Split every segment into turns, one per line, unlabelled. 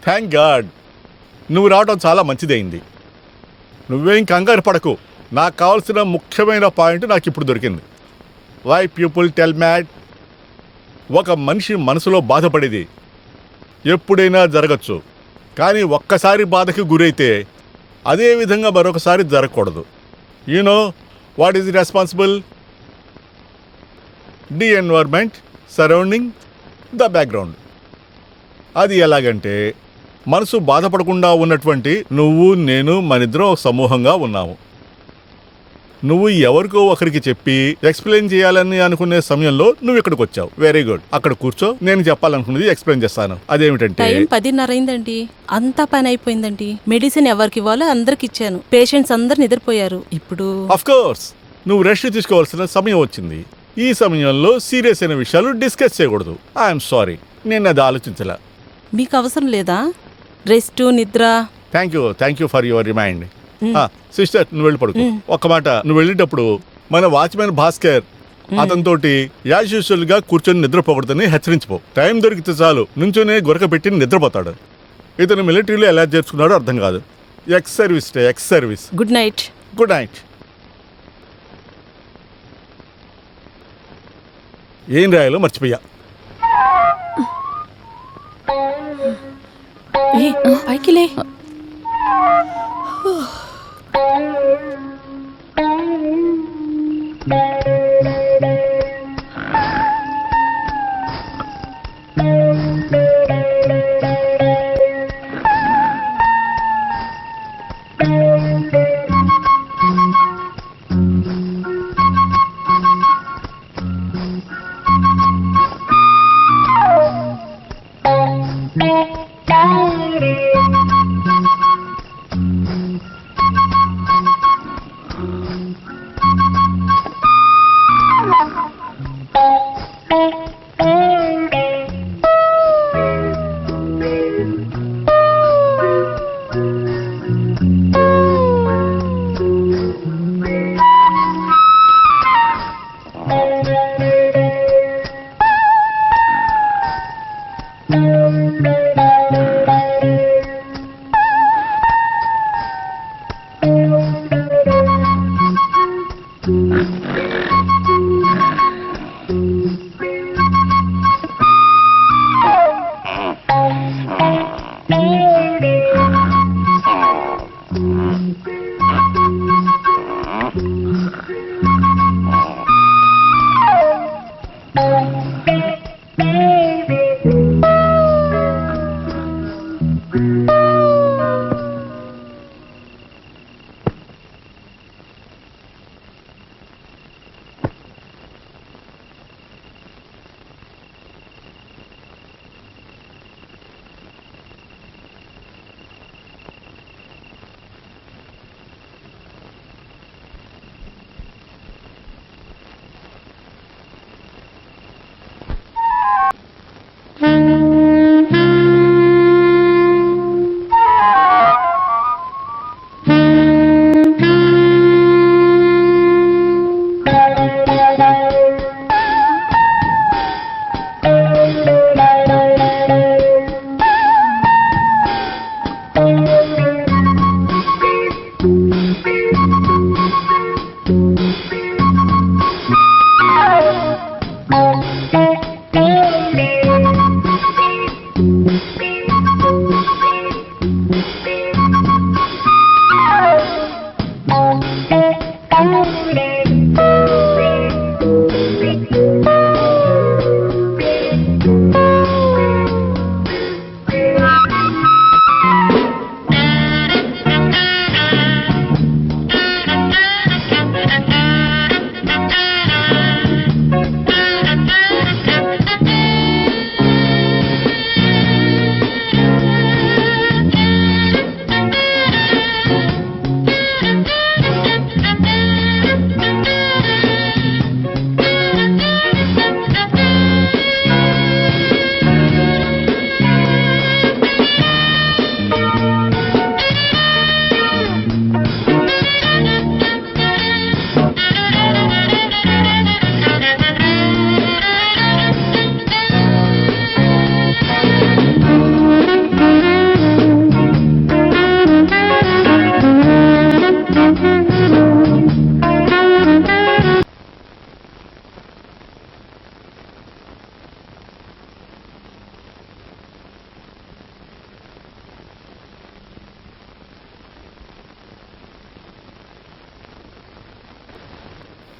Thank God నువ్వు రావడం చాలా మంచిదైంది. నువ్వేం కంగారు పడకు. నాకు కావాల్సిన ముఖ్యమైన పాయింట్ నాకు ఇప్పుడు దొరికింది. Why people tell mad. ఒక మనిషి మనసులో బాధపడేది ఎప్పుడైనా జరగచ్చు, కానీ ఒక్కసారి బాధకి గురైతే అదే విధంగా మరొకసారి జరగకూడదు. You know what is responsible? The environment surrounding the background. అది ఎలాగంటే, మనసు బాధపడకుండా ఉన్నటువంటి నువ్వు నేను మనిద్దరం ఒక సమూహంగా ఉన్నాము. నువ్వు ఎవరికో ఒకరికి చెప్పి ఎక్స్ప్లెయిన్ చేయాలని అనుకునే సమయంలో నువ్వు ఇక్కడికి వచ్చావు. Very good. అక్కడ కూర్చో, నేను చెప్పాలనుకున్నది ఎక్స్ప్లెయిన్ చేస్తాను. అదేమిటంటే,
టైం 10:30 అయిందండి. అంతా పని అయిపోయిందండి. మెడిసిన్ ఎవరికి ఇవ్వాలో అందరికి ఇచ్చాను. పేషెంట్స్ అందరు నిద్రపోయారు. ఇప్పుడు
ఆఫ్ కోర్స్ నువ్వు రెస్ట్ తీసుకోవాల్సిన సమయం వచ్చింది. ఈ సమయంలో సీరియస్ అయిన విషయాలు డిస్కస్ చేయకూడదు. ఐఎమ్ సారీ, నేను అది ఆలోచించలే.
మీకు అవసరం లేదా రెస్ట్, నిద్ర?
Thank you for your remind. Sister, నువ్వు వెళ్ళి పడుకో. ఒక్క మాట, నువ్వు వెళ్ళేటప్పుడు మన వాచ్మెన్ భాస్కర్ అతనితోటి యాజ్ యూజువల్ గా కూర్చొని నిద్రపోకూడదని హెచ్చరించిపో. టైం దొరికితే చాలు నుంచోనే గొరక పెట్టి నిద్రపోతాడు. ఇతను మిలిటరీలో ఎలా చేర్చుకున్నాడో అర్థం కాదు. Ex service.
Good night.
Good night. ఏం రాయాలో మర్చిపోయా.
పైకి లే.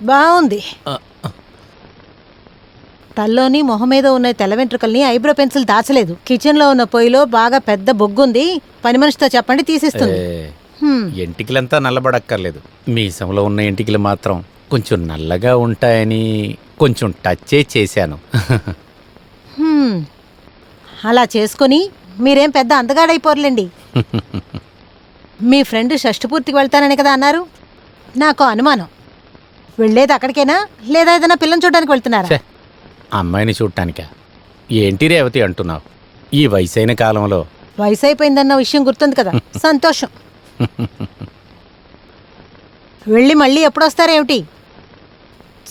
బాగుంది. తల్లోని మొహం మీద ఉన్న తెల్ల వెంట్రుకల్ని ఐబ్రో పెన్సిల్ దాచలేదు. కిచెన్లో ఉన్న పొయ్యిలో బాగా పెద్ద బొగ్గుంది. పని మనిషితో చెప్పండి, తీసిస్తుంది.
ఎంటికలంతా నల్లబడక్కర్లేదు. మీసంలో ఉన్న ఎంటికలు మాత్రం కొంచెం నల్లగా ఉంటాయని కొంచెం టచ్చే చేశాను.
అలా చేసుకొని మీరేం పెద్ద అందగాడైపోర్లేండి. మీ ఫ్రెండ్ షష్ఠపూర్తికి వెళ్తానని కదా అన్నారు. నాకు అనుమానం, వెళ్ళేది అక్కడికేనా లేదా ఏదైనా పిల్లని చూడడానికి వెళ్తున్నారా?
ఛే, అమ్మాయిని చూడటానికా? ఏంటి రేవతి అంటున్నావు? ఈ వయసైన కాలంలో
వయసు అయిపోయిందన్న విషయం గుర్తుంది కదా, సంతోషం. వెళ్ళి మళ్ళీ ఎప్పుడొస్తారేమిటి?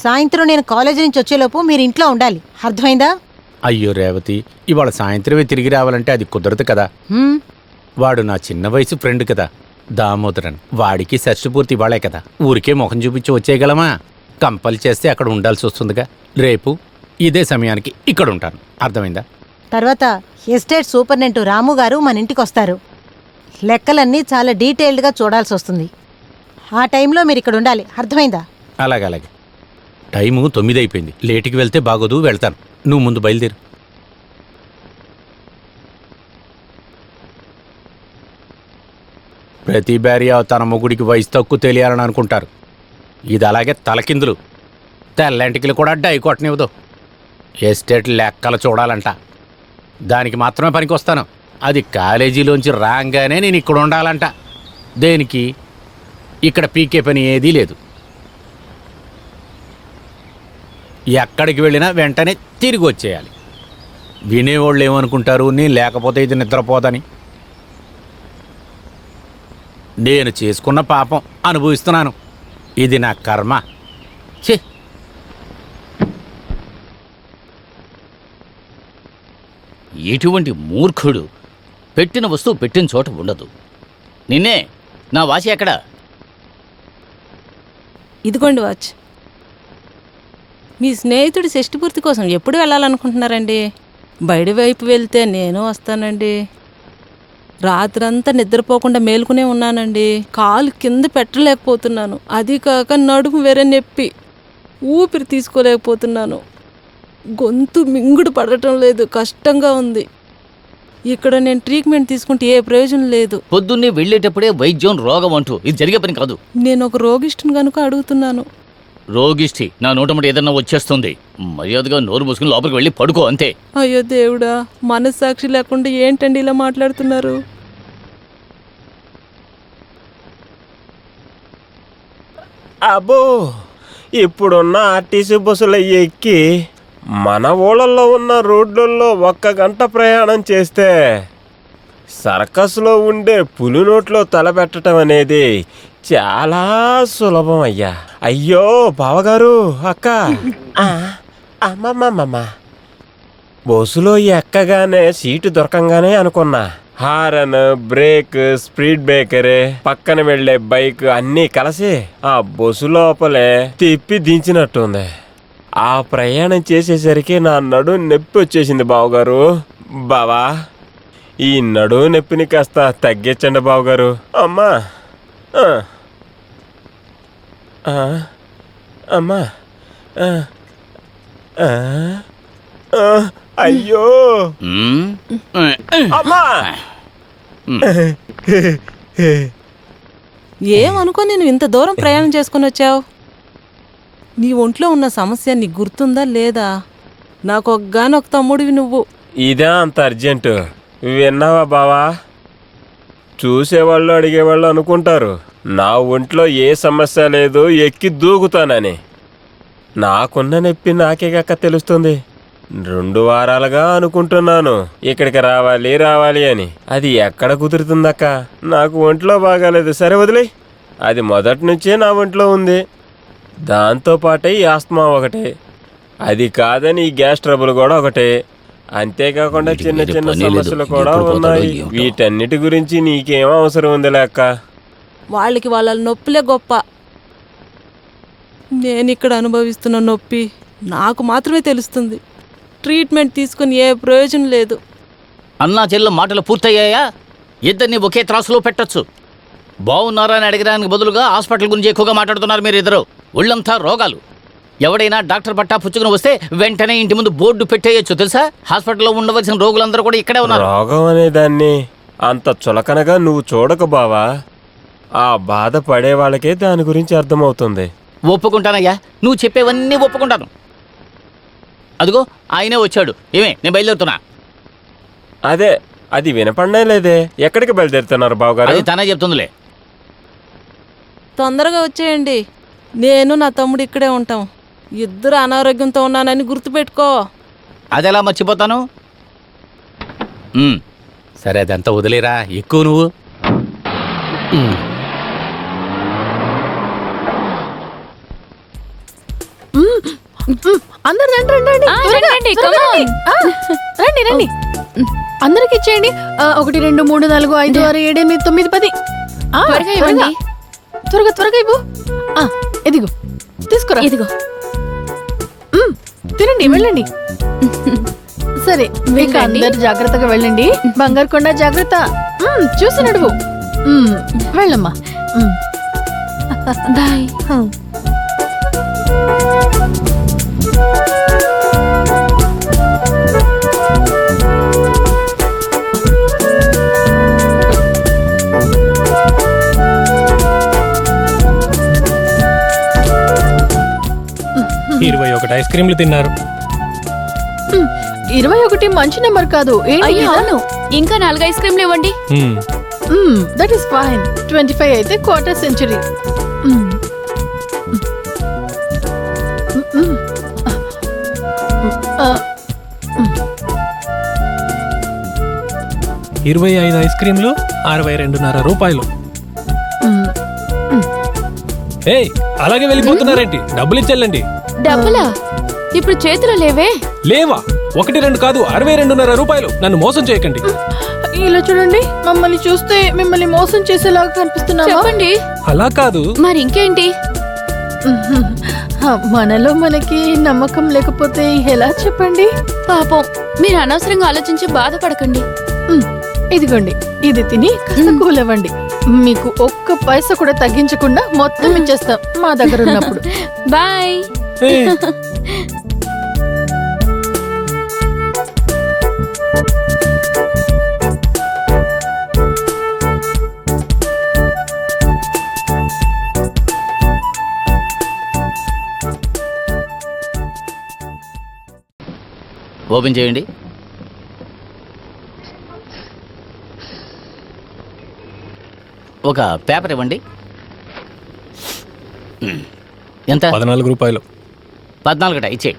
సాయంత్రం నేను కాలేజీ నుంచి వచ్చేలోపు మీరు ఇంట్లో ఉండాలి, అర్థమైందా?
అయ్యో రేవతి, ఇవాళ సాయంత్రమే తిరిగి రావాలంటే అది కుదరదు కదా. వాడు నా చిన్న వయసు ఫ్రెండ్ కదా, దామోదరన్. వాడికి షష్ఠపూర్తి ఇవాళే కదా. ఊరికే ముఖం చూపించి వచ్చేయగలమా? కంపల్ చేస్తే అక్కడ ఉండాల్సి వస్తుందిగా. రేపు ఇదే సమయానికి ఇక్కడ ఉంటాను, అర్థమైందా?
తర్వాత ఎస్టేట్ సూపరింటెండెంట్ రాము గారు మన ఇంటికి వస్తారు. లెక్కలన్నీ చాలా డీటెయిల్డ్గా చూడాల్సి వస్తుంది. ఆ టైంలో మీరు ఇక్కడ ఉండాలి, అర్థమైందా?
అలాగే. టైము 9 అయిపోయింది. లేటుకి వెళ్తే బాగోదు, వెళ్తాను. నువ్వు ముందు బయలుదేరు. ప్రతి భార్య తన మొగుడికి వయసు తక్కువ తెలియాలని అనుకుంటారు. ఇది అలాగే తలకిందులు. తెల్లంటికి కూడా డై కొట్టనివ్వదు. ఎస్టేట్ లెక్కలు చూడాలంట, దానికి మాత్రమే పనికి వస్తాను. అది కాలేజీలోంచి రాగానే నేను ఇక్కడ ఉండాలంట. దేనికి? ఇక్కడ పీకే పని ఏదీ లేదు. ఎక్కడికి వెళ్ళినా వెంటనే తిరిగి వచ్చేయాలి. వినేవాళ్ళు ఏమనుకుంటారు, నేను లేకపోతే ఇది నిద్రపోదని. నేను చేసుకున్న పాపం అనుభవిస్తున్నాను. ఇది నా కర్మ. ఛీ!
ఎటువంటి మూర్ఖుడు! పెట్టిన వస్తువు పెట్టిన చోట ఉండదు. నిన్నే నా వాసి ఎక్కడా?
ఇదిగోండి వాచ్. మీ స్నేహితుడి షష్ఠపూర్తి కోసం ఎప్పుడు వెళ్ళాలనుకుంటున్నారండి? బయట వైపు వెళ్తే నేను వస్తానండి. రాత్రంతా నిద్రపోకుండా మేలుకునే ఉన్నానండి. కాలు కింద పెట్టలేకపోతున్నాను. అది కాక నడుము వేరే నొప్పి, ఊపిరి తీసుకోలేకపోతున్నాను. గొంతు మింగుడు పడటం లేదు, కష్టంగా ఉంది. ఇక్కడ నేను ట్రీట్మెంట్ తీసుకుంటే ఏ ప్రయోజనం లేదు.
పొద్దున్నే వెళ్ళేటప్పుడే వైద్యం రోగం అంటూ ఇది జరిగే పని కాదు.
నేను ఒక రోగిష్ఠుని కనుక అడుగుతున్నాను.
రోగిష్టి నా నోటముట ఏదన్నా వచ్చేస్తుంది. మర్యాదగా నోరు మూసుకుని లోపలికి వెళ్ళి పడుకో, అంతే.
అయ్యో దేవుడా, మనస్సాక్షి లేకుండా ఏంటండి ఇలా మాట్లాడుతున్నారు?
అబ్బో, ఇప్పుడున్న ఆర్టీసీ బస్సులు ఎక్కి మన ఊళ్ళల్లో ఉన్న రోడ్లలో 1 గంట ప్రయాణం చేస్తే సర్కస్లో ఉండే పులి నోట్లో తలపెట్టడం అనేది చాలా సులభం అయ్యా. అయ్యో బావగారు, అక్క, అమ్మమ్మమ్మ, బస్సులో ఎక్కగానే సీటు దొరకంగానే అనుకున్నా, హారన్, బ్రేక్, స్పీడ్ బ్రేకర్, పక్కన వెళ్లే బైక్ అన్నీ కలిసి ఆ బస్సు లోపలే తిప్పి దించినట్టుంది. ఆ ప్రయాణం చేసేసరికి నా నడు నొప్పి వచ్చేసింది బావగారు. బావా, ఈ నడు నొప్పిని కాస్త తగ్గించండి బావగారు. అమ్మా, అమ్మా, అయ్యో, అమ్మా.
ఏమనుకో నేను ఇంత దూరం ప్రయాణం చేసుకుని వచ్చావు? నీ ఒంట్లో ఉన్న సమస్య నీకు గుర్తుందా లేదా? నాకు ఒక్కగానొక తమ్ముడివి నువ్వు.
ఇదే అంత అర్జెంటు విన్నావా బావా? చూసేవాళ్ళు అడిగేవాళ్ళు అనుకుంటారు నా ఒంట్లో ఏ సమస్య లేదు, ఎక్కి దూకుతానని. నాకున్న నొప్పి నాకేగాక తెలుస్తుంది. 2 వారాలుగా అనుకుంటున్నాను ఇక్కడికి రావాలి అని. అది ఎక్కడ కుదురుతుందక్క? నాకు ఒంట్లో బాగాలేదు. సరే వదిలే, అది మొదటి నుంచే నా ఒంట్లో ఉంది. దాంతోపాటే ఈ ఆస్తమా ఒకటే, అది కాదని ఈ గ్యాస్ ట్రబుల్ కూడా ఒకటే. అంతేకాకుండా చిన్న చిన్న సమస్యలు కూడా ఉన్నాయి. వీటన్నిటి గురించి నీకేం అవసరం ఉంది లేక?
వాళ్ళకి వాళ్ళ నొప్పిలే గొప్ప. నేను ఇక్కడ అనుభవిస్తున్న నొప్పి నాకు మాత్రమే తెలుస్తుంది. ట్రీట్మెంట్ తీసుకుని ఏ ప్రయోజనం లేదు.
అన్నా చెల్లెల మాటలు పూర్తయ్యాయా? ఇద్దరిని ఒకే త్రాసులో పెట్టొచ్చు. బాగున్నారా అని అడగడానికి బదులుగా హాస్పిటల్ గురించి ఎక్కువగా మాట్లాడుతున్నారు మీరిద్దరు. ఒళ్ళంతా రోగాలు. ఎవడైనా డాక్టర్ పట్టా పుచ్చుకుని వస్తే వెంటనే ఇంటి ముందు బోర్డు పెట్టేయచ్చు తెలుసా? హాస్పిటల్లో ఉండవలసిన రోగులందరూ కూడా ఇక్కడే ఉన్నారు.
రోగం అనే దాన్ని అంత చులకనగా నువ్వు చూడక బావా. ఆ బాధ పడే వాళ్ళకే దాని గురించి అర్థమవుతుంది.
ఒప్పుకుంటానయ్యా, నువ్వు చెప్పేవన్నీ ఒప్పుకుంటాను. అదిగో ఆయనే వచ్చాడు. ఏమే, నేను బయలుదేరుతున్నా.
అదే, అది వినపడనే లేదే. ఎక్కడికి బయలుదేరుతున్నారు బావగారు?
అది తనే చెప్తుందిలే.
తొందరగా వచ్చేయండి. నేను నా తమ్ముడు ఇక్కడే ఉంటాం. ఇద్దరు అనారోగ్యంతో ఉన్నానని గుర్తుపెట్టుకో.
అదెలా మర్చిపోతాను?
సరే అదంతా వదిలేరా, ఎక్కువ నువ్వు.
అందరు రండి రండి రండి. త్వరగా,
రండి,
త్వరగా
come on.
రండి. రండి రండి. అందరికి ఇచ్చేయండి. 1 2 3 4 5 6 7 8 9 10.
త్వరగా ఇవ్వండి.
త్వరగా త్వరగా ఇవ్వు. ఇదిగో తీసుకురా.
ఇదిగో
తినండి, వెళ్ళండి. సరే, ఇక అందరు జాగ్రత్తగా వెళ్ళండి. బంగారు కొండ జాగ్రత్త. చూసి నడువు. వెళ్ళమ్మా.
బాయ్.
ఐస్ క్రీమ్లు తిన్నారు.
21 మంచి నెంబర్ కాదు.
అయ్యో అవును, ఇంకా 4 ఐస్ క్రీమ్లు ఇవ్వండి.
That is fine. 25 అయితే క్వార్టర్ సెంచరీ.
25 ఐస్ క్రీమ్లు 62.5 రూపాయలు. ఏయ్, అలాగే వెళ్ళిపోతున్నారేంటి? డబ్బులు ఇచ్చెళ్ళండి.
డబ్బులా? ఇప్పుడు చేతిలో లేవే.
లేవా? 1 2 కాదు, 62.5 రూపాయలు. నన్ను మోసం చేయకండి.
ఇలా చూడండి, మమ్మల్ని చూస్తే మిమ్మల్ని మోసం చేసేలాగా కనిపిస్తున్నావా?
చెప్పండి.
అలా కాదు.
మరి ఇంకేంటి?
మనలో మనకి నమ్మకం లేకపోతే ఎలా చెప్పండి?
పాపం, మీరు అనవసరంగా ఆలోచించి బాధపడకండి.
ఇదిగోండి, ఇది తిని కాస్త కూలవ్వండి. మీకు ఒక్క పైసా కూడా తగ్గించకుండా మొత్తం ఇచ్చేస్తాం మా దగ్గర ఉన్నప్పుడు.
బాయ్.
ఏయ్,
ఓపెన్ చేయండి. ఒక పేపర్ ఇవ్వండి. ఎంత?
14 రూపాయలు.
14 ఇచ్చే.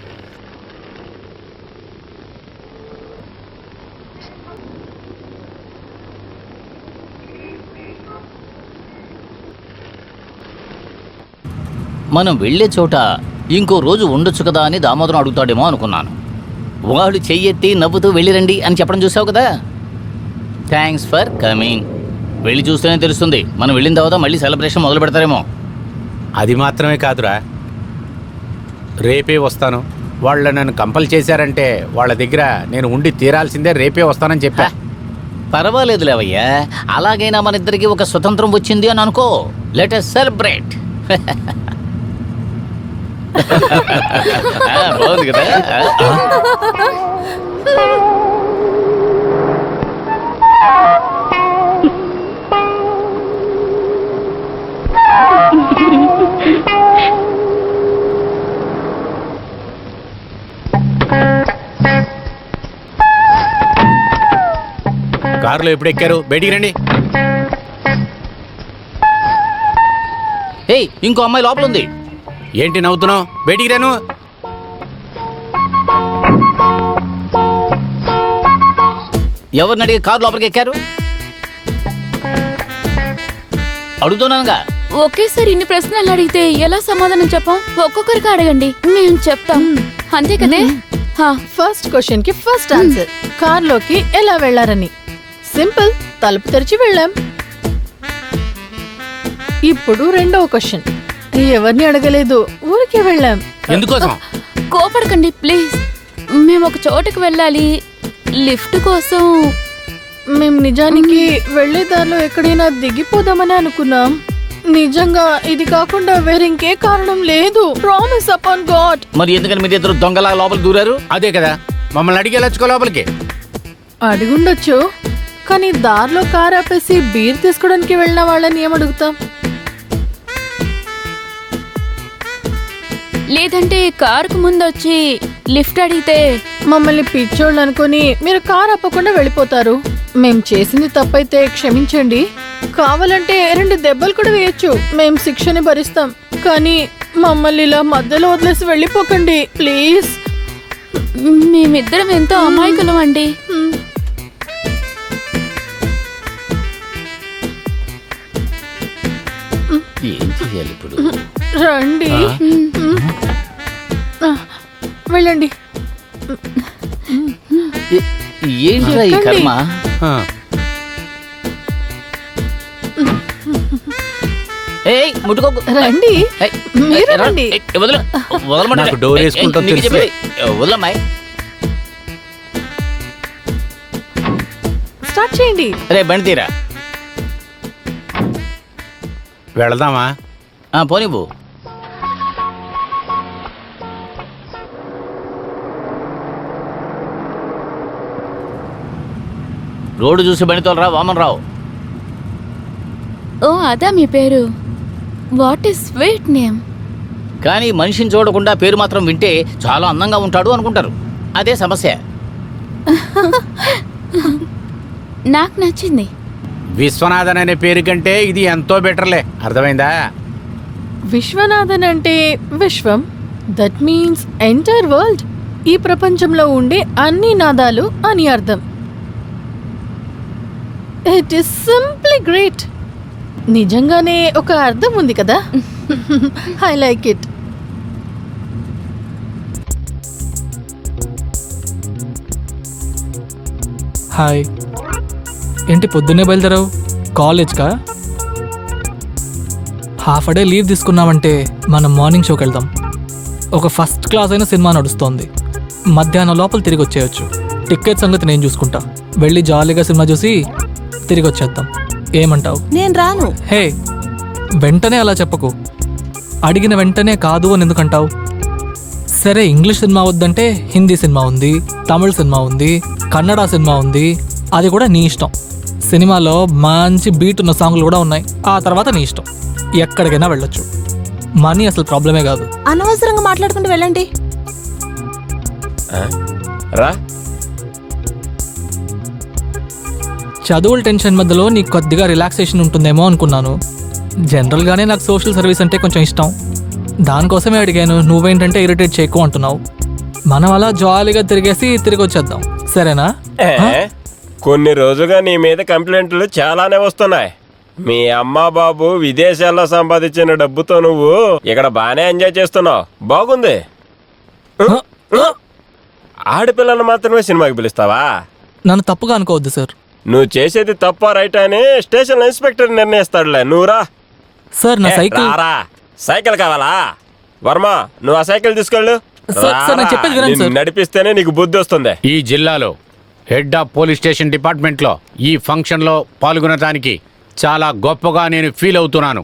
మనం వెళ్ళే చోట ఇంకో రోజు ఉండొచ్చు కదా అని దామోదరం అడుగుతాడేమో అనుకున్నాను. వాడు చెయ్యెత్తి నవ్వుతూ వెళ్ళిరండి అని చెప్పడం చూసావు కదా. Thanks for coming. వెళ్ళి చూస్తేనే తెలుస్తుంది. మనం వెళ్ళిన తర్వాత మళ్ళీ సెలబ్రేషన్ మొదలు పెడతారేమో.
అది మాత్రమే కాదురా, రేపే వస్తాను. వాళ్ళు నన్ను కంపల్ చేశారంటే వాళ్ళ దగ్గర నేను ఉండి తీరాల్సిందే. రేపే వస్తానని చెప్పా.
పర్వాలేదు లేవయ్యా, అలాగైనా మన ఇద్దరికి ఒక స్వతంత్రం వచ్చింది అని అనుకో. Let us celebrate. బాగుంది కదా.
కారులో ఎప్పుడు ఎక్కారు? బయటికి రండి.
ఏయ్, ఇంకో అమ్మాయి లోపల ఉంది.
ఏంటి నవ్వుతున్నావు? బయటికి రాను.
ఎవరిని అడిగి కారు లోపలికి ఎక్కారు? అడుగుతున్నానుగా.
ఒకేసారి ఇన్ని ప్రశ్నలు అడిగితే ఎలా సమాధానం చెప్పాం? ఒక్కొక్కరికి అడగండి, మేము చెప్తాం. అంతే కదే.
ఫస్ట్ క్వశ్చన్ కి ఫస్ట్ ఆన్సర్. కార్లోకి ఎలా వెళ్లారని. సింపుల్, తలుపు తెరిచి వెళ్ళాం. ఇప్పుడు రెండవ క్వశ్చన్. ఎవరిని అడగలేదు, ఊరికే వెళ్ళాం.
ఎందుకోసం?
కోపడకండి ప్లీజ్. మేము ఒక చోటుకు వెళ్ళాలి, లిఫ్ట్ కోసం.
మేము నిజానికి వెళ్లే దారిలో ఎక్కడైనా దిగిపోదామని అనుకున్నాం. నిజంగా ఇది కాకుండా వేరే ఇంకే కారణం లేదు. Promise upon God.
మరి ఎందుకని మీరు ఇద్దరు దొంగలా లోపల దూరారు?
అదే కదా, మమ్మల్ని అడిగి వెళ్ళొచ్చుకో లోపలికి.
అడిగుండొచ్చు, కానీ దారిలో కారు ఆపేసి బీర్ తీసుకోవడానికి వెళ్ళిన వాళ్ళని ఏమడుగుతాం?
లేదంటే కారుకు ముందు వచ్చి లిఫ్ట్ అడిగితే
మమ్మల్ని పిచ్చోళ్ళు అనుకుని మీరు కారు ఆపకుండా వెళ్ళిపోతారు. మేం చేసింది తప్పైతే క్షమించండి. కావాలంటే 2 దెబ్బలు కూడా వేయొచ్చు, మేం శిక్షని భరిస్తాం. కానీ మమ్మల్ని ఇలా మధ్యలో వదిలేసి వెళ్ళిపోకండి ప్లీజ్.
మేమిద్దరం ఎంతో అమాయకులం అండి.
ఏం చేయాలి ఇప్పుడు?
రండి, వెళ్ళండి.
ఏంటిరా ఈ కర్మ?
ఆ,
ఏయ్ ముట్టుకోకు.
రండి,
ఏయ్,
మీరు
రా.
రండి.
ఏయ్, వదలమంటే.
నాకు డోర్ వేసుకుంటాం
నీకు
తెలుసులే.
చెప్పేది. వదలమ్మాయి.
స్టార్ట్ చేయండి.
రే బండి తీరా.
వెళదామా?
పోనివ్వు. రోడ్డు చూసి బండి తోలరా వామన్ రావు.
ఓ అదా మీ పేరు? What is sweet name.
కానీ మనిషిని చూడకుండా పేరు మాత్రం వింటే చాలా అందంగా ఉంటాడు అనుకుంటారు. అదే సమస్య.
నాకు నచ్చింది.
విశ్వనాథన్ అనే పేరు కంటే ఇది ఎంతో బెటర్లే, అర్థమైందా?
విశ్వనాథన్ అంటే విశ్వం, దట్ మీన్స్ ఎంటైర్ వరల్డ్. ఈ ప్రపంచంలో ఉండే అన్ని నాదాలు అని అర్థం. It is simply great. నిజంగానే ఒక అర్థం ఉంది కదా. I like it.
హాయ్, ఏంటి పొద్దున్నే బయలుదేరావు? కాలేజ్కా? హాఫ్ డే లీవ్ తీసుకున్నామంటే మనం మార్నింగ్ షోకి వెళ్దాం. ఒక ఫస్ట్ క్లాస్ అయిన సినిమా నడుస్తోంది, మధ్యాహ్నం లోపల తిరిగి వచ్చేయచ్చు. టికెట్ సంగతి నేను చూసుకుంటా. వెళ్ళి జాలీగా సినిమా చూసి తిరిగి వచ్చేద్దాం. ఏమంటావు?
నేను రాను.
హే, వెంటనే అలా చెప్పకు. అడిగిన వెంటనే కాదు అని ఎందుకంటావు? సరే, ఇంగ్లీష్ సినిమా వద్దంటే హిందీ సినిమా ఉంది, తమిళ సినిమా ఉంది, కన్నడ సినిమా ఉంది. అది కూడా నీ ఇష్టం. సినిమాలో మంచి బీట్ ఉన్న సాంగ్లు కూడా ఉన్నాయి. ఆ తర్వాత నీ ఇష్టం, ఎక్కడికైనా వెళ్ళొచ్చు. మనీ అసలు ప్రాబ్లమే కాదు.
అనవసరంగా మాట్లాడుకుంటూ వెళ్ళండి.
రా.
చదువుల టెన్షన్ మధ్యలో నీకు కొద్దిగా రిలాక్సేషన్ ఉంటుందేమో అనుకున్నాను. జనరల్గానే నాకు సోషల్ సర్వీస్ అంటే కొంచెం ఇష్టం, దానికోసమే అడిగాను. నువ్వేంటంటే ఇరిటేట్ చేయకు అంటున్నావు. మనం అలా జాలీగా తిరిగేసి తిరిగి వచ్చేద్దాం, సరేనా?
కొన్ని రోజులుగా నీ మీద కంప్లైంట్లు చాలానే వస్తున్నాయి. మీ అమ్మా బాబు విదేశాల్లో సంపాదించిన డబ్బుతో నువ్వు ఇక్కడ బాగానే ఎంజాయ్ చేస్తున్నావు, బాగుంది. ఆడపిల్లలు మాత్రమే సినిమాకి పిలుస్తావా?
నన్ను తప్పుగా అనుకోవద్దు సార్.
నువ్వు చేసేది తప్ప రైట్ అని స్టేషన్ ఇన్స్పెక్టర్ నిర్ణయిస్తాడులే. నువ్వురా.
సార్, నా సైకిల్.
రారా. సైకిల్ కావాలా? వర్మ, నువ్వు ఆ సైకిల్ తీసుకెళ్ళు.
సార్, నేను చెప్పేది వినండి సార్.
నడిపిస్తేనే నీకు బుద్ధి వస్తుంది.
ఈ జిల్లాలో హెడ్ ఆఫ్ పోలీస్ స్టేషన్ డిపార్ట్మెంట్లో ఈ ఫంక్షన్లో పాల్గొనడానికి చాలా గొప్పగా నేను ఫీల్ అవుతున్నాను.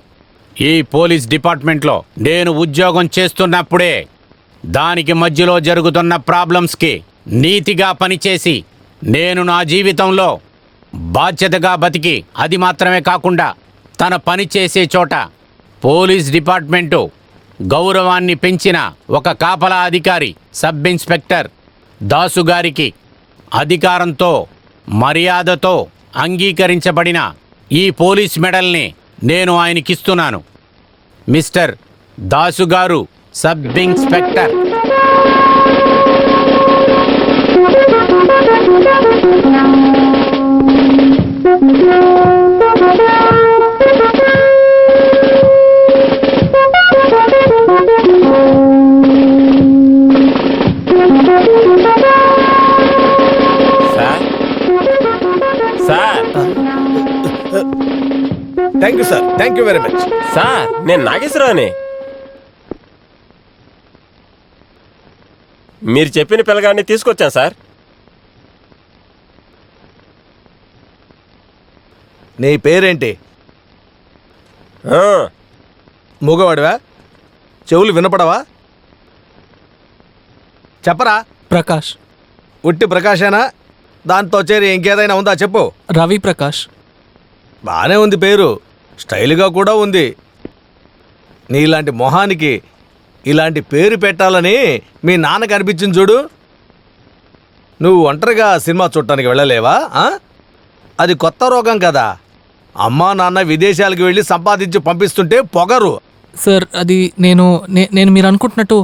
ఈ పోలీస్ డిపార్ట్మెంట్లో నేను ఉద్యోగం చేస్తున్నప్పుడే దానికి మధ్యలో జరుగుతున్న ప్రాబ్లమ్స్కి నీతిగా పనిచేసి నేను నా జీవితంలో బాధ్యతగా బతికి, అది మాత్రమే కాకుండా తన పని చేసే చోట పోలీస్ డిపార్ట్మెంటు గౌరవాన్ని పెంచిన ఒక కాపలా అధికారి సబ్ ఇన్స్పెక్టర్ దాసు గారికి అధికారంతో మర్యాదతో అంగీకరించబడిన ఈ పోలీస్ మెడల్ని నేను ఆయనకిస్తున్నాను. మిస్టర్ దాసు గారు, sub inspector.
Thank you sir, thank you very much.
Sir, నేను నాగేశ్వరరావుని. మీరు చెప్పిన పిల్లగాడిని తీసుకొచ్చాను సార్.
నీ పేరేంటి? మూగవాడివా? చెవులు వినపడవా? చెప్పరా.
ప్రకాష్.
ఉట్టి ప్రకాశేనా? దాంతో చేరి ఇంకేదైనా ఉందా చెప్పు.
రవి ప్రకాష్.
బానే ఉంది పేరు, స్టైల్గా కూడా ఉంది. నీలాంటి మొహానికి ఇలాంటి పేరు పెట్టాలని మీ నాన్నకు అనిపించింది చూడు. నువ్వు ఒంటరిగా సినిమా చూడటానికి వెళ్ళలేవా? అది కొత్త రోగం కదా. అమ్మా నాన్న విదేశాలకు వెళ్ళి సంపాదించి పంపిస్తుంటే పొగరు.
సార్ అది నేను మీరు అనుకుంటున్నట్టు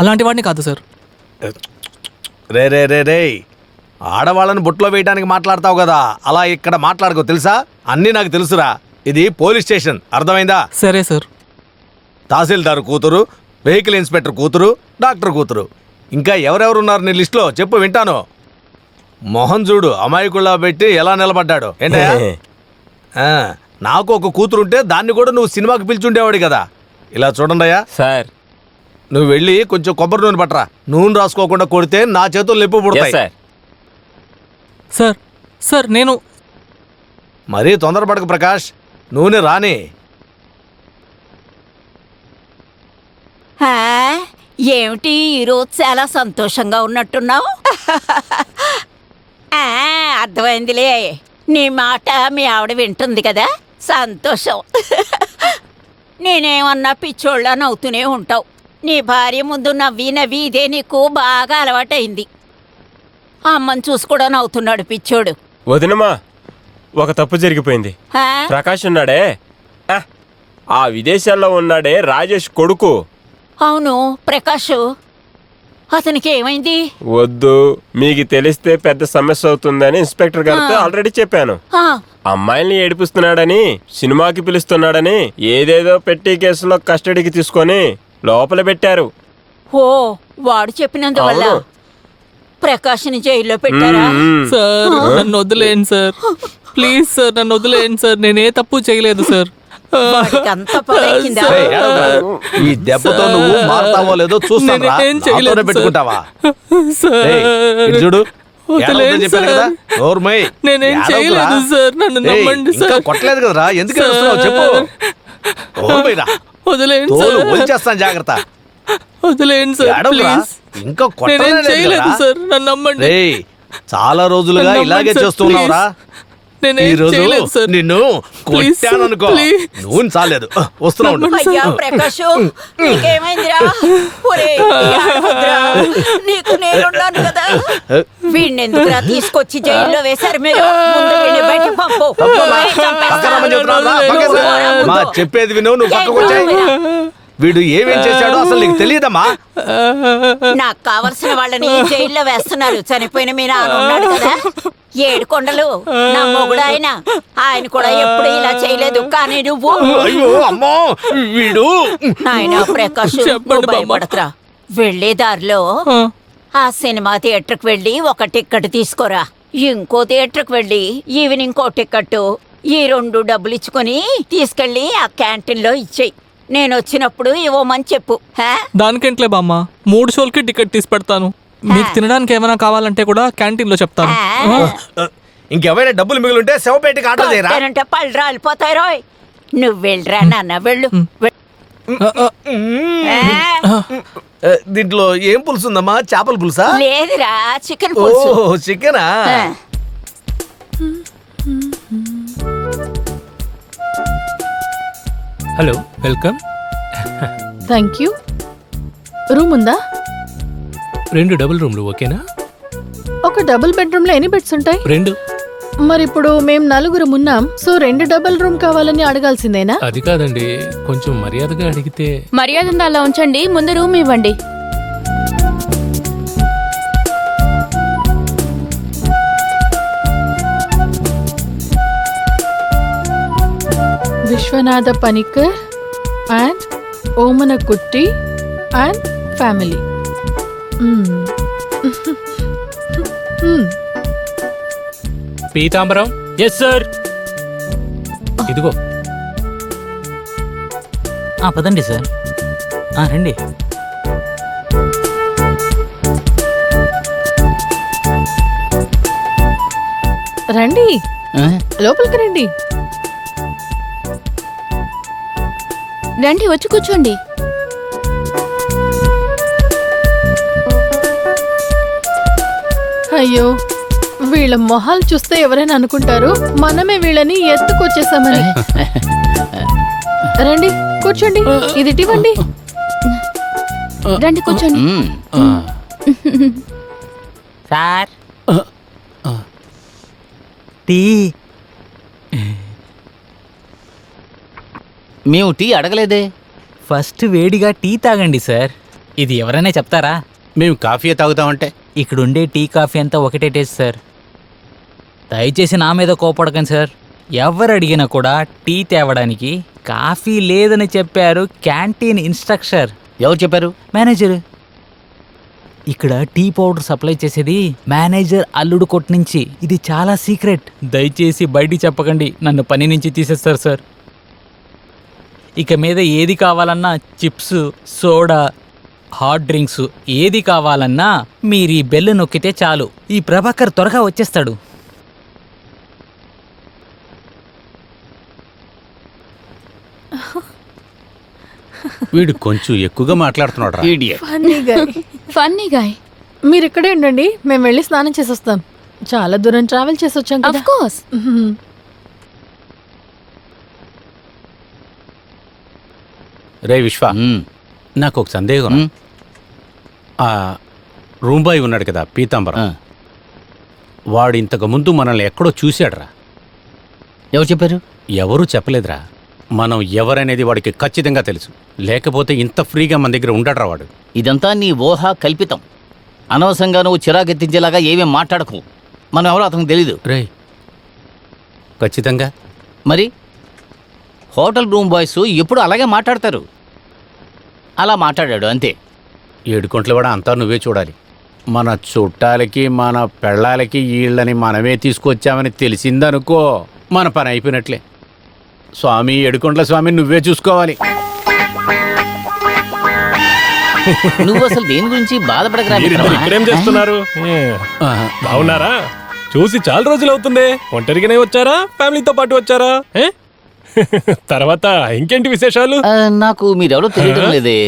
అలాంటి వాడిని కాదు సార్.
రే రే రే రే ఆడవాళ్ళని బుట్లో వేయడానికి మాట్లాడతావు కదా, అలా ఇక్కడ మాట్లాడుకో తెలుసా? అన్నీ నాకు తెలుసురా. ఇది పోలీస్ స్టేషన్, అర్థమైందా?
సరే సార్.
తహసీల్దార్ కూతురు, వెహికల్ ఇన్స్పెక్టర్ కూతురు, డాక్టర్ కూతురు, ఇంకా ఎవరెవరున్నారు నీ లిస్టులో చెప్పు వింటాను. మొహం చూడు అమాయకుల్లా పెట్టి ఎలా నిలబడ్డాడు ఏంటయ్యా? నాకు ఒక కూతురుంటే దాన్ని కూడా నువ్వు సినిమాకి పిలిచుండేవాడు కదా. ఇలా చూడండియా
సార్,
నువ్వు వెళ్ళి కొంచెం కొబ్బరి నూనె పట్టరా. నూనె రాసుకోకుండా కొడితే నా చేతులు నొప్పి పుడతాయి.
సార్.
సార్ సార్ నేను
మరీ తొందరపడకు ప్రకాష్, నూనె రాని.
ఏమిటి ఈరోజు చాలా సంతోషంగా ఉన్నట్టున్నావు? అర్థమైందిలే, నీ మాట మీ ఆవిడ వింటుంది కదా, సంతోషం. నేనేమన్నా పిచ్చోళ్ళ నవ్వుతూనే ఉంటావు. నీ భార్య ముందు నవ్వి నవ్వి ఇదే నీకు బాగా అలవాటైంది. అమ్మని చూసి కూడా నవ్వుతున్నాడు పిచ్చోడు.
వదినమా, ఒక తప్పు జరిగిపోయింది. ప్రకాష్ ఉన్నాడే, ఆ విదేశాల్లో ఉన్నాడే రాజేష్ కొడుకు.
అవును, ప్రకాష్. అతనికి ఏమైంది?
వద్దు, మీకు తెలిస్తే పెద్ద సమస్య అవుతుందని ఇన్స్పెక్టర్ గారితో ఆల్రెడీ చెప్పాను. అమ్మాయిల్ని ఏడిపిస్తున్నాడని, సినిమాకి పిలుస్తున్నాడని ఏదేదో పెట్టి కేసులో కస్టడీకి తీసుకొని లోపల పెట్టారు.
ఓ, వాడు చెప్పినందువల్ల ప్రకాష్ని జైల్లో పెట్టారా?
సార్ నన్ను వదిలేయండి సార్, ప్లీజ్ సార్ నన్ను వదిలేయండి సార్. నేనే తప్పు చేయలేదు సార్.
ఈ దెబ్బతో నువ్వు మారుతావో లేదో చూస్తాను, పెట్టుకుంటావా? చూడు చెప్పాను కదా,
నేనేం చేయలేదు సార్, నన్ను నమ్మండి సార్.
కొట్టలేదు కదరా, ఎందుకు చెప్పు.
వదిలేయండి సార్,
చేస్తాను, జాగ్రత్త.
వదిలేయండి సార్ ప్లీజ్.
ఇంకా
చేయలేదు సార్, నన్ను నమ్మండి.
చాలా రోజులుగా ఇలాగే చేస్తున్నావురా. ఈ రోజు నిన్ను కొట్టాననుకో, నువ్వు చాలేదు. వస్తున్నావు.
ప్రకాష్, నీకేమైందిరా? నీకు నేనున్నాను కదా. వీణ్ణెందుకురా తీసుకొచ్చి జైల్లో వేశారు మీరు? బయటకు పంపు.
చెప్పేది విను, నువ్వు పక్కకు వచ్చాయి. వీడు ఏమేం చేశాడో అసలు నీకు తెలియదమ్మా.
నాకు కావలసిన వాళ్ళని జైల్లో వేస్తున్నారు. చనిపోయిన మీ నాన్న ఉన్నాడు కదా, ఏడుకొండలు, నా మొగుడు ఆయన కూడా ఎప్పుడు ఇలా చేయలేదు. కానీ నువ్వు నాయన ప్రకాష్, భయపడకరా. వెళ్లే దారిలో ఆ సినిమా థియేటర్కి వెళ్ళి ఒక టికెట్ తీసుకోరా. ఇంకో థియేటర్కి వెళ్ళి ఈవినింగ్ కో టికెట్, ఈ 2 డబ్బులు ఇచ్చుకొని తీసుకెళ్ళి ఆ క్యాంటీన్ లో ఇచ్చేయి. నేను వచ్చినప్పుడు ఇవ్వమని చెప్పు.
దానికేంట్లే బామ్మ, 3 షోలకి టికెట్ తీసి పెడతాను. మీకు తినడానికి ఏమైనా కావాలంటే కూడా క్యాంటీన్ లో చెప్తాను.
ఇంకెవరైనా డబ్బులు మిగిలింటే శవపేటకి ఆర్డర్ చేయరా.
పళ్ళు రాలిపోతాయి రోయ్. నువ్వు వెళ్ళరా నాన్న, వెళ్ళు.
దీంట్లో ఏం పులుసు ఉందమ్మా? చేపల పులుసా?
లేదురా, చికెన్ పులుసు.
చికెనా?
Hello, welcome.
Thank you. Room ఉందా?
2 డబుల్ రూమ్లు ఓకేనా?
ఒక డబుల్ బెడ్రూమ్ లో ఎన్ని బెడ్స్ ఉంటాయి?
2.
మరి ఇప్పుడు మేము 4 ఉన్నాం, సో 2 డబుల్ రూమ్ కావాలని అడగాల్సిందేనా?
అది కాదండి, కొంచెం మర్యాదగా అడిగితే.
మర్యాద అలా ఉంచండి, ముందు రూమ్ ఇవ్వండి.
Viswanatha Panicker and Omana Kutty and family.
Peethambaram. Yes sir. ఇదిగో.
పదండి సార్, రండి.
రండి, లోపలికి రండి.
రండి వచ్చి కూర్చోండి.
అయ్యో, వీళ్ళ మొహాలు చూస్తే ఎవరైనా అనుకుంటారు మనమే వీళ్ళని ఎత్తుకొచ్చేసామని. రండి కూర్చోండి, ఇది ఇవ్వండి.
రండి కూర్చోండి.
సార్
టీ
మేము టీ అడగలేదే.
ఫస్ట్ వేడిగా టీ తాగండి సార్. ఇది ఎవరైనా చెప్తారా?
మేము కాఫీ తాగుతామంటే
ఇక్కడుండే టీ కాఫీ అంతా ఒకటే టేస్ట్ సార్. దయచేసి నా మీద కోపడకండి సార్. ఎవరు అడిగినా కూడా టీ తేవడానికి కాఫీ లేదని చెప్పారు క్యాంటీన్ ఇన్స్ట్రక్టర్.
ఎవరు చెప్పారు?
మేనేజర్. ఇక్కడ టీ పౌడర్ సప్లై చేసేది మేనేజర్ అల్లుడు కొట్టు నుంచి. ఇది చాలా సీక్రెట్. దయచేసి బయటికి చెప్పకండి, నన్ను పని నుంచి తీసేస్తారు సార్. ఇక మీద ఏది కావాలన్నా చిప్స్, సోడా, హాట్ డ్రింక్స్ ఏది కావాలన్నా మీరు ఈ బెల్లు నొక్కితే చాలు, ఈ ప్రభాకర్ త్వరగా వచ్చేస్తాడు.
వీడు కొంచెం ఎక్కువగా మాట్లాడుతున్నాడు.
Funny guy. మీరు ఇక్కడే ఉండండి, మేము వెళ్ళి స్నానం చేసి వస్తాం. చాలా దూరం ట్రావెల్ చేసి వచ్చాం కదా.
Of course.
రే విశ్వ, నాకు ఒక సందేహం. ఆ రూమ్ బాయ్ ఉన్నాడు కదా పీతాంబరం, వాడు ఇంతకు ముందు మనల్ని ఎక్కడో చూశాడురా.
ఎవరు చెప్పారు?
ఎవరూ చెప్పలేదురా. మనం ఎవరనేది వాడికి ఖచ్చితంగా తెలుసు, లేకపోతే ఇంత ఫ్రీగా మన దగ్గర ఉండడరా వాడు.
ఇదంతా నీ ఊహ కల్పితం. అనవసరంగా నువ్వు చిరాకెత్తించేలాగా ఏమేం మాట్లాడకు. మనం ఎవరో అతనికి తెలీదు.
రే ఖచ్చితంగా?
మరి హోటల్ రూమ్ బాయ్స్ ఎప్పుడు అలాగే మాట్లాడతారు. అలా మాట్లాడాడు అంతే.
7 గంటల కూడా అంతా నువ్వే చూడాలి. మన చుట్టాలకి మన పెళ్ళాలకి వీళ్ళని మనమే తీసుకొచ్చామని తెలిసిందనుకో, మన పని అయిపోయినట్లే. స్వామి, 7 గంటల స్వామి నువ్వే చూసుకోవాలి.
నువ్వు అసలు దేని గురించి బాధపడకరా.
ఇక్కడేం చేస్తున్నారు? బాగున్నారా? చూసి చాలా రోజులు అవుతుంది. ఒంటరిగానే వచ్చారా, ఫ్యామిలీతో పాటు వచ్చారా? తర్వాత ఇంకేంటి విశేషాలు?
నాకు మీరెవరో తెలియడం లేదే.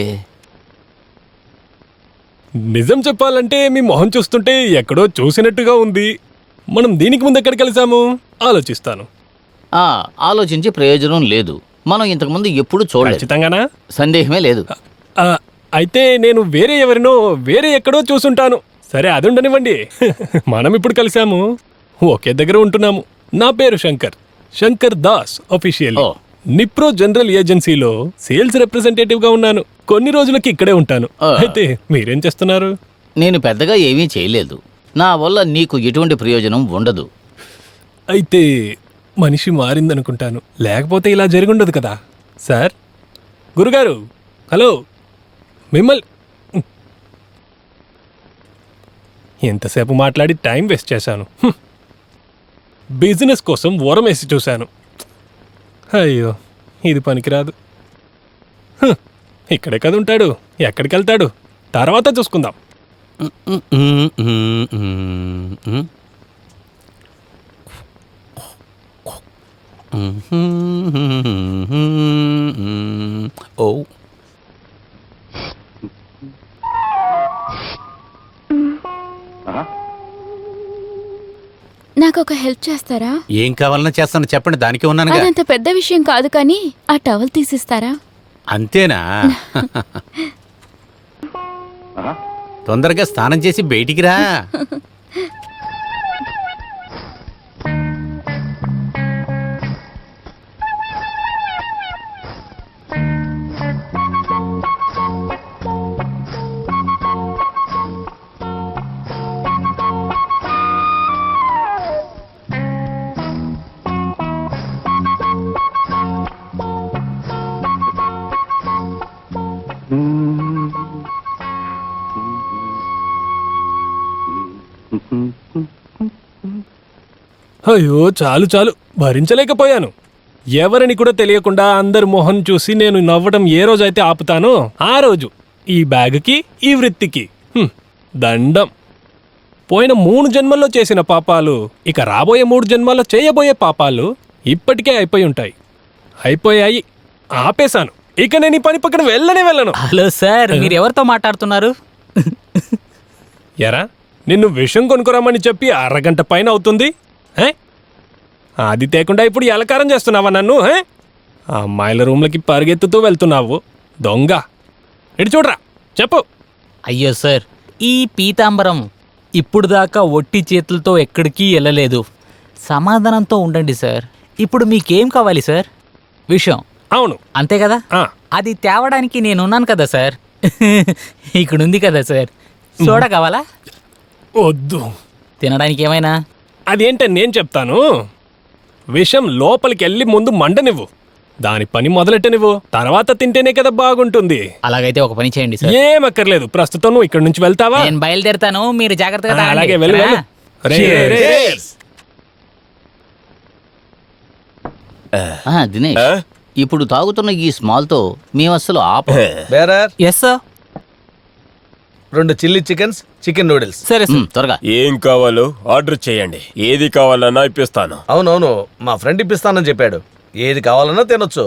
నిజం చెప్పాలంటే మీ మొహం చూస్తుంటే ఎక్కడో చూసినట్టుగా ఉంది. మనం దీనికి ముందు ఎక్కడ కలిసాము? ఆలోచిస్తాను.
ఆలోచించి ప్రయోజనం లేదు. మనం ఇంతకుముందు ఎప్పుడు చూడలేదు.
ఖచ్చితంగానా?
సందేహమే లేదు.
అయితే నేను వేరే ఎక్కడో చూసుంటాను. సరే, అది ఉండనివ్వండి. మనం ఇప్పుడు కలిసాము, ఒకే దగ్గర ఉంటున్నాము. నా పేరు శంకర్ దాస్. అఫీషియల్ నిప్రో జనరల్ ఏజెన్సీలో సేల్స్ రిప్రజెంటేటివ్ గా ఉన్నాను. కొన్ని రోజులకి ఇక్కడే ఉంటాను. అయితే మీరేం చేస్తున్నారు?
నేను పెద్దగా ఏమీ చేయలేదు. నా వల్ల నీకు ఎటువంటి ప్రయోజనం ఉండదు.
అయితే మనిషి మారిందనుకుంటాను, లేకపోతే ఇలా జరిగుండదు కదా. సార్, గురుగారు, హలో. మిమ్మల్ని ఎంతసేపు మాట్లాడి టైం వేస్ట్ చేశాను. బిజినెస్ కోసం వరం వేసి చూశాను. అయ్యో, ఇది పనికిరాదు. ఇక్కడే కదా ఉంటాడు, ఎక్కడికి వెళ్తాడు తర్వాత చూసుకుందాం.
ఓ,
నాకు ఒక హెల్ప్ చేస్తారా?
ఏం కావాలన్నా చేస్తాను, చెప్పండి. దానికి ఉన్నాను.
అదంత పెద్ద విషయం కాదు, కానీ ఆ టవల్ తీసిస్తారా?
అంతేనా? తొందరగా స్నానం చేసి బయటికి రా.
అయ్యో, చాలు చాలు, భరించలేకపోయాను. ఎవరిని కూడా తెలియకుండా అందరి మొహం చూసి నేను నవ్వడం ఏ రోజైతే ఆపుతానో ఆ రోజు ఈ బ్యాగ్కి, ఈ వృత్తికి దండం. పోయిన 3 జన్మల్లో చేసిన పాపాలు, ఇక రాబోయే 3 జన్మల్లో చేయబోయే పాపాలు ఇప్పటికే అయిపోయి ఉంటాయి. అయిపోయాయి, ఆపేశాను. ఇక నేను ఈ పని పక్కన వెళ్ళను.
హలో సార్, మీరు ఎవరితో మాట్లాడుతున్నారు?
ఎరా, నిన్ను విషం కొనుక్కురమ్మని చెప్పి అరగంట పైన అవుతుంది. అది తేకుండా ఇప్పుడు ఎలకారం చేస్తున్నావా నన్ను? ఆ అమ్మాయిల రూమ్లకి పరిగెత్తుతూ వెళ్తున్నావు దొంగ. ఇటు చూడరా, చెప్పు.
అయ్యో సార్, ఈ పీతాంబరం ఇప్పుడు దాకా ఒట్టి చేతులతో ఎక్కడికి వెళ్ళలేదు. సమాధానంతో ఉండండి సార్. ఇప్పుడు మీకేం కావాలి సార్? విషయం.
అవును,
అంతే కదా. అది తేవడానికి నేనున్నాను కదా సార్. ఇక్కడుంది కదా సార్. సోడా కావాలా?
వద్దు.
తినడానికి ఏమైనా?
అదేంటని నేను చెప్తాను. విషం లోపలికి వెళ్ళి ముందు మండనివ్వు, దాని పని మొదలెట్టనివ్వు, తర్వాత తింటేనే కదా బాగుంటుంది.
అలాగైతే ఒక పని చేయండి సార్.
ఏం అక్కర్లేదు, ప్రస్తుతం నువ్వు ఇక్కడ నుంచి వెళ్తావా?
నేను బయలుదేరుతాను, మీరు జాగ్రత్తగా తాగండి.
అలాగే వెళ్ళు.
దినేష్, ఇప్పుడు తాగుతున్న ఈ స్మాల్తో మేము అస్సలు
bearer.
Yes sir.
2 chilli chickens, chicken noodles.
సరే సార్.
త్వరగా.
ఏం కావాలో ఆర్డర్ చేయండి. ఏది కావాలన్నా ఇప్పిస్తాను.
అవునవును, మా ఫ్రెండ్ ఇప్పిస్తానని చెప్పాడు. ఏది కావాలన్నా తినొచ్చు.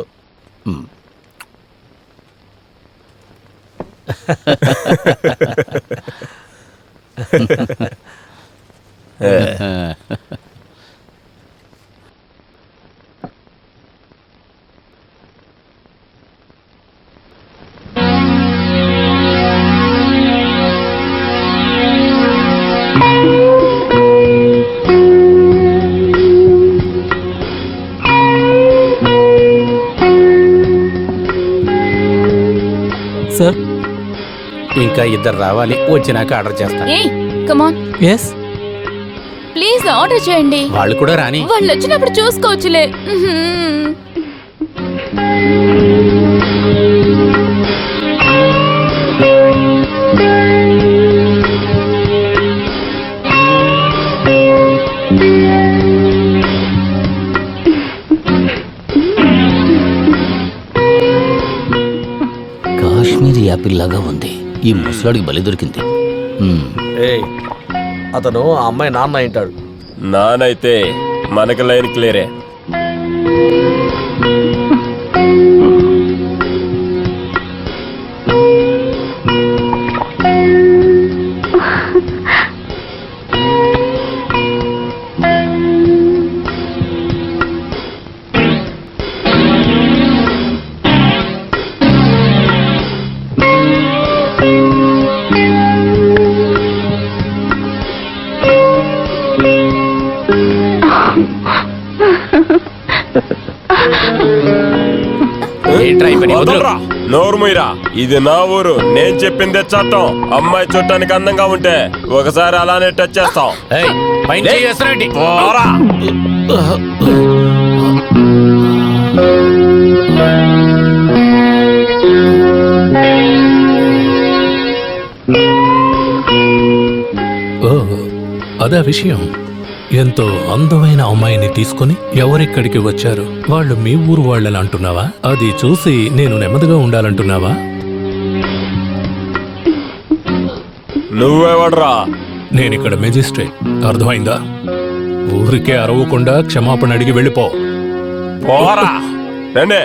సార్,
ఇంకా 2 రావాలి, వచ్చినాక ఆర్డర్ చేస్తాను.
ఏయ్, come on.
Yes.
Please order చేయండి.
వాళ్ళు కూడా రాని.
వాళ్ళు వచ్చినప్పుడు చూసుకోవచ్చులే.
కాశ్మీరీ యాపిల్ లాగా ఉంది. ఈ ముసలాడికి బలి దొరికింది.
ఏయ్, అతను ఆ అమ్మాయి నాన్న అయింటాడు.
నానైతే మనకి లైన్ క్లియరే. నోరుముయిరా, ఇది నా ఊరు. నేను చెప్పిందే చట్టం. అమ్మాయి చూడటానికి అందంగా ఉంటే ఒకసారి అలానే టచ్ చేస్తాం.
అదా విషయం. ఎంతో అందమైన అమ్మాయిని తీసుకుని ఎవరిక్కడికి వచ్చారు? వాళ్ళు మీ ఊరు వాళ్ళని అంటున్నావా? అది చూసి నేను నెమ్మదిగా ఉండాలంటున్నావా?
నువ్వెవడ్రా?
నేనిక్కడ మెజిస్ట్రేట్, అర్థమైందా? ఊరికే అరవకుండా క్షమాపణ అడిగి వెళ్ళిపో.
పోరా రండి.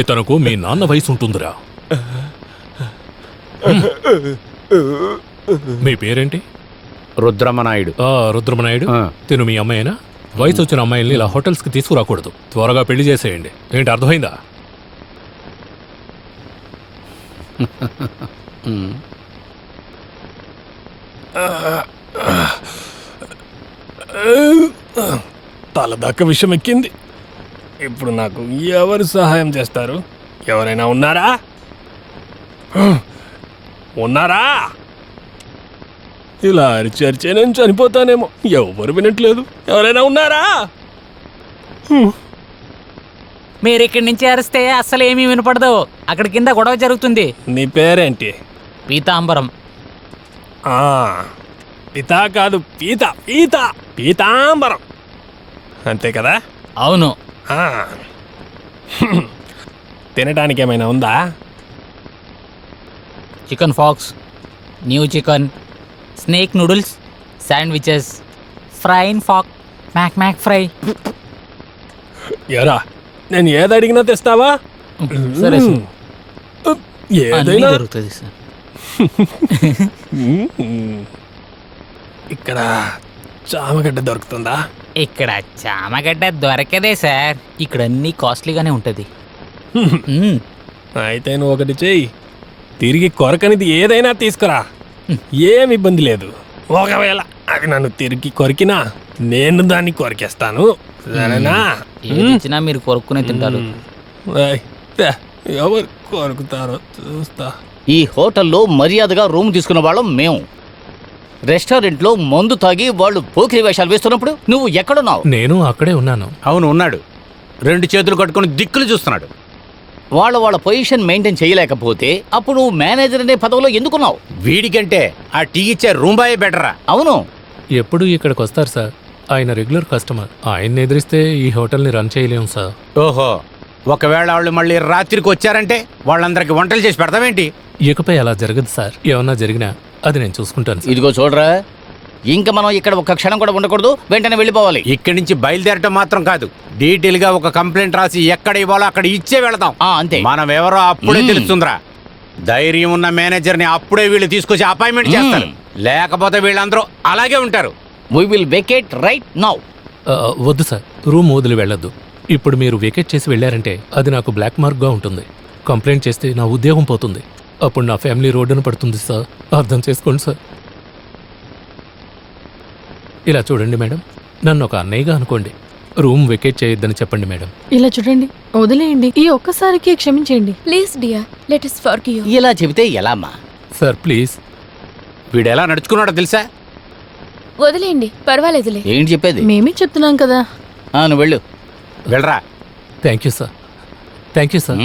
ఇతనుకు మీ నాన్న వయసు ఉంటుందిరా. మీ పేరేంటి?
రుద్రమనాయుడు.
రుద్రమనాయుడు. తిను మీ అమ్మాయినా? వయసు వచ్చిన అమ్మాయిల్ని ఇలా హోటల్స్కి తీసుకురాకూడదు. త్వరగా పెళ్లి చేసేయండి. ఏంటి, అర్థమైందా?
తలదాకా విషయం ఎక్కింది. ఇప్పుడు నాకు ఎవరు సహాయం చేస్తారు? ఎవరైనా ఉన్నారా? ఉన్నారా? ఇలా అరిచే నేను చనిపోతానేమో. ఎవరు వినట్లేదు. ఎవరైనా ఉన్నారా?
మీరు ఇక్కడి నుంచి అరిస్తే అస్సలు ఏమీ వినపడదు. అక్కడ కింద గొడవ జరుగుతుంది.
నీ పేరేంటి?
పీతాంబరం.
పితా కాదు, పీత పీత పీతాంబరం, అంతే కదా?
అవును.
తినడానికి ఏమైనా ఉందా?
Chicken fox, new chicken, snake noodles, sandwiches, ఫ్రైన్ ఫాక్, మ్యాక్ మ్యాక్ ఫ్రై.
ఎరా, నేను ఏది అడిగినా తెస్తావా?
సరే సార్.
ఏదైనా
దొరుకుతుంది సార్.
ఇక్కడ చామగడ్డ దొరుకుతుందా?
ఇక్కడ చామగడ్డ దొరకదే సార్. ఇక్కడ అన్నీ కాస్ట్లీగానే ఉంటుంది.
అయితే నువ్వు ఒకటి చెయ్యి, తిరిగి కొరకనిది ఏదైనా తీసుకురా. ఏమి ఇబ్బంది లేదు. ఒకవేళ అది నన్ను తిరిగి కొరికినా నేను దాన్ని కొరికేస్తాను, సరేనా?
ఏదిచ్చినా మీరు కొరుక్కునే తింటారు.
ఎవరు కొరుకుతారో చూస్తా.
ఈ హోటల్లో మర్యాదగా రూమ్ తీసుకున్న వాళ్ళం మేము. రెస్టారెంట్లో మందు తాగి వాళ్ళు పోకిరి వేషాలు వేస్తున్నప్పుడు నువ్వు ఎక్కడున్నావు?
నేను అక్కడే ఉన్నాను.
అవును, ఉన్నాడు. 2 చేతులు కట్టుకుని దిక్కులు చూస్తున్నాడు.
వాళ్ళ పొజిషన్ మెయింటైన్ చేయలేకపోతే అప్పుడు నువ్వు మేనేజర్ అనే పదవిలో ఎందుకున్నావు?
వీడికంటే ఆ టీ ఇచ్చే రూంబాయే బెటరా?
అవును.
ఎప్పుడు ఇక్కడికి వస్తారు సార్. ఆయన రెగ్యులర్ కస్టమర్. ఆయన్ని ఎదిరిస్తే ఈ హోటల్ని రన్ చేయలేం సార్.
ఓహో, ఒకవేళ వాళ్ళు మళ్ళీ రాత్రికి వచ్చారంటే వాళ్ళందరికి వంటలు చేసి పెడతావేంటి?
ఇకపై అలా జరగదు సార్. ఏమన్నా జరిగినా అది నేను చూసుకుంటాను.
ఇదిగో చూడరా, ఇంకా మనం ఇక్కడ ఒక్క క్షణం కూడా ఉండకూడదు. వెంటనే వెళ్ళిపోవాలి.
ఇక్కడి నుంచి బయలుదేరటం మాత్రం కాదు, డీటెయిల్ గా ఒక కంప్లైంట్ రాసి ఎక్కడ ఇవ్వాలో అక్కడ ఇచ్చే వెళదాం.
అంతే.
మనం ఎవరో అప్పుడే తెలుస్తుందిరా. ధైర్యం ఉన్న మేనేజర్ ని అప్పుడే వీళ్ళు తీసుకొచ్చి అపాయింట్మెంట్ చేస్తారు. లేకపోతే వీళ్ళందరూ అలాగే ఉంటారు.
We will vacate right now.
వద్దు సార్, రూమ్ వదిలి వెళ్ళొద్దు. ఇప్పుడు మీరు వెకేట్ చేసి వెళ్ళారంటే అది నాకు బ్లాక్ మార్క్గా ఉంటుంది. కంప్లైంట్ చేస్తే నా ఉద్యోగం పోతుంది. అప్పుడు నా ఫ్యామిలీ రోడ్డున పడుతుంది సార్. అర్థం చేసుకోండి సార్. ఇలా చూడండి మేడం, నన్ను ఒక అన్నయ్యగా అనుకోండి. రూమ్ వెకేట్ చేయొద్దని చెప్పండి మేడం.
ఇలా చూడండి, వదిలేయండి. ఈ ఒక్కసారికి క్షమించండి
please dear, let us forgive.
ఇలా చెబితే ఎలామ్మా?
Sir please.
వీడు ఎలా నడుచుకున్నాడో తెలుసా?
వదిలేయండి, పర్వాలేదులే.
ఏంటి చెప్పేది?
మేమే చెప్తున్నాం కదా.
నువ్వు వెళ్ళు.
వెళ్ళరా.
Thank you sir. Thank you sir.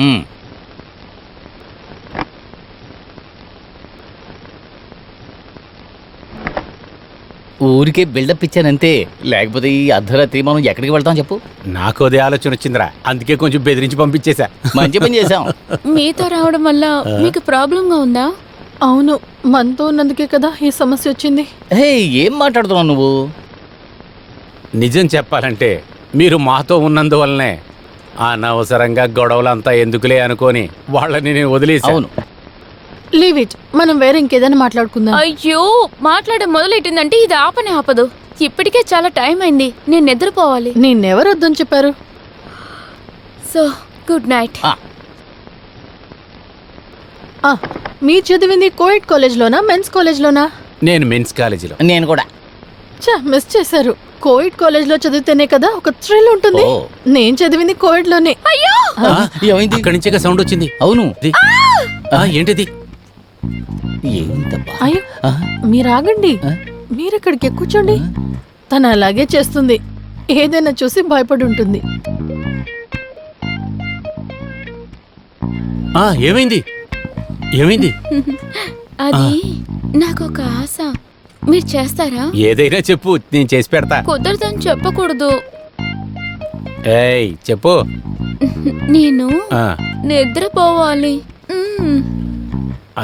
ఊరికే బిల్డప్ ఇచ్చానంతే. లేకపోతే ఈ అర్ధరాత్రి మనం ఎక్కడికి వెళ్తాం చెప్పు?
నాకు అదే ఆలోచన వచ్చిందిరా, అందుకే కొంచెం బెదిరించి పంపించేశా.
మంచి పని చేశాం.
మీతో రావడం వల్ల మీకు ప్రాబ్లంగా ఉందా?
అవును, మనతో ఉన్నందుకే కదా ఈ సమస్య వచ్చింది.
ఏం మాట్లాడుతున్నావు నువ్వు?
నిజం చెప్పాలంటే మీరు మాతో ఉన్నందువల్లనే అనవసరంగా గొడవలంతా ఎందుకులే అనుకొని వాళ్ళని నేను వదిలేసాను.
లీవ్ ఇట్, మనం వేరే ఇంకేదైనా మాట్లాడుకుందాం.
అయ్యో, మాట్లాడే మొదలెట్టిందంటే ఇది ఆపనే ఆపదు. ఇప్పటికే చాలా టైం అయింది, నేను నిద్రపోవాలి.
నేనెవరు వద్దని చెప్పారు?
So good night.
మీరు చదివింది కోయిడ్ కాలేజ్లోనా, మెన్స్ కాలేజ్లోనా?
నేను మెన్స్ కాలేజీలో.
నేను కూడా.
మిస్ చేశారు. కోయిడ్ కాలేజ్లో చదివితేనే కదా ఒక థ్రిల్ ఉంటుంది. నేను చదివింది కోయిడ్ లోనే.
అయ్యో,
ఏమైంది?
ఇక్కడి నుంచే సౌండ్ వచ్చింది.
అవును.
ఏంటిది?
అయ్యో, మీరు ఆగండి. మీరెక్కడికి కూర్చోండి. తను అలాగే చేస్తుంది. ఏదైనా చూసి భయపడి ఉంటుంది.
ఏమైంది? ఏమైంది?
అది నాకు ఒక ఆశ, మీరు చేస్తారా?
ఏదైనా చెప్పు, నేను చేసి పెడతా.
కుదరదని చెప్పకూడదు.
ఏయ్ చెప్పు.
నేను నిద్రపోవాలి.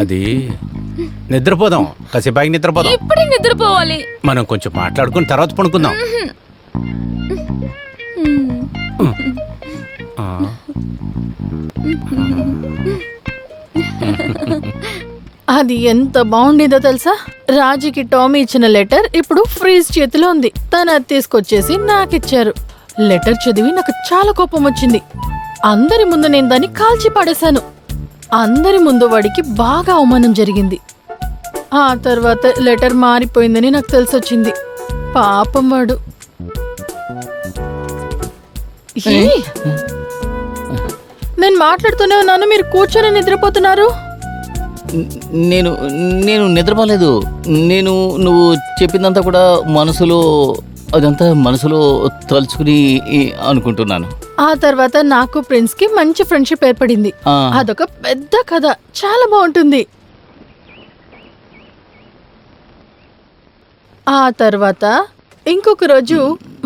అది నిద్రపోదాం, కాసేపాకి నిద్రపోదాం.
ఇప్పుడే నిద్రపోవాలి.
మనం కొంచెం మాట్లాడుకుని తర్వాత పడుకుందాం.
అది ఎంత బాగుండేదో తెలుసా? రాజుకి టామీ ఇచ్చిన లెటర్ ఇప్పుడు ఫ్రీజ్ చేతిలో ఉంది. తను అది తీసుకొచ్చేసి నాకిచ్చారు. లెటర్ చదివి నాకు చాలా కోపం వచ్చింది. అందరి ముందు నేను దాన్ని కాల్చి పడేశాను. అందరి ముందు వాడికి బాగా అవమానం జరిగింది. ఆ తర్వాత లెటర్ మారిపోయిందని నాకు తెలిసొచ్చింది. పాపం వాడు. ఏ? నేను మాట్లాడుతూనే ఉన్నాను, మీరు కూర్చొని నిద్రపోతున్నారు.
నేను నేను నిద్రపోలేదు. నువ్వు చెప్పిందంతా కూడా అదంతా మనసులో తలుచుకుని అనుకుంటున్నాను.
ఆ తర్వాత నాకు ప్రిన్స్ కి మంచి ఫ్రెండ్షిప్ ఏర్పడింది. అదొక పెద్ద కథ, చాలా బాగుంటుంది. ఆ తర్వాత ఇంకొక రోజు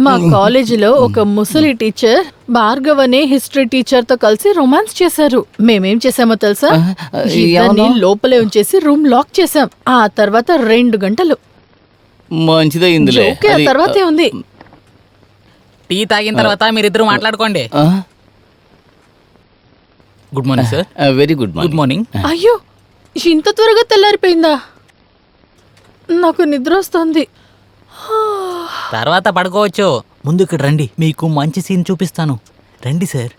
మా కాలేజీలో ఒక ముసలి టీచర్ భార్గవ్ అనే హిస్టరీ టీచర్ తో కలిసి రొమాన్స్ చేశారు. మేమేం చేసామో తెలుసా? ఇద్దరిని లోపలే ఉంచేసి రూమ్ లాక్ చేసాం. ఆ తర్వాత 2 గంటలు
మంచిదైందిలే.
ఆ తర్వాతే ఉంది.
టీ తాగిన తర్వాత మీరిద్దరు మాట్లాడుకోండి. Good morning sir.
Very good
morning.
అయ్యో, ఇంత త్వరగా తెల్లారిపోయిందా? నాకు నిద్ర వస్తుంది.
తర్వాత పడుకోవచ్చు. ముందు ఇక్కడ రండి, మీకు మంచి సీన్ చూపిస్తాను. రండి సార్.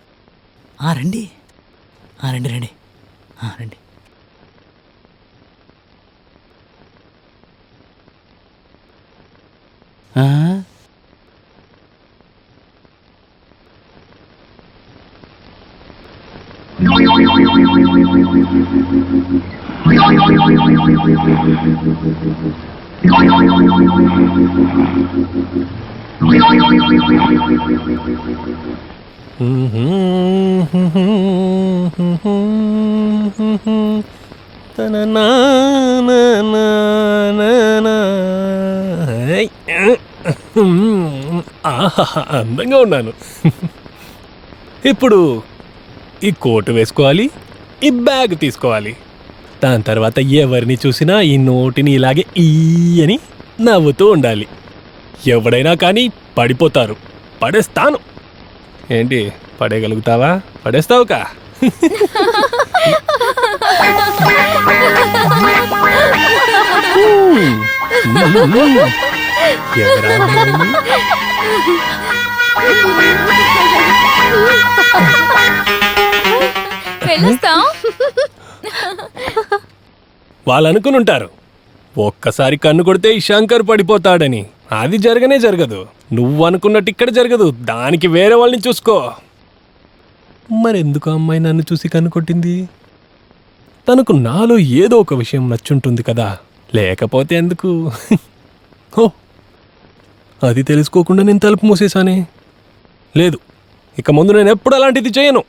రండి రండి రండి రండి.
అందంగా ఉన్నాను. ఇప్పుడు ఈ కోటు వేసుకోవాలి, ఈ బ్యాగ్ తీసుకోవాలి. దాని తర్వాత ఎవరిని చూసినా ఈ నోటిని ఇలాగే ఈ అని నవ్వుతూ ఉండాలి. ఎవడైనా కానీ పడిపోతారు. పడేస్తాను. ఏంటి, పడేయగలుగుతావా? పడేస్తావుకా? వాళ్ళు అనుకుని ఉంటారు ఒక్కసారి కన్ను కొడితే ఈ శంకర్ పడిపోతాడని. అది జరగనే జరగదు. నువ్వు అనుకున్నట్టు ఇక్కడ జరగదు. దానికి వేరే వాళ్ళని చూసుకో. మరెందుకు అమ్మాయి నన్ను చూసి కన్ను కొట్టింది? తనకు నాలో ఏదో ఒక విషయం నచ్చుంటుంది కదా, లేకపోతే ఎందుకు? ఓ, అది తెలుసుకోకుండా నేను తలుపు మూసేశానే. లేదు, ఇక ముందు నేను ఎప్పుడు అలాంటిది చేయను.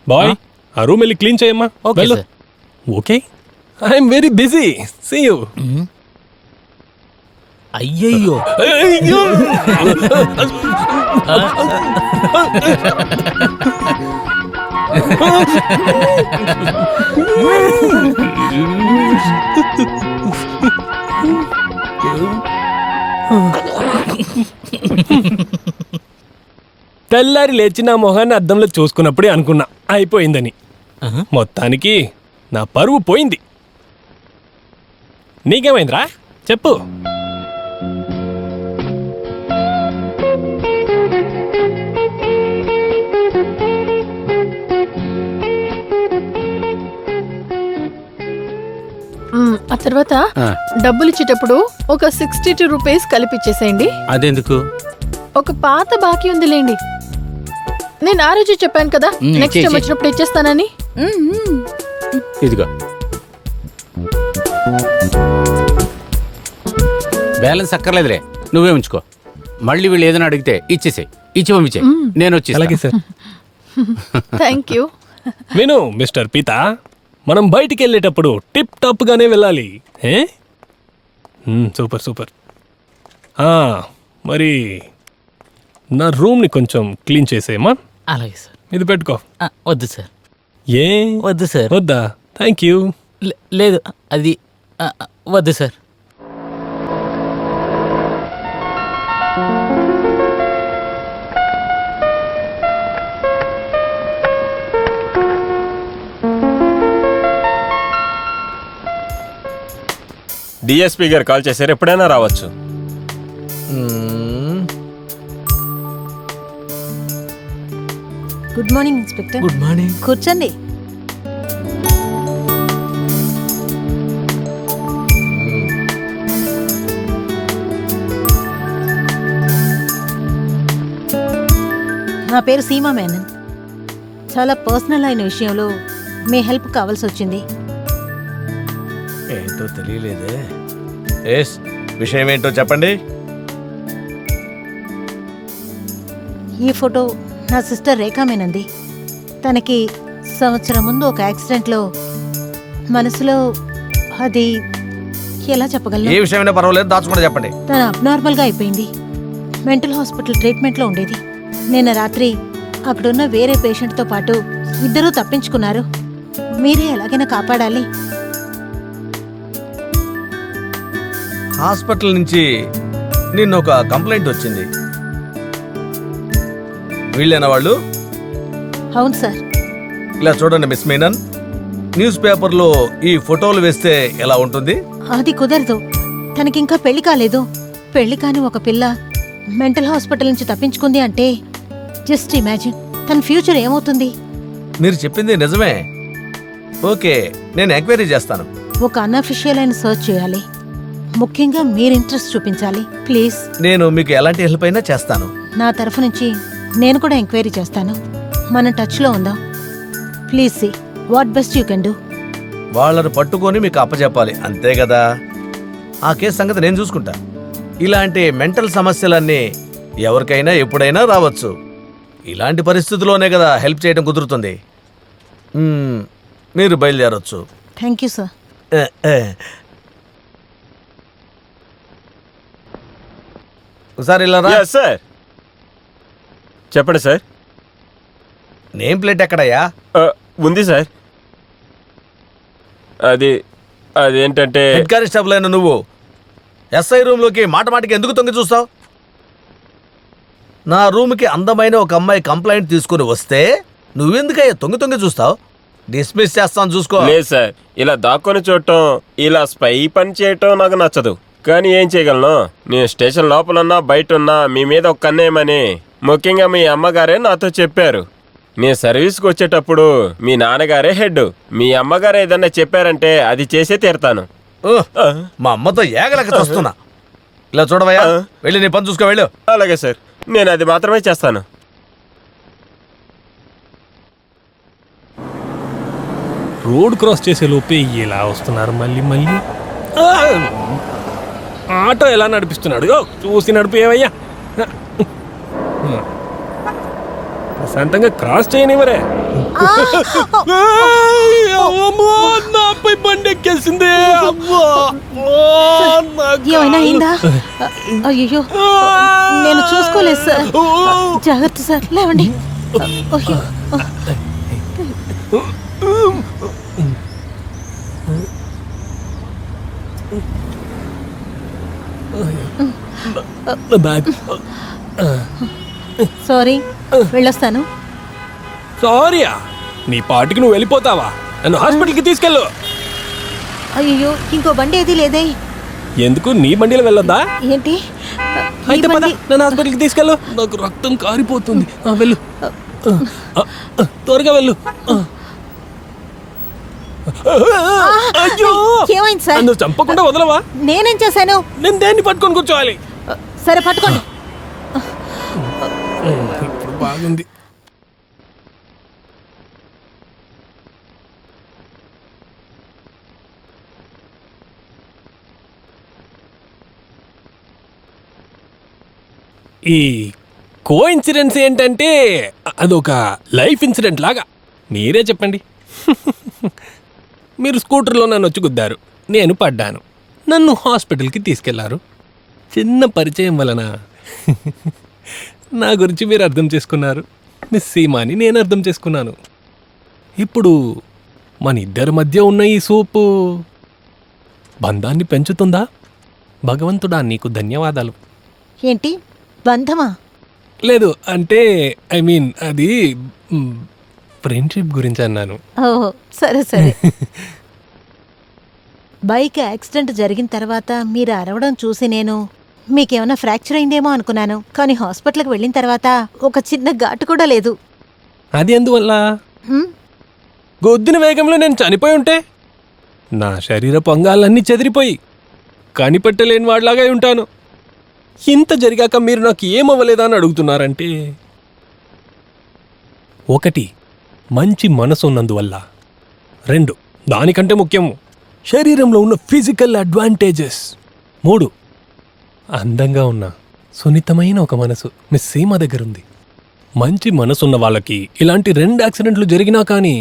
బాయ్, ఆ రూమ్ వెళ్ళి క్లీన్ చేయమ్మా. Okay, I'm very busy. See you.
అయ్యయ్యో,
తెల్లారి లేచి నా మొహాన్ని అద్దంలో చూసుకున్నప్పుడే అనుకున్నా అయిపోయిందని. మొత్తానికి నా పరువు పోయింది. నీకేమైందిరా చెప్పు.
ఆ తర్వాత డబ్బులు ఇచ్చేటప్పుడు ఒక 62 రూపీస్ కలిపిచ్చేసేయండి.
అదెందుకు?
ఒక పాత బాకీ ఉందిలేండి. నేను ఆ రోజు చెప్పాను కదా నెక్స్ట్ టైం వచ్చినప్పుడు ఇచ్చేస్తానని.
ఇదిగో బ్యాలెన్స్ అక్కర్లేదులే, నువ్వే ఉంచుకో. మళ్ళీ వీళ్ళు ఏదైనా అడిగితే ఇచ్చేసే, ఇచ్చి పంపించే, నేను వచ్చి.
అలాగే సార్.
Thank you.
విను మిస్టర్ పీతా, మనం బయటికి వెళ్ళేటప్పుడు టిప్ టాప్ గానే వెళ్ళాలి. Super super. మరి నా రూమ్ని కొంచెం క్లీన్ చేసేయమ్మా.
అలాగే సార్.
ఇది పెట్టుకో.
వద్దు సార్.
ఏ
వద్దు సార్.
వద్దా? Thank you.
లేదు, అది వద్దు సార్.
డిఎస్పీ గారు కాల్ చేశారు, ఎప్పుడైనా రావచ్చు.
Good morning inspector.
Good morning.
కూర్చోండి. నా పేరు సీమా మేనన్. చాలా పర్సనల్ అయిన విషయంలో మీ హెల్ప్ కావాల్సి వచ్చింది.
ఏంటో తెలియలేదే. ఎస్, విషయం ఏంటో చెప్పండి.
ఈ ఫోటో నా సిస్టర్ రేఖా మేనంది. తనకి సంవత్సరం ముందు ఒక యాక్సిడెంట్లో మనసులో అది ఎలా చెప్పగలను?
ఏ విషయమైనా పర్వాలేదు, దాచుకుంటే చెప్పండి.
తను అబ్నార్మల్గా అయిపోయింది. మెంటల్ హాస్పిటల్ ట్రీట్మెంట్లో ఉండేది. నిన్న రాత్రి అక్కడున్న వేరే పేషెంట్తో పాటు ఇద్దరూ తప్పించుకున్నారు. మీరే ఎలాగైనా కాపాడాలి.
హాస్పిటల్ నుంచి నిన్న ఒక కంప్లైంట్ వచ్చింది. వీళ్ళేనా వాళ్ళు?
అవును సార్.
ఇలా చూడండి మిస్ మీనన్, న్యూస్ పేపర్లో ఈ ఫోటోలు వేస్తే ఎలా ఉంటుంది?
అది కుదరదు. తనకింకా పెళ్లి కాలేదు. పెళ్లి కాని ఒక పిల్ల మెంటల్ హాస్పిటల్ నుంచి తప్పించుకుంది అంటే జస్ట్ ఇమాజిన్ తన ఫ్యూచర్ ఏమవుతుంది?
మీరు చెప్పింది నిజమే. ఓకే, నేను ఎంక్వైరీ చేస్తాను.
ఒక అన్అఫిషియల్ అయిన సర్చ్ చేయాలి. ముఖ్యంగా మీరు ఇంట్రెస్ట్ చూపించాలి ప్లీజ్.
నేను మీకు ఎలాంటి హెల్ప్ అయినా చేస్తాను.
నా తరఫు నుంచి నేను కూడా ఎంక్వైరీ చేస్తాను. మనం టచ్లో ఉందాం. Please see what best you can do.
వాళ్ళను పట్టుకొని మీకు అప్పచెప్పాలి, అంతే కదా? ఆ కేసు సంగతి నేను చూసుకుంటా. ఇలాంటి మెంటల్ సమస్యలన్నీ ఎవరికైనా ఎప్పుడైనా రావచ్చు. ఇలాంటి పరిస్థితుల్లోనే కదా హెల్ప్ చేయడం కుదురుతుంది. మీరు బయలుదేరొచ్చు.
Thank you sir.
ఒకసారి ఇలా రా.
సార్ చెప్పండి సార్.
Name plate ఎక్కడయ్యా?
ఉంది సార్. అదేంటంటే
హెడ్ కానిస్టేబుల్ అయిన నువ్వు ఎస్ఐ రూమ్లోకి మాటమాటికి ఎందుకు తొంగి చూస్తావు? నా రూమ్కి అందమైన ఒక అమ్మాయి కంప్లైంట్ తీసుకుని వస్తే నువ్వెందుకయ్యా తొంగి చూస్తావు? డిస్మిస్ చేస్తాను, చూసుకో.
లేదు సార్, ఇలా దాక్కొని చూడటం, ఇలా స్పై పని చేయటం నాకు నచ్చదు. కానీ ఏం చేయగలను? నేను స్టేషన్ లోపలున్నా బయట ఉన్నా మీ మీద ఒక కన్నేయమని ముఖ్యంగా మీ అమ్మగారే నాతో చెప్పారు. నేను సర్వీస్కి వచ్చేటప్పుడు మీ నాన్నగారే హెడ్. మీ అమ్మగారు ఏదన్నా చెప్పారంటే అది చేసే తీరుతాను.
మా అమ్మతో ఏగలక చూస్తున్నా. ఇలా చూడవయ్యా, వెళ్ళి నీ పని చూసుకో, వెళ్ళు.
అలాగే సార్, నేను అది మాత్రమే చేస్తాను.
రోడ్ క్రాస్ చేసే లోపే ఇలా వస్తున్నారు మళ్ళీ మళ్ళీ. ఆటో ఎలా నడిపిస్తున్నాడు చూసి నడిపేవయ్యా. ప్రశాంతంగా క్రాస్ చేయనివరే. నాపై బండి ఎక్కేసిందే.
ఏమైనా అయిందా? అయ్యో, నేను చూసుకోలేదు సార్. జాగ్రత్త సార్, లేవండి. సారీ, వెళ్ళొస్తాను.
సారీయా? నీ పాటికి నువ్వు వెళ్ళిపోతావా? నన్ను హాస్పిటల్కి తీసుకెళ్ళు.
అయ్యో, ఇంకో బండి ఏది లేదే.
ఎందుకు? నీ బండిలో వెళ్ళొద్దా?
ఏంటి?
అయితే పద, నన్ను హాస్పిటల్కి తీసుకెళ్ళు. నాకు రక్తం కారిపోతుంది. వెళ్ళు, త్వరగా వెళ్ళు.
ఏమైంది సార్?
నువ్వు చంపకుండా వదలవా?
నేనేం చేశాను?
నేను దేన్ని పట్టుకొని కూర్చోవాలి?
సరే, పట్టుకోండి.
ఇప్పుడు బాగుంది. ఈ కోఇన్సిడెన్స్ ఏంటంటే అదొక లైఫ్ ఇన్సిడెంట్ లాగా. మీరే చెప్పండి. మీరు స్కూటర్లో నన్ను వచ్చి గుద్దారు, నేను పడ్డాను, నన్ను హాస్పిటల్కి తీసుకెళ్లారు. చిన్న పరిచయం వలన నా గురించి మీరు అర్థం చేసుకున్నారు. మిస్ సీమాని నేను అర్థం చేసుకున్నాను. ఇప్పుడు మన ఇద్దరి మధ్య ఉన్న ఈ సూపు బంధాన్ని పెంచుతుందా? భగవంతుడా నీకు ధన్యవాదాలు.
ఏంటి బంధమా?
లేదు అంటే ఐ మీన్ అది ఫ్రెండ్షిప్ గురించి అన్నాను.
ఓహో సరే సరే. బైక్ యాక్సిడెంట్ జరిగిన తర్వాత మీరు అరవడం చూసి నేను మీకేమైనా ఫ్రాక్చర్ అయిందేమో అనుకున్నాను. కానీ హాస్పిటల్కి వెళ్ళిన తర్వాత ఒక చిన్న ఘాటు కూడా లేదు.
అది ఎందువల్ల? గొద్దిన వేగంలో నేను చనిపోయి ఉంటే నా శరీరపు అంగాలన్నీ చెదిరిపోయి కనిపెట్టలేని వాడిలాగా ఉంటాను. ఇంత జరిగాక మీరు నాకు ఏమవ్వలేదా అని అడుగుతున్నారంటే, ఒకటి మంచి మనసు ఉన్నందువల్ల, రెండు దానికంటే ముఖ్యము శరీరంలో ఉన్న ఫిజికల్ అడ్వాంటేజెస్, మూడు అందంగా ఉన్న సున్నితమైన ఒక మనసు మిస్ సీమ దగ్గరుంది. మంచి మనసున్న వాళ్ళకి ఇలాంటి 2 యాక్సిడెంట్లు జరిగినా కానీ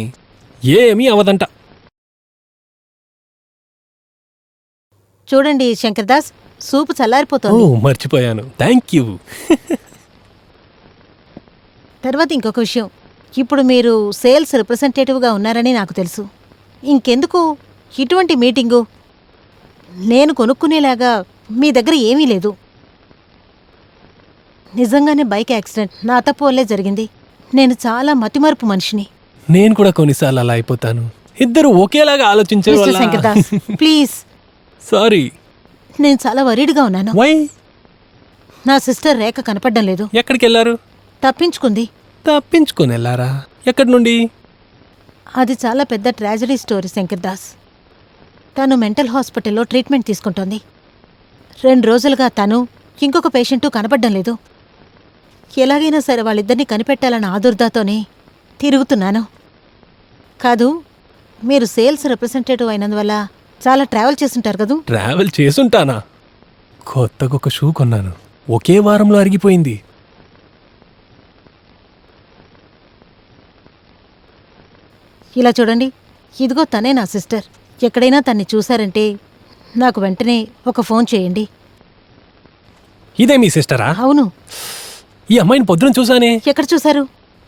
ఏమీ అవదంట.
చూడండి శంకర్దాస్, సూపు
ఓ
చల్లారిపోతుంది.
మర్చిపోయాను, థ్యాంక్ యూ.
తర్వాత ఇంకొక విషయం, ఇప్పుడు మీరు సేల్స్ రిప్రజెంటేటివ్గా ఉన్నారని నాకు తెలుసు. ఇంకెందుకు ఇటువంటి మీటింగు? నేను కొనుక్కునేలాగా మీ దగ్గర ఏమీ లేదు. నిజంగానే బైక్ యాక్సిడెంట్ నా తప్పు వల్లే జరిగింది. నేను చాలా మతిమరుపు మనిషిని.
నేను కూడా కొన్నిసార్లు అలా అయిపోతాను. ఇద్దరు ఒకేలాగా ఆలోచించే
మిస్టర్ శంకర్దాస్ ప్లీజ్.
సారీ.
నేను చాలా వరీడ్గా ఉన్నాను.
వై?
నా సిస్టర్ రేఖ కనపడడం లేదు.
ఎక్కడికి వెళ్ళారు?
తప్పించుకుంది.
తప్పించుకొని వెళ్ళారా? ఎక్కడి నుండి?
అది చాలా పెద్ద ట్రాజడీ స్టోరీ శంకర్దాస్. తను మెంటల్ హాస్పిటల్లో ట్రీట్మెంట్ తీసుకుంటోంది. 2 రోజులుగా తను ఇంకొక పేషెంటు కనపడడం లేదు. ఎలాగైనా సరే వాళ్ళిద్దరినీ కనిపెట్టాలన్న ఆదుర్దాతోనే తిరుగుతున్నాను. కాదు, మీరు సేల్స్ రిప్రజెంటేటివ్ అయినందువల్ల చాలా ట్రావెల్ చేస్తుంటారు కదూ?
ట్రావెల్ చేసుంటానా? కొత్తగా ఒక షూ కొన్నాను, ఒకే వారంలో అరిగిపోయింది.
ఇలా చూడండి, ఇదిగో తనే నా సిస్టర్. ఎక్కడైనా తన్ని చూశారంటే నాకు వెంటనే ఒక ఫోన్ చేయండి.
ఇదే మీ సిస్టరా?
అవును.
ఈ అమ్మాయిని పొద్దున చూసానే.
ఎక్కడ చూశారు?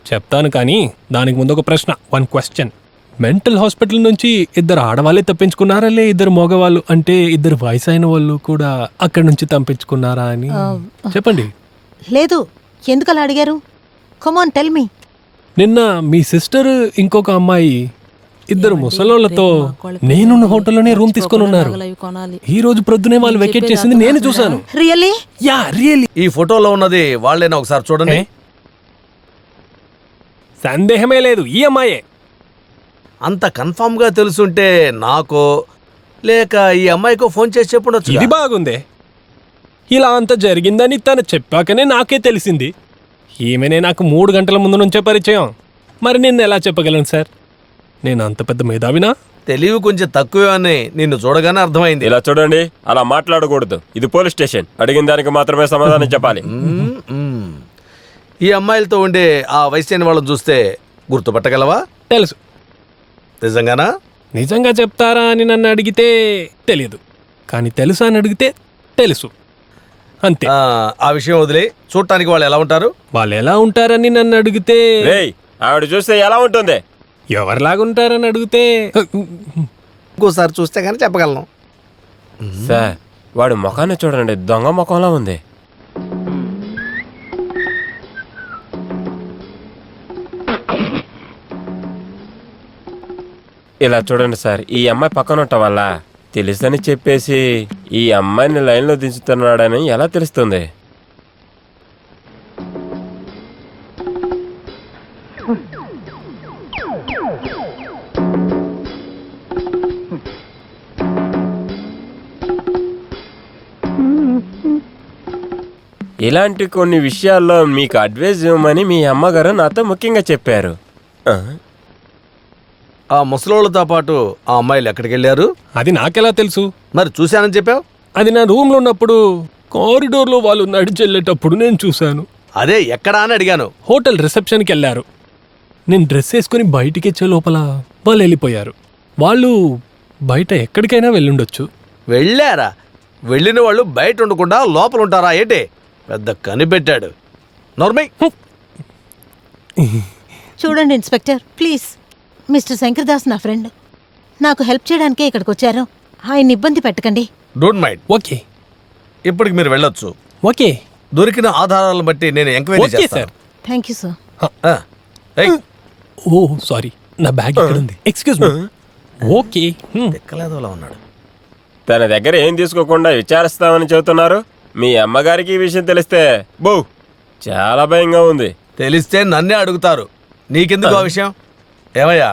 చెప్తాను కానీ దానికి ముందు ఒక ప్రశ్న, 1 క్వశ్చన్. మెంటల్ హాస్పిటల్ నుంచి 2 ఆడవాళ్ళే తప్పించుకున్నారా, లే 2 మగవాళ్ళు అంటే 2 వయసు అయిన వాళ్ళు కూడా అక్కడి నుంచి తప్పించుకున్నారా అని చెప్పండి.
లేదు. ఎందుకలా అడిగారు? Come on tell me.
నిన్న మీ సిస్టర్ ఇంకొక అమ్మాయి 2 ముసలోళ్లతో నేనున్న హోటల్లోనే రూమ్ తీసుకొని ఉన్నారు. ఈ రోజు ప్రొద్దునే వాళ్ళు వెకేట్ చేసింది నేను చూశాను.
రియల్లీ?
Yeah really.
ఈ ఫోటోలో ఉన్నది వాళ్ళేనా? ఒకసారి చూడండి.
సందేహమే లేదు, ఈ అమ్మాయే.
అంత కన్ఫామ్గా తెలుసుంటే నాకో లేక ఈ అమ్మాయికో ఫోన్ చేసి చెప్పుండొచ్చు.
ఇది బాగుందే. ఇలా అంత జరిగిందని తను చెప్పాకనే నాకే తెలిసింది. ఈమెనే నాకు 3 గంటల ముందు నుంచే పరిచయం. మరి నిన్ను ఎలా చెప్పగలను సార్? నేను అంత పెద్ద మేధావినా?
తెలివి కొంచెం తక్కువే అని నిన్ను చూడగానే అర్థమైంది.
ఇలా చూడండి, అలా మాట్లాడకూడదు. ఇది పోలీస్ స్టేషన్. అడిగిన దానికి మాత్రమే సమాధానం చెప్పాలి.
ఈ అమ్మాయిలతో ఉండే ఆ వయసైన వాళ్ళని చూస్తే గుర్తుపట్టగలవా?
తెలుసు.
నిజంగానా?
నిజంగా చెప్తారా అని నన్ను అడిగితే తెలియదు, కానీ తెలుసా అని అడిగితే తెలుసు, అంతే.
ఆ విషయం వదిలే, చూడటానికి వాళ్ళు ఎలా ఉంటారు?
వాళ్ళు ఎలా ఉంటారని నన్ను అడిగితే,
ఆవిడ చూస్తే ఎలా ఉంటుంది?
ఎవరిలాగుంటారని అడిగితే
ఇంకోసారి చూస్తే కానీ చెప్పగలను.
సార్, వాడి ముఖాన్ని చూడండి, దొంగ ముఖంలా ఉంది. ఇలా చూడండి సార్, ఈ అమ్మాయి పక్కన ఉండటం వల్ల తెలుసని చెప్పేసి ఈ అమ్మాయిని లైన్లో దించుతున్నాడని ఎలా తెలుస్తుంది? ఇలాంటి కొన్ని విషయాల్లో మీకు అడ్వైజ్ ఇవ్వమని మీ అమ్మగారు నాతో ముఖ్యంగా చెప్పారు.
ఆ ముసలోళ్ళతో పాటు ఆ అమ్మాయిలు ఎక్కడికి వెళ్ళారు?
అది నాకెలా తెలుసు?
మరి చూశానని చెప్పావు.
అది నా రూమ్లో ఉన్నప్పుడు కారిడోర్లో వాళ్ళు నడిచెళ్ళేటప్పుడు నేను చూశాను.
అదే ఎక్కడా అని అడిగాను.
హోటల్ రిసెప్షన్కి వెళ్ళారు. నేను డ్రెస్ వేసుకుని బయటికి వచ్చే లోపల వాళ్ళు వెళ్ళిపోయారు. వాళ్ళు బయట ఎక్కడికైనా వెళ్ళుండొచ్చు.
వెళ్ళారా? వెళ్ళిన వాళ్ళు బయట ఉండకుండా లోపల ఉంటారా ఏంటి? పెద్ద కనిపెట్టాడు. నోర్మై.
చూడండి ఇన్స్పెక్టర్, ప్లీజ్. మిస్టర్ శంకర్దాస్ నా ఫ్రెండ్. నాకు హెల్ప్ చేయడానికే ఇక్కడికి వచ్చారు. ఆయన ఇబ్బంది పెట్టకండి.
Don't mind.
ఓకే
ఇప్పటికి మీరు వెళ్ళొచ్చు.
ఓకే
దొరికిన ఆధారాలను బట్టి నేను ఎంక్వైరీ
ఓకే
చేస్తాను.
సార్.
Thank you sir.
ఏయ్,
ఓ సారీ, నా బ్యాగ్ ఇక్కడ ఉంది. Excuse me. ఓకే
ఎక్కలేదోలా ఉన్నాడు.
తన దగ్గర ఏం తీసుకోకుండా విచారిస్తామని చెబుతున్నారు. మీ అమ్మగారికి ఈ విషయం తెలిస్తే బో చాలా భయంగా ఉంది.
తెలిస్తే నన్నే అడుగుతారు. నీకెందుకు ఆ విషయం? ఏమయ్యా,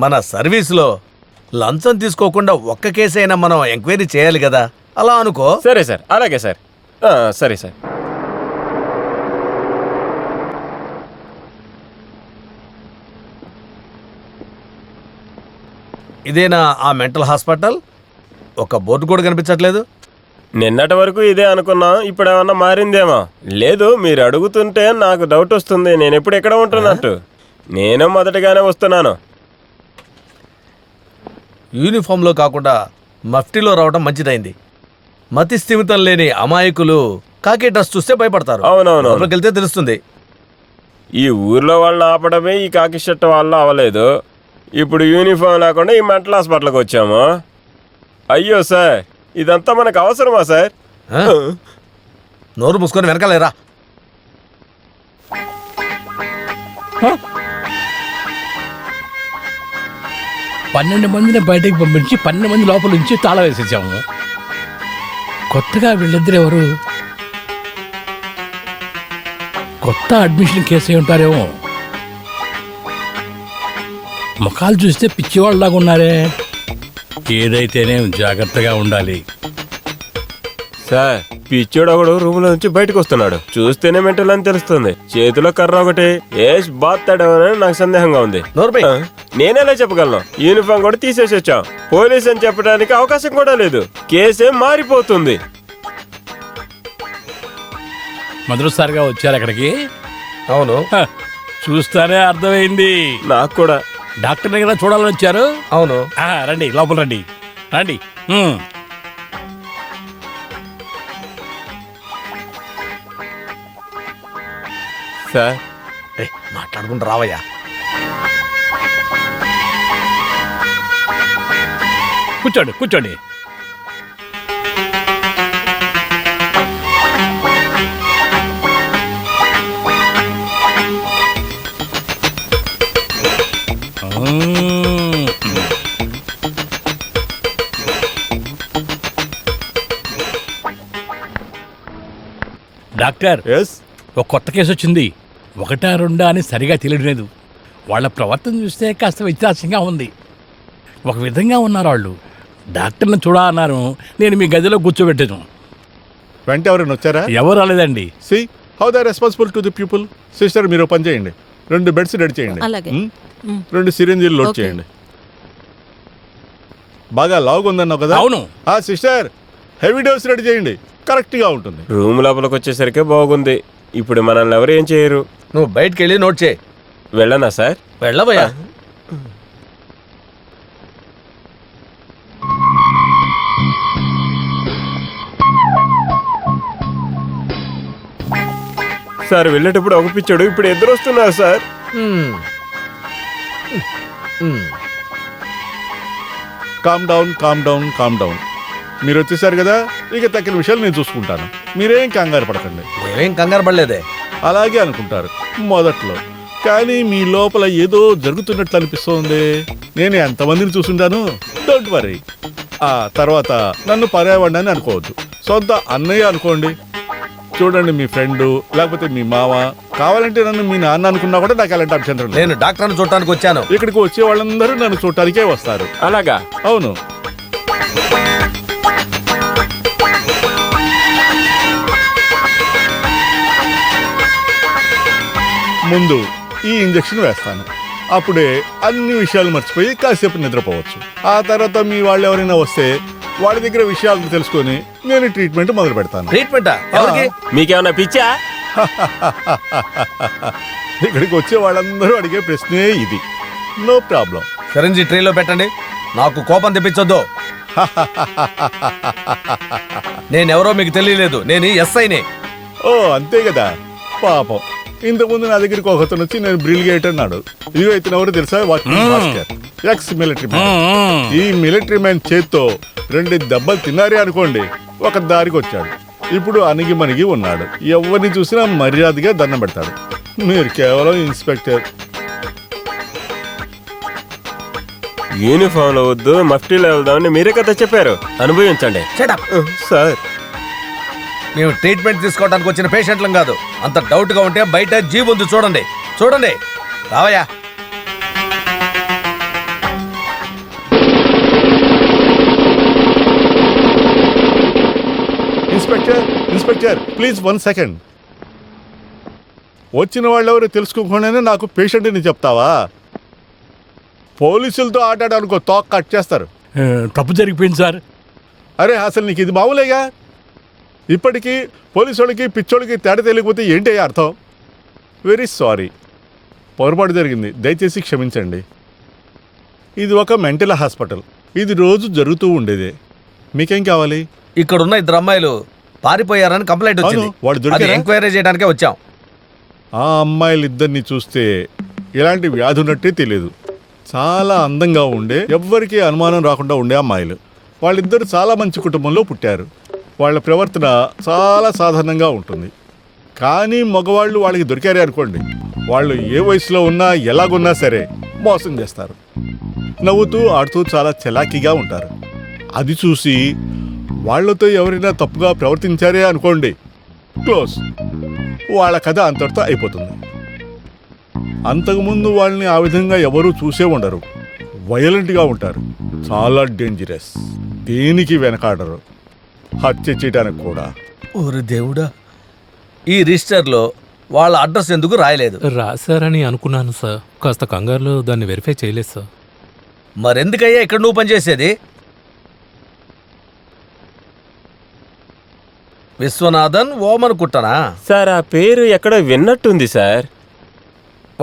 మన సర్వీస్లో లంచం తీసుకోకుండా ఒక్క కేసైనా మనం ఎంక్వైరీ చేయాలి కదా, అలా అనుకో.
సరే సార్, అలాగే సార్. సరే సార్.
ఇదేనా ఆ మెంటల్ హాస్పిటల్? ఒక బోర్డు కూడా కనిపించట్లేదు.
నిన్నటి వరకు ఇదే అనుకున్నాం, ఇప్పుడు ఏమన్నా మారిందేమో. లేదు, మీరు అడుగుతుంటే నాకు డౌట్ వస్తుంది. నేను ఎప్పుడు ఎక్కడ ఉంటున్నట్టు. నేను మొదటగానే వస్తున్నాను.
యూనిఫామ్లో కాకుండా మఫ్టీలో రావడం మంచిదైంది. మతి స్థిమితం లేని అమాయకులు కాకి డ్రెస్ చూస్తే భయపడతారు.
అవునవును,
వెళ్తే తెలుస్తుంది.
ఈ ఊర్లో వాళ్ళని ఆపడమే ఈ కాకి షర్ట్ వల్ల అవ్వలేదు. ఇప్పుడు యూనిఫామ్ లేకుండా ఈ మెంటల్ హాస్పిటల్కి వచ్చాము. అయ్యో సార్, ఇదంతా మనకు అవసరమా సార్?
నోరు మూసుకొని వెనకాలేరా.
పన్నెండు మందిని బయటకు పంపించి 12 మంది లోపల నుంచి తాళం వేసేసాము. కొత్తగా వీళ్ళిద్దరు ఎవరు? కొత్త అడ్మిషన్ కేసు అయి ఉంటారేమో. ముఖాలు చూస్తే పిచ్చివాళ్ళలాగా ఉన్నారే. ఏదైతేనే జాగ్రత్తగా ఉండాలి.
సార్, పిచ్చోడు ఒకడు రూమ్ లో నుంచి బయటకు వస్తున్నాడు. చూస్తేనే మెంటల్ అని తెలుస్తుంది. చేతిలో కర్ర ఒకటి ఏష్ బాత్తాడేమోనని నాకు సందేహంగా ఉంది. నేనేలా చెప్పగలను? యూనిఫామ్ కూడా తీసేసి వచ్చాం. పోలీస్ అని చెప్పడానికి అవకాశం కూడా లేదు. కేసేం మారిపోతుంది.
మొదటిసారిగా వచ్చారు అక్కడికి?
అవును,
చూస్తానే అర్థమైంది
నాకు కూడా.
డాక్టర్ దగ్గర చూడాలని వచ్చారు?
అవును.
రండి, లోపల రండి. రండి.
సార్,
మాట్లాడుకుంటూ రావయ్యా.
కూర్చోండి, కూర్చోండి. డాక్టర్, ఒక కొత్త కేసు వచ్చింది. 1, 2 అని సరిగా తెలియలేదు. వాళ్ళ ప్రవర్తన చూస్తే కాస్త వ్యత్యాసంగా ఉంది. ఒక విధంగా ఉన్నారు వాళ్ళు. డాక్టర్ని చూడా అన్నారు. నేను మీ గదిలో కూర్చోబెట్టాను.
వెంట ఎవరైనా వచ్చారా?
ఎవరు రాలేదండి.
See how the responsible to the people. Sister, మీరు పని చేయండి. 2 బెడ్స్ రెడీ చేయండి.
అలాగే.
2 సిరింజీలు లోడ్
ఓకే.
చేయండి. బాగా లావుగా ఉందన్నావు కదా?
అవును.
సిస్టర్, హెవీ డోస్ రెడీ చేయండి. కరెక్ట్గా ఉంటుంది.
రూమ్ లోపలికి వచ్చేసరికి బాగుంది. ఇప్పుడు మనల్ని ఎవరు ఏం చేయరు.
నువ్వు బయటికి వెళ్ళి నోట్ చేయి.
వెళ్ళనా సార్?
వెళ్ళబోయా.
సార్, వెళ్ళేటప్పుడు ఒక పిచ్చాడు, ఇప్పుడు 2 వస్తున్నారు sir.
Calm down, calm down, calm down. మీరు వచ్చేసారు కదా, ఇక తక్కిన విషయాలు నేను చూసుకుంటాను. మీరేం కంగారు పడకండి.
మేమేం కంగారు పడలేదే.
అలాగే అనుకుంటారు మొదట్లో, కానీ మీ లోపల ఏదో జరుగుతున్నట్లు అనిపిస్తోంది. నేను ఎంతమందిని చూసుంటాను. Don't worry. ఆ తర్వాత నన్ను పర్యావరణాన్ని అనుకోవద్దు, సొంత అన్నయ్య అనుకోండి. చూడండి, మీ ఫ్రెండు లేకపోతే మీ మామ, కావాలంటే నన్ను మీ నాన్న అనుకున్నా కూడా నాకు అలాంటి అభ్యంతరం లేదు.
నేను డాక్టర్ని చూడటానికి వచ్చాను.
ఇక్కడికి వచ్చే వాళ్ళందరూ నన్ను చూడటానికే వస్తారు.
అలాగా?
అవును. ముందు ఈ ఇంజెక్షన్ వేస్తాను. అప్పుడే అన్ని విషయాలు మర్చిపోయి కాసేపు నిద్రపోవచ్చు. ఆ తర్వాత మీ వాళ్ళు ఎవరైనా వస్తే వాళ్ళ దగ్గర విషయాలను తెలుసుకొని నేను ట్రీట్మెంట్ మొదలు పెడతాను.
ట్రీట్మెంటా?
మీకేమన్నా పిచ్చా?
ఇక్కడికి వచ్చే వాళ్ళందరూ అడిగే ప్రశ్నే ఇది. No problem.
సిరంజి ట్రేలో పెట్టండి. నాకు కోపం తెప్పించొద్దు. నేనెవరో మీకు తెలియలేదు. నేను ఎస్ఐనే.
ఓ, అంతే కదా. పాపం ఇంతకుముందు నా దగ్గరికి ఒకతను వచ్చి నేను బ్రిలిగేట్ అన్నాడు. ఇదిగో ఇతను ఎవరు తెలుసా? Watchman Bhaskar, ex military man. ఈ మిలిటరీ మ్యాన్ చేత్తో 2 దెబ్బలు తిన్నారే అనుకోండి, ఒక దారికి వచ్చాడు. ఇప్పుడు అణిగి మణిగి ఉన్నాడు. ఎవరిని చూసినా మర్యాదగా దండం పెడతాడు. మీరు కేవలం ఇన్స్పెక్టర్.
యూనిఫామ్ లో వద్దు, మఫ్టీలో వెళ్దామని మీరే కదా చెప్పారు. అనుభవించండి. సార్,
మేము ట్రీట్మెంట్ తీసుకోవడానికి వచ్చిన పేషెంట్లం కాదు. అంత డౌట్గా ఉంటే బయట జీబ్ ఉంది, చూడండి చూడండి. రావయ్యా.
Inspector, inspector please 1 second. వచ్చిన వాళ్ళు ఎవరు తెలుసుకోకుండానే నాకు పేషెంట్ని చెప్తావా? పోలీసులతో ఆడాడనుకో, తోక కట్ చేస్తారు.
తప్పు జరిగిపోయింది సార్.
అరే అసలు నీకు ఇది మామూలేగా. ఇప్పటికీ పోలీసు వాళ్ళకి పిచ్చోళ్ళకి తేడా తెలియకపోతే ఏంటి అర్థం? వెరీ సారీ, పొరపాటు జరిగింది, దయచేసి క్షమించండి. ఇది ఒక మెంటల్ హాస్పిటల్, ఇది రోజు జరుగుతూ ఉండేదే. మీకేం కావాలి?
ఇక్కడున్న 2 అమ్మాయిలు పారిపోయారని కంప్లైంట్ వచ్చింది.
వాడు దొరికారా?
ఎంక్వైరీ చేయడానికే వచ్చాం.
ఆ అమ్మాయిలిద్దరిని చూస్తే ఇలాంటి వ్యాధి ఉన్నట్టే తెలియదు. చాలా అందంగా ఉండే, ఎవ్వరికీ అనుమానం రాకుండా ఉండే అమ్మాయిలు. వాళ్ళిద్దరు చాలా మంచి కుటుంబంలో పుట్టారు. వాళ్ళ ప్రవర్తన చాలా సాధారణంగా ఉంటుంది. కానీ మగవాళ్ళు వాళ్ళకి దొరికారే అనుకోండి, వాళ్ళు ఏ వయసులో ఉన్నా ఎలాగున్నా సరే మోసం చేస్తారు. నవ్వుతూ ఆడుతూ చాలా చలాకీగా ఉంటారు. అది చూసి వాళ్లతో ఎవరైనా తప్పుగా ప్రవర్తించారే అనుకోండి, క్లోజ్, వాళ్ళ కథ అంతటితో అయిపోతుంది. అంతకుముందు వాళ్ళని ఆ విధంగా ఎవరూ చూసే ఉండరు. వైలెంట్గా ఉంటారు, చాలా డేంజరస్, దేనికి వెనకాడరు, హత్య చేయడానికి కూడా.
ఓరి దేవుడా, ఈ రిజిస్టర్లో వాళ్ళ అడ్రస్ ఎందుకు రాయలేదు?
రాశారని అనుకున్నాను సార్, కాస్త కంగారులో దాన్ని వెరిఫై చేయలేదు సార్.
మరెందుకయ్యా ఇక్కడ నువ్వు పనిచేసేది? విశ్వనాథన్ ఓమన్ కుట్టనా?
సార్, ఆ పేరు ఎక్కడో విన్నట్టుంది సార్.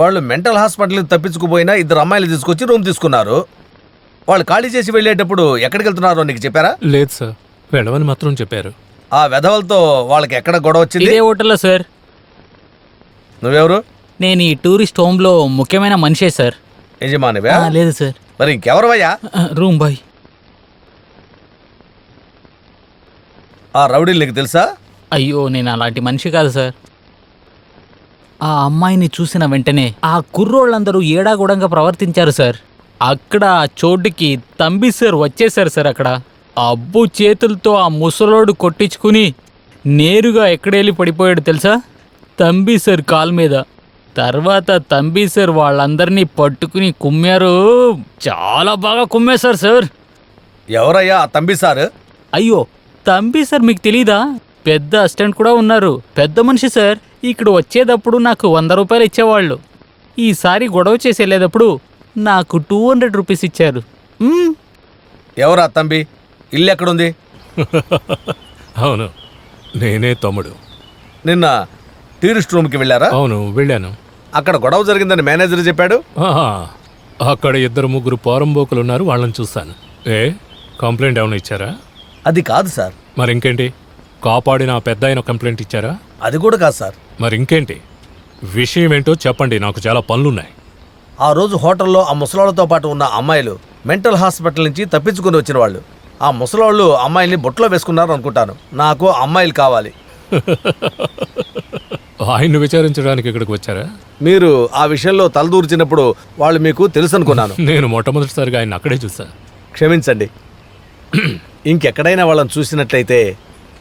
వాళ్ళు మెంటల్ హాస్పిటల్కి తప్పించుకుపోయినా 2 అమ్మాయిలు తీసుకొచ్చి రూమ్ తీసుకున్నారు. వాళ్ళు ఖాళీ చేసి వెళ్ళేటప్పుడు ఎక్కడికి వెళ్తున్నారో నీకు చెప్పారా?
లేదు సార్, వెళ్ళమని మాత్రం చెప్పారు.
ఆ వెధవలతో వాళ్ళకి ఎక్కడ గొడవ వచ్చింది?
ఇదే హోటల్లో సార్.
నువ్వెవరు?
నేను ఈ టూరిస్ట్ హోమ్లో ముఖ్యమైన మనిషే సార్.
యజమానివా?
లేదు సార్.
మరి ఇంకెవరవయ్యా?
Room bye.
ఆ రౌడీలు నీకు తెలుసా?
అయ్యో, నేను అలాంటి మనిషి కాదు సార్. ఆ అమ్మాయిని చూసిన వెంటనే ఆ కుర్రోళ్ళందరూ ఏడాగూడంగా ప్రవర్తించారు సార్. అక్కడ ఆ చోటుకి తంబి సార్ వచ్చేసారు సార్. అక్కడ అబ్బు చేతులతో ఆ ముసలోడు కొట్టించుకుని నేరుగా ఎక్కడెళ్ళి పడిపోయాడు తెలుసా? తంబి సార్ కాలు మీద. తర్వాత తంబి సార్ వాళ్ళందరినీ పట్టుకుని కుమ్మారు, చాలా బాగా కుమ్మేశారు సార్.
ఎవరయ్యా ఆ తంబి సార్?
అయ్యో, తంబి సార్ మీకు తెలీదా? పెద్ద అసిస్టెంట్ కూడా ఉన్నారు, పెద్ద మనిషి సార్. ఇక్కడ వచ్చేటప్పుడు నాకు 100 రూపాయలు ఇచ్చేవాళ్ళు. ఈసారి గొడవ చేసి వెళ్ళేటప్పుడు నాకు 200 రూపీస్ ఇచ్చారు.
ఎవరా తంబి? ఇల్లు ఎక్కడుంది?
అవును, నేనే తమ్ముడు.
నిన్న టూరిస్ట్ రూమ్కి వెళ్ళారా?
అవును, వెళ్ళాను.
అక్కడ గొడవ జరిగిందని మేనేజర్ చెప్పాడు.
అక్కడ 2-3 పోరంబోకులు ఉన్నారు, వాళ్ళని చూస్తాను. కంప్లైంట్ ఏమైనా ఇచ్చారా?
అది కాదు సార్.
మరి ఇంకేంటి? కాపాడిన పెద్ద ఆయన కంప్లైంట్ ఇచ్చారా?
అది కూడా కాదు సార్.
మరి ఇంకేంటి? విషయం ఏంటో చెప్పండి, నాకు చాలా పనులున్నాయి.
ఆ రోజు హోటల్లో ఆ ముసలాళ్ళతో పాటు ఉన్న అమ్మాయిలు మెంటల్ హాస్పిటల్ నుంచి తప్పించుకుని వచ్చిన వాళ్ళు. ఆ ముసలాళ్ళు అమ్మాయిల్ని బొట్లో వేసుకున్నారు అనుకుంటాను. నాకు అమ్మాయిలు కావాలి.
ఆయన్ని విచారించడానికి ఇక్కడికి వచ్చారా?
మీరు ఆ విషయంలో తలదూర్చినప్పుడు వాళ్ళు మీకు తెలుసు అనుకున్నాను.
నేను మొట్టమొదటిసారిగా ఆయన అక్కడే చూసా.
క్షమించండి. ఇంకెక్కడైనా వాళ్ళని చూసినట్లయితే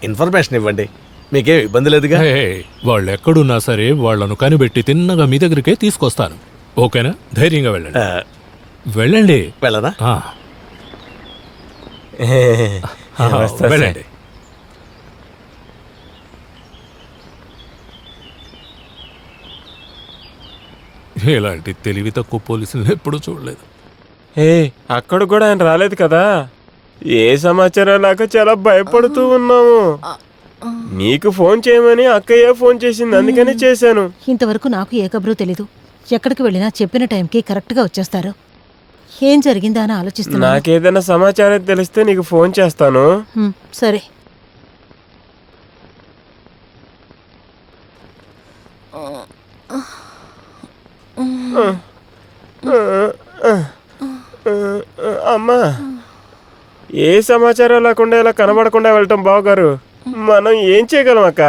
ఇన్ఫర్మేషన్ ఇవ్వండి, మీకేం ఇబ్బంది లేదుగా.
వాళ్ళు ఎక్కడున్నా సరే వాళ్ళను కనిపెట్టి తిన్నగా మీ దగ్గరికే తీసుకొస్తాను. ఓకేనా? ధైర్యంగా వెళ్ళండి. వెళ్ళండి.
వెళ్ళనా?
వెళ్ళండి. ఇలాంటి తెలివి తక్కువ పోలీసులు ఎప్పుడూ చూడలేదు.
అక్కడ కూడా ఆయన రాలేదు కదా. ఏ సమాచారం లేక చాలా భయపడుతూ ఉన్నాము. నీకు ఫోన్ చేయమని అక్కయ్య ఫోన్ చేసింది, అందుకని చేశాను.
ఇంతవరకు నాకు ఏ కబురు తెలీదు. ఎక్కడికి వెళ్ళినా చెప్పిన టైంకి కరెక్ట్గా వచ్చేస్తారు. ఏం జరిగిందా అని ఆలోచిస్తున్నా.
నాకేదైనా సమాచారం తెలిస్తే నీకు ఫోన్ చేస్తాను.
సరే.
అమ్మా, ఏ సమాచారం లేకుండా ఇలా కనబడకుండా వెళ్ళటం బావగారు. మనం ఏం చేయగలం అక్క?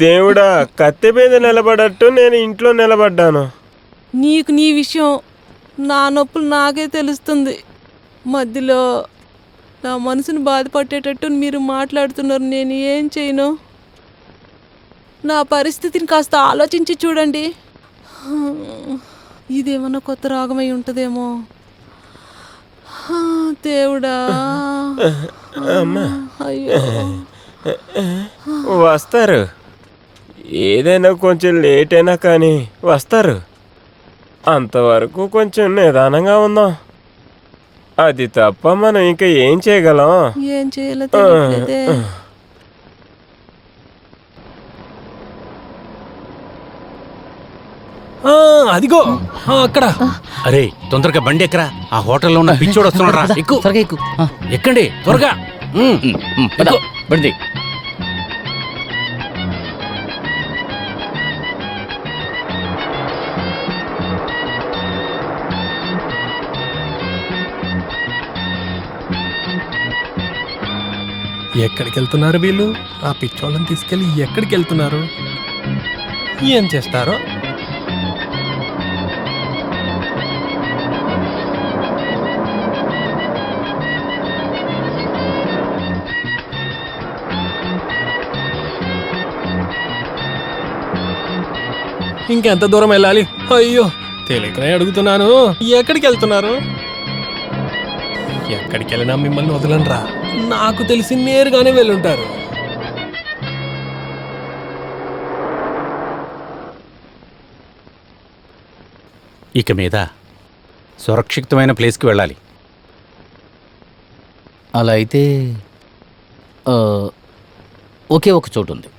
దేవుడా, కత్తి మీద నిలబడట్టు నేను ఇంట్లో నిలబడ్డాను.
నీకు నీ విషయం, నా నొప్పులు నాకే తెలుస్తుంది. మధ్యలో నా మనసును బాధపట్టేటట్టు మీరు మాట్లాడుతున్నారు. నేను ఏం చేయను? నా పరిస్థితిని కాస్త ఆలోచించి చూడండి. ఇదేమన్నా కొత్త రాగమై ఉంటుందేమో. దేవుడా.
అమ్మా,
అయ్యో,
వస్తారు. ఏదైనా కొంచెం లేట్ అయినా కానీ వస్తారు. అంతవరకు కొంచెం నిదానంగా ఉందాం. అది తప్ప మనం ఇంకా ఏం చేయగలం?
ఏం చేయాలో తెలియట్లేదే.
అదిగో అక్కడ.
అరే తొందరగా బండి ఎక్కరా, ఆ హోటల్లో ఉన్న పిచ్చోడు వస్తున్నాడు రా. ఎక్కు,
త్వరగా ఎక్కు.
ఎక్కండి త్వరగా.
పద, బండి.
ఎక్కడికి వెళ్తున్నారు వీళ్ళు? ఆ పిచ్చోళ్ళని తీసుకెళ్ళి ఎక్కడికి వెళ్తున్నారు? ఏం చేస్తారో? ఇంకెంత దూరం వెళ్ళాలి? అయ్యో, తెలియకనే అడుగుతున్నాను. ఎక్కడికి వెళ్తున్నారు? ఎక్కడికి వెళ్ళినా మిమ్మల్ని వదలనరా. నాకు తెలిసి నేరుగానే వెళ్ళుంటారు.
ఇక మీద సురక్షితమైన ప్లేస్కి వెళ్ళాలి.
అలా అయితే ఒకే ఒక చోటు ఉంది.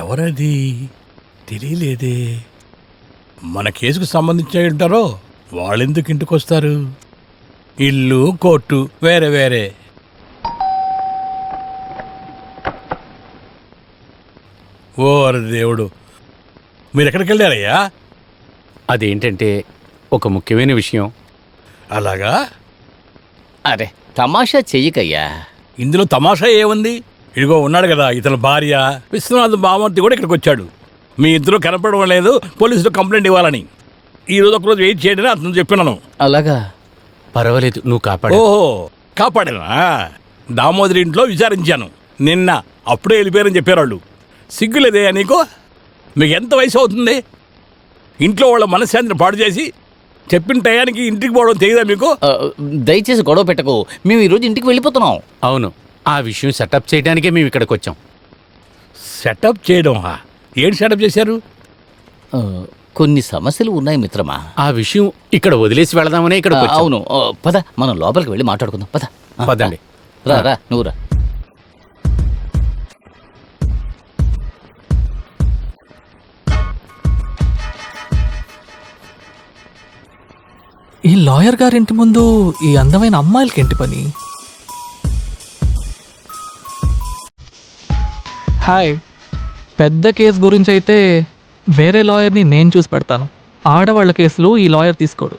ఎవరది తెలియలేదే. మన కేసుకు సంబంధించి ఉంటారో వాళ్ళెందుకు ఇంటికి వస్తారు? ఇల్లు కోర్టు వేరే వేరే. ఓరి దేవుడు, మీరు ఎక్కడికి వెళ్ళారయ్యా?
అదేంటంటే ఒక ముఖ్యమైన విషయం.
అలాగా?
అరే తమాషా చెయ్యకయ్యా.
ఇందులో తమాషా ఏముంది? ఇదిగో ఉన్నాడు కదా ఇతని భార్య విశ్వనాథ్ బామూర్తి కూడా ఇక్కడికి వచ్చాడు. మీ ఇద్దరు కనపడడం లేదు, పోలీసులు కంప్లైంట్ ఇవ్వాలని. ఈ రోజు ఒకరోజు వెయిట్ చేయడని అతను చెప్పినాను.
అలాగా?
పర్వాలేదు, నువ్వు కాపాడు.
ఓహో, కాపాడేనా? దామోదరి ఇంట్లో విచారించాను నిన్న, అప్పుడే వెళ్ళిపోయారని చెప్పారు వాళ్ళు. సిగ్గులేదే నీకు? మీకు ఎంత వయసు అవుతుంది? ఇంట్లో వాళ్ళ మనశ్శాంతిని పాడు చేసి చెప్పిన టయానికి ఇంటికి పోవడం తెలియదా మీకు?
దయచేసి గొడవ పెట్టకు, మేము ఈరోజు ఇంటికి వెళ్ళిపోతున్నాం.
అవును, ఆ విషయం సెటప్ చేయడానికే మేము ఇక్కడికి వచ్చాం.
సెటప్ చేయడం? ఏంటి సెటప్ చేశారు?
కొన్ని సమస్యలు ఉన్నాయి మిత్రమా.
ఆ విషయం ఇక్కడ వదిలేసి వెళదామనే ఇక్కడ.
అవును, పద మనం లోపలికి వెళ్ళి మాట్లాడుకుందాం. పద.
పదండి.
రా రా, నువ్వు రా.
ఈ లాయర్ గారింటి ముందు ఈ అందమైన అమ్మాయిలకి ఏంటి పని? హాయ్, పెద్ద కేసు గురించి అయితే వేరే లాయర్ని నేను చూసి పెడతాను. ఆడవాళ్ళ కేసులు ఈ లాయర్ తీసుకోడు.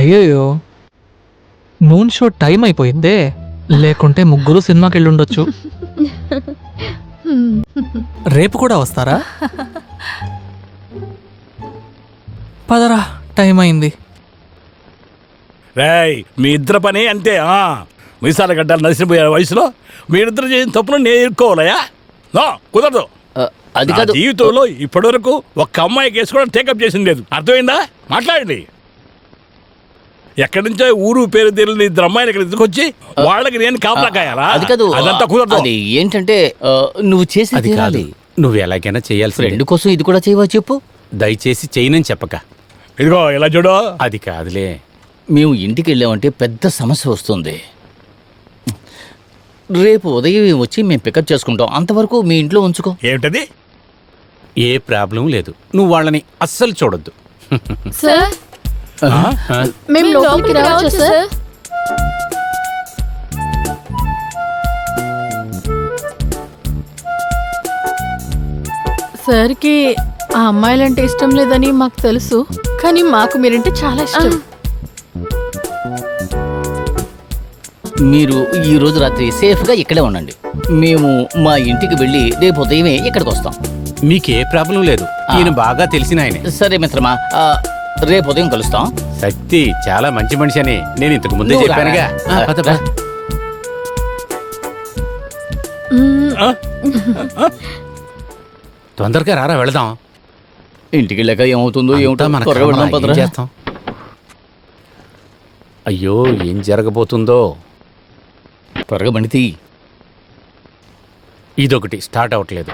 అయ్యయ్యో, నూన్ షో టైం అయిపోయిందే. లేకుంటే ముగ్గురు సినిమాకి వెళ్ళి ఉండొచ్చు. రేపు కూడా వస్తారా? పదరా, టైం అయింది.
రేయ్, మీ ఇద్దరు పని అంతే. మీసాల గడ్డలు నలిసిపోయే వయసులో మీరిద్దరు చేసిన తప్పును నేను ఎదుర్కోవాలయా? కుదరదు.
అది కాదు,
జీవితంలో ఇప్పటివరకు ఒక్క అమ్మాయి కేసు కూడా టేకప్ చేసింది లేదు. అర్థమైందా? మాట్లాడండి. ఎక్కడి నుంచో ఊరు పేరు తెలియని ఇద్దరు అమ్మాయిలు ఇక్కడ తీసుకొచ్చి వాళ్ళకి నేను కాపలా కాయాలా?
అది కాదు,
అదంతా కుదరదు.
అది ఏంటంటే నువ్వు చేసి
అది కాదు, నువ్వు ఎలాగైనా చేయాల్సి.
ఫ్రెండ్ కోసం ఇది కూడా చేయవా చెప్పు.
దయచేసి చేయనని చెప్పక.
ఇదిగో ఇలా చూడు.
అది కాదులే,
మేము ఇంటికి వెళ్ళామంటే పెద్ద సమస్య వస్తుంది. రేపు ఉదయం వచ్చి మేము పికప్ చేసుకుంటాం. అంతవరకు మీ ఇంట్లో ఉంచుకో.
ఏమిటది?
ఏ ప్రాబ్లం లేదు, నువ్వు వాళ్ళని అస్సలు చూడొద్దు.
సార్
మేము లోపలికి రావచ్చా సార్? సార్కి ఆ అమ్మాయిలంటే ఇష్టం లేదని మాకు తెలుసు, కానీ మాకు మీరంటే చాలా ఇష్టం.
మీరు ఈ రోజు రాత్రి సేఫ్గా ఇక్కడే ఉండండి. మేము మా ఇంటికి వెళ్ళి రేపు ఉదయమే ఇక్కడికి వస్తాం.
మీకే ప్రాబ్లం లేదు, ఈయన బాగా తెలిసిన ఆయనే.
సరే మిత్రమా, రేపు ఉదయం కలుస్తాం.
శక్తి చాలా మంచి మనిషి అని నేను ఇంతకు ముందే
నువ్వు
చెప్పానుగా.
రా.
పద, పద. తొందరగా రారా, వెళదాం.
ఇంటికి వెళ్ళాక ఏమవుతుందో ఏమిటో,
మన
త్వరగా
కర్మ,
వెళ్దాం,
ఏం
పదరా.
చేస్తాం? అయ్యో, ఏం జరగబోతుందో.
త్వరగా బండి తీ.
ఇదొకటి స్టార్ట్ అవ్వట్లేదు.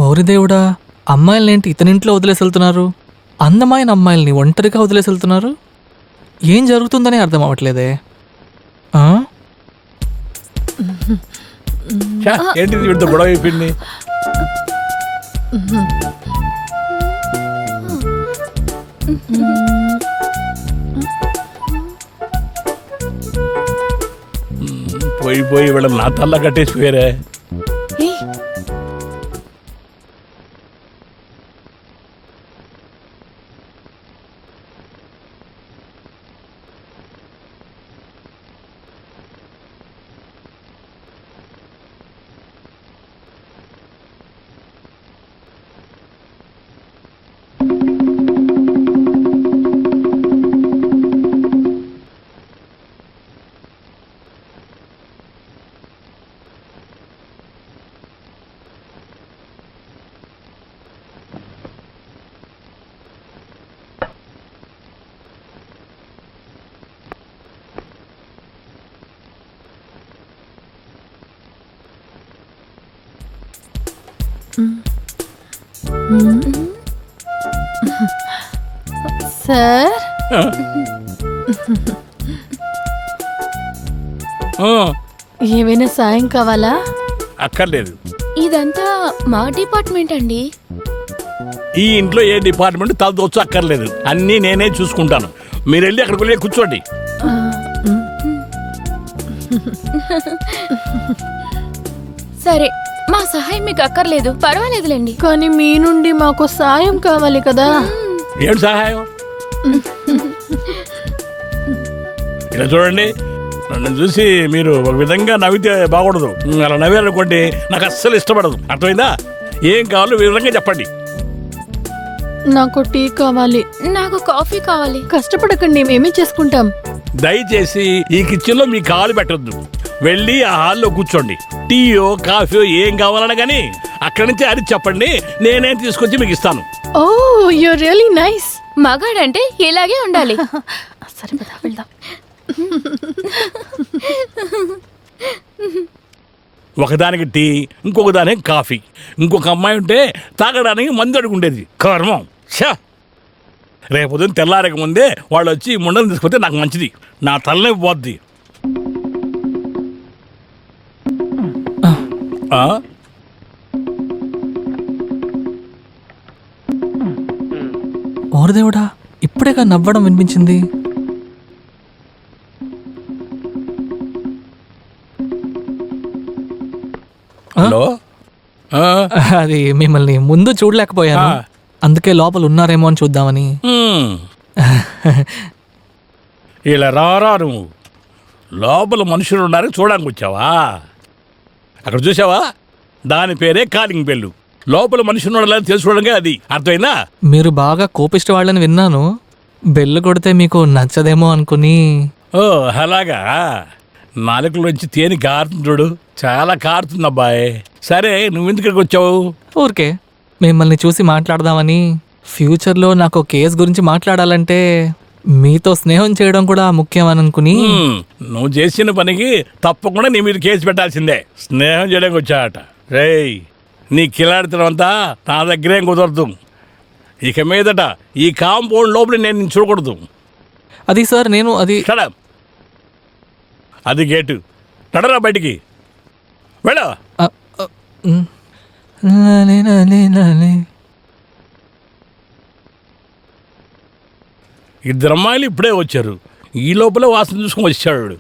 ఓరి దేవుడా, అమ్మాయిలనేంటి ఇతనింట్లో వదిలేసి వెళ్తున్నారు? అందమైన అమ్మాయిల్ని ఒంటరిగా వదిలేసి వెళ్తున్నారు. ఏం జరుగుతుందని అర్థం అవ్వట్లేదే.
ఏంటిది వీడితో గొడవ అయిపోయింది? పోయి వీళ్ళ నా తల్ల కట్టేసిపోయారే.
సార్, ఏమైనా సాయం కావాలా?
అక్కర్లేదు.
ఇదంతా మా డిపార్ట్మెంట్ అండి.
ఈ ఇంట్లో ఏ డిపార్ట్మెంట్ తలదోచు అక్కర్లేదు, అన్నీ నేనే చూసుకుంటాను. మీరు వెళ్ళి అక్కడికి వెళ్ళి కూర్చోండి.
సరే, మా సహాయం మీకు అక్కర్లేదు, పర్వాలేదులేండి.
కానీ మీ నుండి మాకు సాయం కావాలి కదా.
ఏడు సహాయం? ఇలా చూడండి, నన్ను చూసి మీరు ఒక విధంగా నవ్వితే బాగుండదు. అలా నవ్వారనుకోండి, నాకు అస్సలు ఇష్టపడదు. అర్థమైందా? ఏం కావాలో వివరంగా చెప్పండి.
నాకు టీ కావాలి.
నాకు కాఫీ కావాలి.
కష్టపడకండి, మేమే చేసుకుంటాం.
దయచేసి ఈ కిచెన్లో మీ కాలు పెట్టొద్దు. వెళ్ళి ఆ హాల్లో కూర్చోండి. టీయో కాఫీయో ఏం కావాలన్నా కానీ అక్కడి నుంచి అది చెప్పండి, నేనే తీసుకొచ్చి మీకు ఇస్తాను.
ఓ, యు రియల్లీ నైస్.
మగాడంటే ఇలాగే ఉండాలి.
సరే పద, వెళ్దాం.
ఒకదానికి టీ, ఇంకొక దానికి కాఫీ. ఇంకొక అమ్మాయి ఉంటే తాగడానికి మందు అడుగుండేది. కర్మం. షా, రేపు ఉదయం తెల్లారక ముందే వాళ్ళు వచ్చి ఈ ముండలు తీసుకొస్తే నాకు మంచిది. నా తలనే పోద్ది.
ఓరి దేవుడా, ఇప్పుడేగా నవ్వడం వినిపించింది.
హలో,
అది మిమ్మల్ని ముందు చూడలేకపోయాను, అందుకే లోపల ఉన్నారేమో అని చూద్దామని.
ఇలా రారా నువ్వు. లోపల మనుషులు ఉన్నారని చూడడానికి వచ్చావా? అక్కడ చూసావా, దాని పేరే కాలింగ్ బెల్లు. లోపల మనుషులు ఉన్నారని తెలుసుకోవడానికి అది. అర్థమైందా?
మీరు బాగా కోపిష్ట వాళ్ళని విన్నాను. బెల్లు కొడితే మీకు నచ్చదేమో అనుకుని.
ఓ అలాగా. నాలుకలోంచి తేనె కారుతుంది చూడు, చాలా కారుతుంది అబ్బాయి. సరే, నువ్వెందుకు ఇక్కడికి వచ్చావు?
ఊరికే మిమ్మల్ని చూసి మాట్లాడదామని. ఫ్యూచర్లో నాకు కేసు గురించి మాట్లాడాలంటే మీతో స్నేహం చేయడం కూడా ముఖ్యం అని అనుకుని.
నువ్వు చేసిన పనికి తప్పకుండా నీ మీద కేసు పెట్టాల్సిందే. స్నేహం చేయడానికి వచ్చాట. రేయ్, నీ కిలాడితనం అంతా నా దగ్గరేం కుదరదు. ఇక మీదట ఈ కాంపౌండ్ లోపల నేను నిన్ను చూడకూడదు.
అది సార్ నేను అది
Shut up. అది గేటు. నడరా బయటికి వెళ్ళ. ఇద్దరు అమ్మాయిలు ఇప్పుడే వచ్చారు. ఈ లోపల వాసన చూసుకొని వచ్చాడు.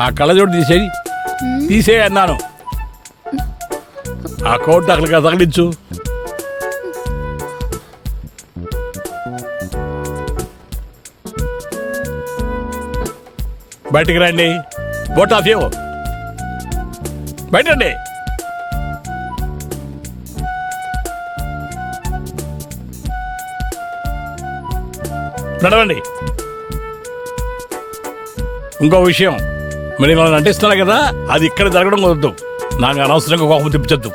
ఆ కళ్ళజోడు తీసేయి అన్నాను. ఆ కోట్ అక్కడికి తగిలించు. బయటికి రండి. బోట్ ఆఫ్ యూ బయటండి. నడవండి. ఇంకో విషయం, మరి మనం నటిస్తున్నా కదా, అది ఇక్కడ జరగడం కుదరదు. నాకు అనవసరంగా కోపం తెప్పించద్దు.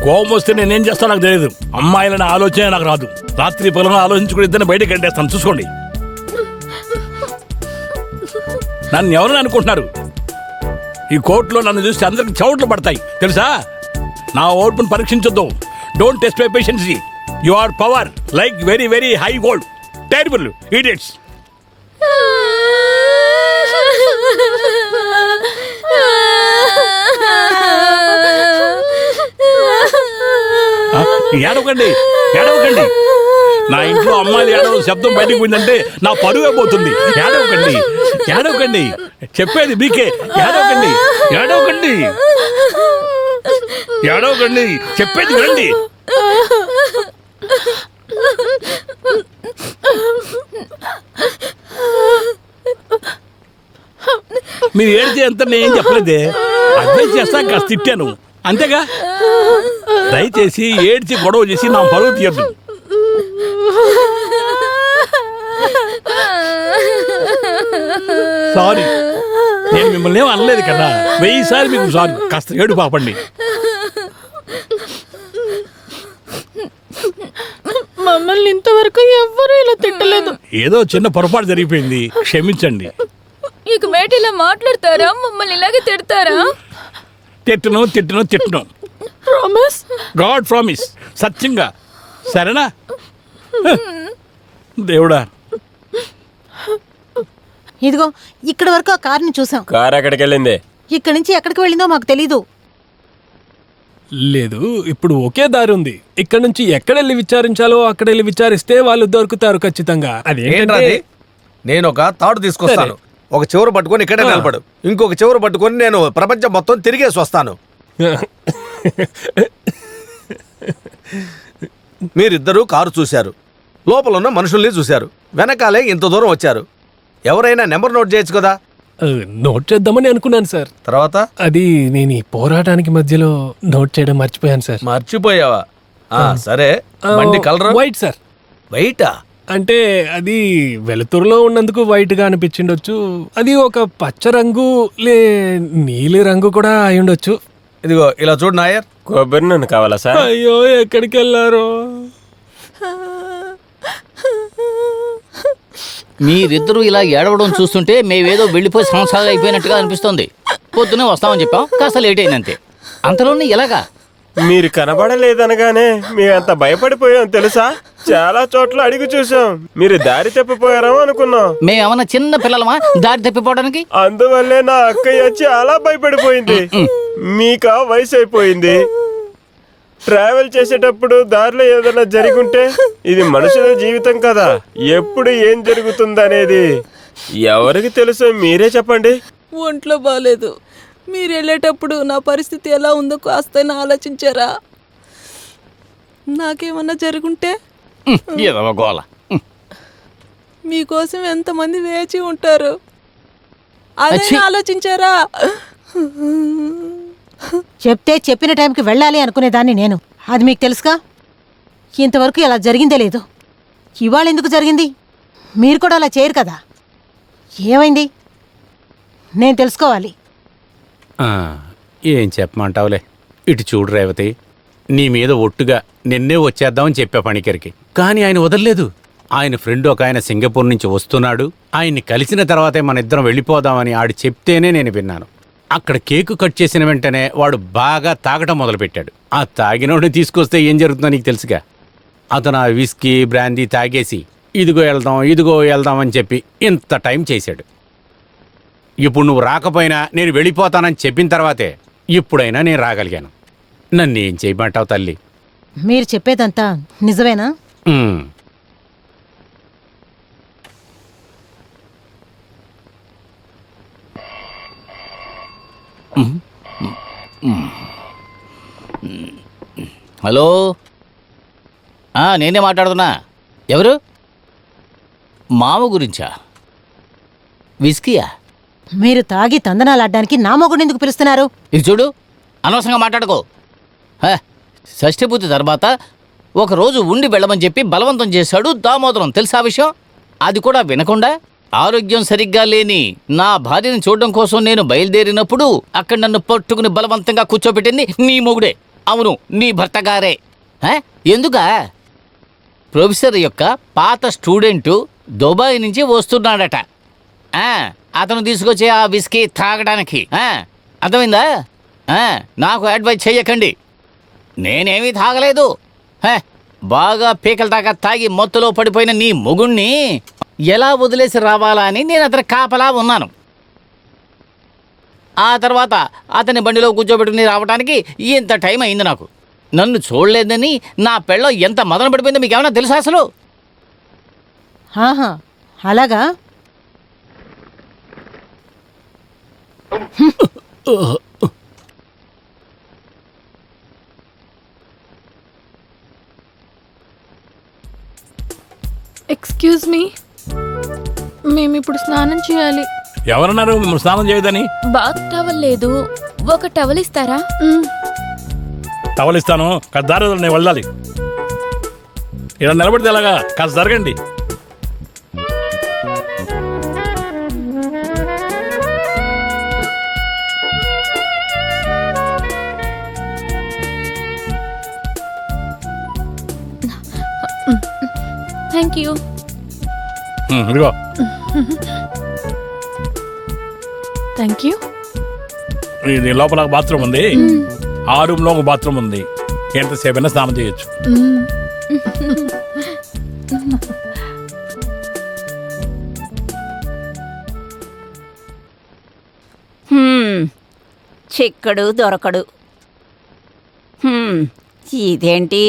కోపం వస్తే నేనేం చేస్తాను నాకు తెలియదు. అమ్మాయిలని ఆలోచన నాకు రాదు. రాత్రి పొలం ఆలోచించుకుని ఇద్దరిని బయటకు గంటేస్తాను. చూసుకోండి. నన్ను ఎవరని అనుకుంటున్నారు? ఈ కోర్టులో నన్ను చూస్తే అందరికి చౌట్లు పడతాయి తెలుసా. నా ఓర్పును పరీక్షించొద్దు. Don't test my patience. You are power like very very high gold. Terrible idiots. ఏడవకండి, ఏడవకండి. నా ఇంట్లో అమ్మాయిలు ఏడవ శబ్దం బయటకు పోయిందంటే నా పరువే పోతుంది. ఏడవకండి, ఏడవకండి. చెప్పేది మీకే. ఏడవకండి, ఏడవకండి, ఏడవకండి. చెప్పేది వినండి. మీరు ఏడితే ఎంత నేనేం చెప్పలేదే. అడ్వైస్ చేస్తా కాస్త తిట్టాను అంతేగా. దయచేసి ఏడ్చి గొడవ చేసి నా పరువు తీయద్దు. సారీ, నేను మిమ్మల్ని ఏం అనలేదు కదా. 1000 సార్లు మీకు సారీ. కాస్త ఏడు పాపండి.
మమ్మల్ని ఇంతవరకు ఎవ్వరూ ఇలా తిట్టలేదు.
ఏదో చిన్న పొరపాటు జరిగిపోయింది, క్షమించండి.
ఇక మేట ఇలా మాట్లాడతారా? మమ్మల్ని ఇలాగే తిడతారా?
తిట్టను తిట్టను తిట్టను.
Promise,
God promise. సత్యంగా. సరేనా? దేవుడా.
ఇదిగో ఇక్కడ వరకు ఆ కార్ని చూసాం.
కార్ ఎక్కడికి వెళ్ళింది?
ఇక్కడి నుంచి ఎక్కడికి వెళ్ళిందో మాకు తెలీదు.
లేదు, ఇప్పుడు ఒకే దారి ఉంది. ఇక్కడ నుంచి ఎక్కడెళ్ళి విచారించాలో అక్కడెళ్ళి విచారిస్తే వాళ్ళు దొరుకుతారు ఖచ్చితంగా.
ఏంటది? నేను ఒక తాడు తీసుకొస్తాను. ఒక చివర పట్టుకొని ఇక్కడే నిలబడు. ఇంకొక చివర పట్టుకొని నేను ప్రపంచం మొత్తం తిరిగేసి వస్తాను. మీరిద్దరూ కారు చూశారు, లోపల ఉన్న మనుషుల్ని చూశారు, వెనకాలే ఇంత దూరం వచ్చారు. ఎవరైనా నెంబర్ నోట్ చేయొచ్చు కదా.
నోట్ చేద్దామని అనుకున్నాను సార్.
తర్వాత
అది నేను ఈ పోరాటానికి మధ్యలో నోట్ చేయడం మర్చిపోయాను సార్.
మర్చిపోయావా? సరే, బండి కలర్
వైట్ సార్.
వైటా?
అంటే అది వెలుతురులో ఉన్నందుకు వైట్ గా అనిపించిండొచ్చు. అది ఒక పచ్చ రంగు నీలి రంగు కూడా అయి ఉండొచ్చు.
ఇదిగో ఇలా చూడు నాయర్.
కొబ్బరి నూనె కావాలా సార్?
అయ్యో, ఎక్కడికి వెళ్ళారో.
మీరిద్దరూ ఇలా ఏడవడం చూస్తుంటే మేమేదో వెళ్ళిపోయి సంవత్సరాలు అయిపోయినట్టుగా అనిపిస్తుంది. పొద్దునే వస్తామని చెప్పాం, కాస్త లేట్ అయిందంతే. అంతలోనే ఎలాగా?
మీరు కనబడలేదనగానే మేమంత భయపడిపోయాం తెలుసా. చాలా చోట్ల అడిగి చూసాం. మీరు దారి తప్పిపోయారేమో అనుకున్నాం.
మేమేమన్నా చిన్న పిల్లలమా దారి తప్పిపోవడానికి?
అందువల్లే నా అక్కయ్య చాలా భయపడిపోయింది. మీకా వయసు అయిపోయింది. ట్రావెల్ చేసేటప్పుడు దారిలో ఏదైనా జరుగుంటే, ఇది మనుషుల జీవితం కదా, ఎప్పుడు ఏం జరుగుతుందనేది ఎవరికి తెలుసు? మీరే చెప్పండి.
ఒంట్లో బాగాలేదు. మీరు వెళ్ళేటప్పుడు నా పరిస్థితి ఎలా ఉందో కాస్తైనా ఆలోచించారా? నాకేమన్నా జరుగుంటే
గోల.
మీకోసం ఎంతమంది వేచి ఉంటారు, అదే ఆలోచించారా?
చెప్తే చెప్పిన టైంకి వెళ్ళాలి అనుకునేదాన్ని నేను. అది మీకు తెలుసుగా. ఇంతవరకు ఇలా జరిగిందే లేదు. ఇవాళ ఎందుకు జరిగింది? మీరు కూడా అలా చేయరు కదా. ఏమైంది? నేను తెలుసుకోవాలి.
ఏం చెప్పమంటావులే. ఇటు చూడు రేవతి, నీ మీద ఒట్టుగా నిన్నే వచ్చేద్దామని చెప్పా పనికరికి. కానీ ఆయన వదలలేదు. ఆయన ఫ్రెండ్ ఒక ఆయన సింగపూర్ నుంచి వస్తున్నాడు, ఆయన్ని కలిసిన తర్వాతే మన ఇద్దరం వెళ్ళిపోదామని ఆడు చెప్తేనే నేను విన్నాను. అక్కడ కేకు కట్ చేసిన వెంటనే వాడు బాగా తాగటం మొదలుపెట్టాడు. ఆ తాగినోడిని తీసుకొస్తే ఏం జరుగుతుందో నీకు తెలుసుగా. అతను ఆ విస్కీ బ్రాందీ తాగేసి ఇదిగో వెళ్దాం అని చెప్పి ఇంత టైం చేశాడు. ఇప్పుడు నువ్వు రాకపోయినా నేను వెళ్ళిపోతానని చెప్పిన తర్వాతే ఇప్పుడైనా నేను రాగలిగాను. నన్ను ఏం చేయమంటావు తల్లి?
మీరు చెప్పేదంతా నిజమేనా?
ఉమ్.
హలో, నేనే మాట్లాడుతున్నా. ఎవరు? మామ గురించా? విస్కీయా?
మీరు తాగి తందనాలాడ్డానికి నా మొగుడు ఎందుకు పిలుస్తున్నారు?
ఇది చూడు, అనవసరంగా మాట్లాడుకో. షష్ఠిపూర్తి తర్వాత ఒకరోజు ఉండి వెళ్ళమని చెప్పి బలవంతం చేశాడు దామోదరం. తెలుసా విషయం? అది కూడా వినకుండా ఆరోగ్యం సరిగ్గా లేని నా భార్యని చూడడం కోసం నేను బయలుదేరినప్పుడు అక్కడ నన్ను పట్టుకుని బలవంతంగా కూర్చోబెట్టింది నీ మొగుడే. అవును, నీ భర్త గారే. ఎందుకా? ప్రొఫెసర్ యొక్క పాత స్టూడెంటు దుబాయ్ నుంచి వస్తున్నాడట. అతను తీసుకొచ్చే ఆ విస్కీ తాగడానికి. అర్థమైందా? నాకు అడ్వైజ్ చెయ్యకండి. నేనేమీ తాగలేదు. బాగా పీకల దాకా తాగి మొత్తులో పడిపోయిన నీ మొగుణ్ణి ఎలా వదిలేసి రావాలా అని నేను అతని కాపలా ఉన్నాను. ఆ తర్వాత అతని బండిలో కూర్చోబెట్టుకుని రావడానికి ఇంత టైం అయింది నాకు. నన్ను చూడలేదని నా పెళ్ళం ఎంత మదన పడిపోయిందో మీకు ఏమైనా తెలుసా అసలు?
ఆహా, అలాగా?
ఎక్స్క్యూజ్ మీ, మేమిప్పుడు స్నానం చేయాలి.
ఎవరన్నారు మిమ్మల్ని స్నానం చేయదని?
బాత్ టవల్ లేదు, ఒక టవల్ ఇస్తారా?
టవల్ ఇస్తాను, కాస్త దారి వదలండి, నేను వెళ్ళాలి. ఇలా నిలబడితే ఎలాగా? కాస్త జరగండి.
Thank you.
ఇదిగో.
Thank you.
ఇది లోపల బాత్రూమ్ ఉంది, ఆ రూమ్ లో ఒక బాత్రూమ్ ఉంది. ఎంతసేపు అయినా స్నానం చేయొచ్చు.
చిక్కడు దొరకడు. ఇదేంటి?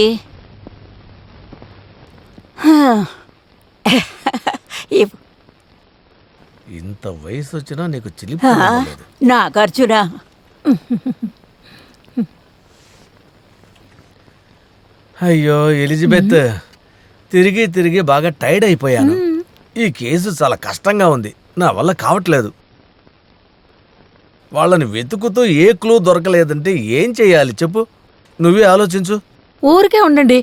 ఇంత వయసు వచ్చినా నీకు చిలిపి.
నాగార్జున,
అయ్యో ఎలిజబెత్, తిరిగి తిరిగి బాగా టైర్డ్ అయిపోయాను. ఈ కేసు చాలా కష్టంగా ఉంది, నా వల్ల కావట్లేదు. వాళ్ళని వెతుకుతూ ఏ క్లూ దొరకలేదంటే ఏం చెయ్యాలి చెప్పు? నువ్వే ఆలోచించు.
ఊరికే ఉండండి.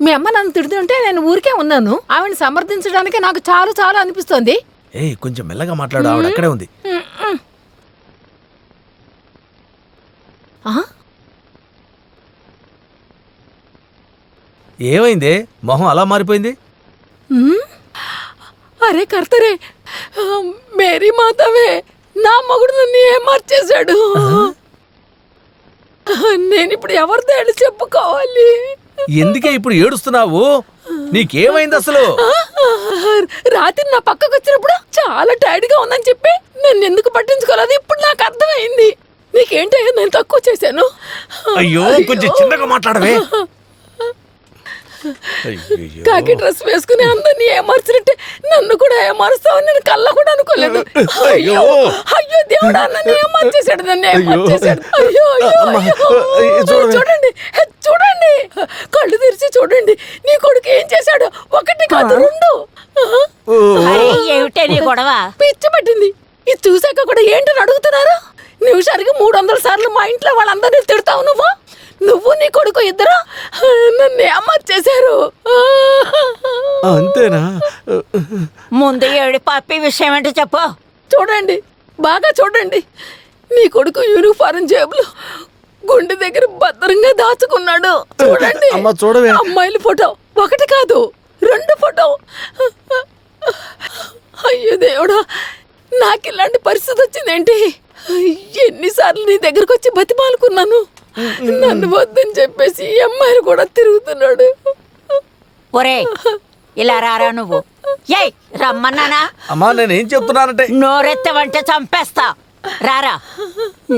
మీ అమ్మ నన్ను తిడుతుంటే నేను ఊరికే ఉన్నాను. ఆవిడని సమర్థించడానికి నాకు చాలా చాలా అనిపిస్తోంది.
ఏయ్, కొంచెం మెల్లగా మాట్లాడు, ఆవిడ అక్కడే ఉంది. ఏమైందే మొహం అలా మారిపోయింది?
అరే కర్తరే, మేరీ మాతవే, నా మగుడు నన్ను ఏమార్చేశాడు. నేనిప్పుడు ఎవరితో వెళ్ళి చెప్పుకోవాలి?
ఎందుకే ఇప్పుడు ఏడుస్తున్నావు? నీకేమైంది అసలు?
రాత్రి నా పక్కకు వచ్చినప్పుడు చాలా టైర్డ్ గా ఉందని చెప్పి నన్ను ఎందుకు పట్టించుకోలేదు ఇప్పుడు నాకు అర్థమైంది. నీకేంటయ్యా నేను తక్కువ చేశాను?
అయ్యో, కొంచెం చిన్నగా మాట్లాడవే.
కాకి డ్రెస్ వేసుకుని అందరినీ ఏమార్చినట్టే నన్ను కూడా ఏమారుస్తావని నేను కళ్ళ కూడా అనుకోలేదు. అయ్యో అయ్యో దేవుడా, నన్ను ఏమార్చేశాడు, నన్ను ఏమార్చేశాడు. అయ్యో చూడండి చూడండి, కళ్ళు తెరిచి చూడండి, నీ కొడుకు ఏం చేశాడు? ఒకటి కాదు, రెండు.
ఏమిటే నీ గొడవ?
పిచ్చి పట్టింది. ఇది చూసాక కూడా ఏంటని అడుగుతున్నారు? నిమిషానికి 300 సార్లు మా ఇంట్లో వాళ్ళందరినీ తిడతావు నువ్వు నీ కొడుకు ఇద్దరు నన్ను ఏమార్చేశారు.
అంతేనా?
ముందు ఏడు పాపి విషయం ఏంటో చెప్పు.
చూడండి, బాగా చూడండి. నీ కొడుకు యూనిఫారం జేబులో గుండె దగ్గర భద్రంగా దాచుకున్నాడు. చూడండి,
అమ్మ చూడవే.
అమ్మాయిల ఫోటో ఒకటి కాదు
2 ఫోటో. అయ్యో దేవుడా, నాకు ఇలాంటి పరిస్థితి వచ్చిందేంటి? ఎన్నిసార్లు నీ దగ్గరకు వచ్చి బతిమాలుకున్నాను. నన్ను వద్దని చెప్పేసి ఈ అమ్మాయిలు కూడా తిరుగుతున్నాడు.
ఒరే ఇలా రారా నువ్వు. ఏయ్ రమ్మన్నానా?
అమ్మా నేనేం చెప్తున్నానంటే
నోరెత్తవంటే చంపేస్తా. రారా,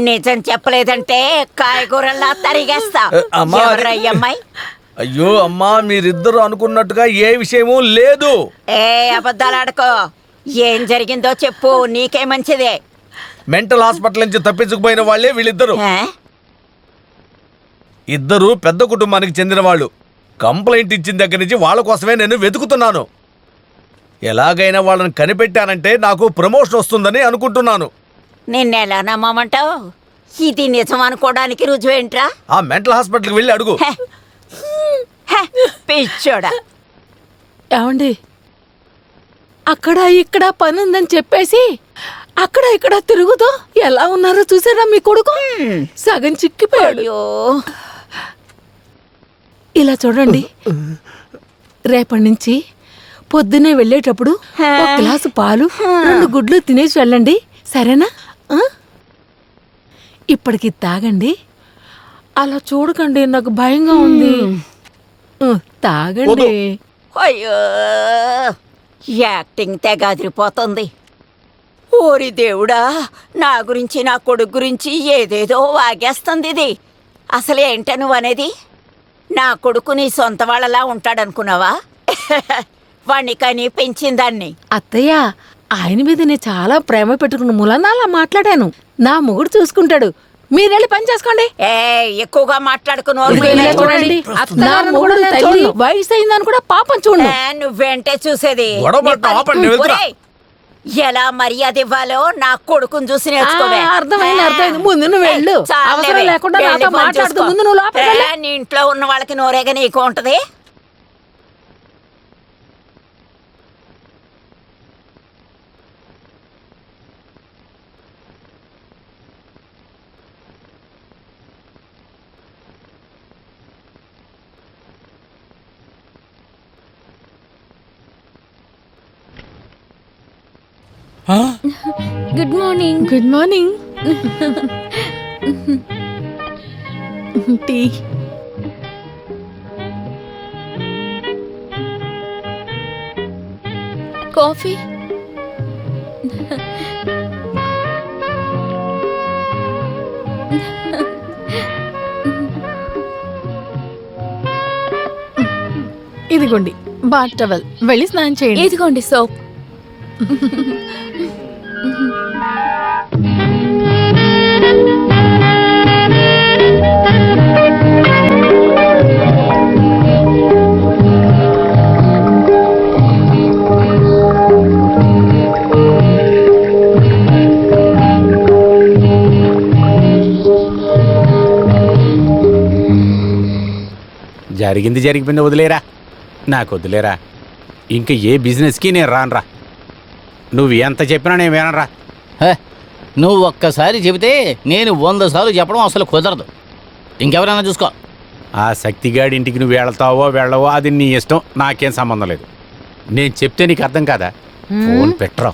నిజం చెప్పలేదంటే కాయగూరల్లా తరిగేస్తా.
అమ్మా,
ఎవర్రా ఈ అమ్మాయి?
అయ్యో అమ్మా, మీరిద్దరు అనుకున్నట్టుగా ఏ విషయమూ లేదు.
ఏ అబద్ధాలు ఆడుకో. ఏం జరిగిందో చెప్పు, నీకే మంచిదే.
మెంటల్ హాస్పిటల్ నుంచి తప్పించుకుపోయిన వాళ్ళే వీళ్ళిద్దరు.
ఏ?
ఇద్దరు పెద్ద కుటుంబానికి చెందిన వాళ్ళు. కంప్లైంట్ ఇచ్చిన దగ్గర నుంచి వాళ్ళ కోసమే నేను వెతుకుతున్నాను. ఎలాగైనా వాళ్ళని కనిపెట్టానంటే నాకు ప్రమోషన్ వస్తుందని అనుకుంటున్నాను.
నిన్నెలా నమ్మమంటావు? ఇది నిజం అనుకోవడానికి రుజువేంట్రా?
ఆ మెంటల్ హాస్పిటల్కి వెళ్ళి అడుగు.
పిచ్చోడా.
ఏమండి, అక్కడ ఇక్కడ పని ఉందని చెప్పేసి అక్కడ ఇక్కడ తిరుగుతూ ఎలా ఉన్నారో చూసారా మీ కొడుకు? సగం చిక్కిపోయాడు. ఇలా చూడండి, రేపటి నుంచి పొద్దునే వెళ్ళేటప్పుడు 1 గ్లాసు పాలు 2 గుడ్లు తినేసి వెళ్ళండి, సరేనా? ఇప్పటికి తాగండి. అలా చూడకండి, నాకు భయంగా ఉంది. తాగండి.
అయ్యో, యాక్టింగ్ తెగ అదిరిపోతుంది. ఓరి దేవుడా, నా గురించి నా కొడుకు గురించి ఏదేదో వాగేస్తుంది ఇది. అసలు ఏంట నువ్వనేది? నా కొడుకు నీ సొంత వాళ్ళలా ఉంటాడనుకున్నావా? వాణ్ణి కానీ పెంచిందాన్ని.
అత్తయ్య, ఆయన మీద నేను చాలా ప్రేమ పెట్టుకున్న మూలన అలా మాట్లాడాను. నా మొగుడు చూసుకుంటాడు, మీరెళ్ళి పని చేసుకోండి.
ఎక్కువగా మాట్లాడుకుని
చూడండి, నా మొగుడు తల్లి వయసు అయిందని కూడా పాపం చూడండి.
నువ్వేంటే చూసేది? ఒరేయ్, ఎలా మర్యాద ఇవ్వాలో నా కొడుకుని చూసి నేర్చుకోవే.
అర్థమైంది. ముందు నువ్వు వెళ్ళు. అవసరం లేకుండా నాతో మాట్లాడుతూ ముందు నువ్వు లోపలికి వెళ్ళు.
నీ ఇంట్లో ఉన్న వాళ్ళకి నోరేగా నీకు ఉంటది.
Good morning.
Good morning. Tea.
Coffee.
ఇదిగోండి బాత్ టవల్, వెళ్ళి స్నానం చేయండి.
ఇదిగోండి సోప్.
జరిగింది జరిగిపోయింది, వదిలేరా. నాకు వదిలేరా. ఇంకా ఏ బిజినెస్కి నేను రానురా. నువ్వు ఎంత చెప్పినా నేను వినరా.
నువ్వు ఒక్కసారి చెబితే నేను 100 సార్లు చెప్పడం అసలు కుదరదు. ఇంకెవరైనా చూసుకో.
ఆ శక్తిగాడి ఇంటికి నువ్వు వెళ్తావో వెళ్ళవో అది నీ ఇష్టం, నాకేం సంబంధం లేదు. నేను చెప్తే నీకు అర్థం కాదా? ఫోన్ పెట్టరా.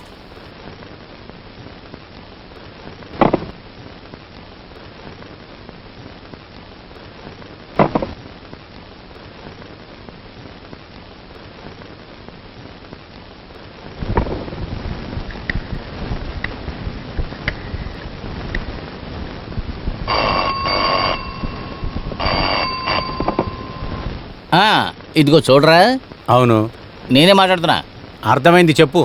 ఇదిగో చూడరా.
అవును,
నేనే మాట్లాడుతున్నా.
అర్థమైంది, చెప్పు.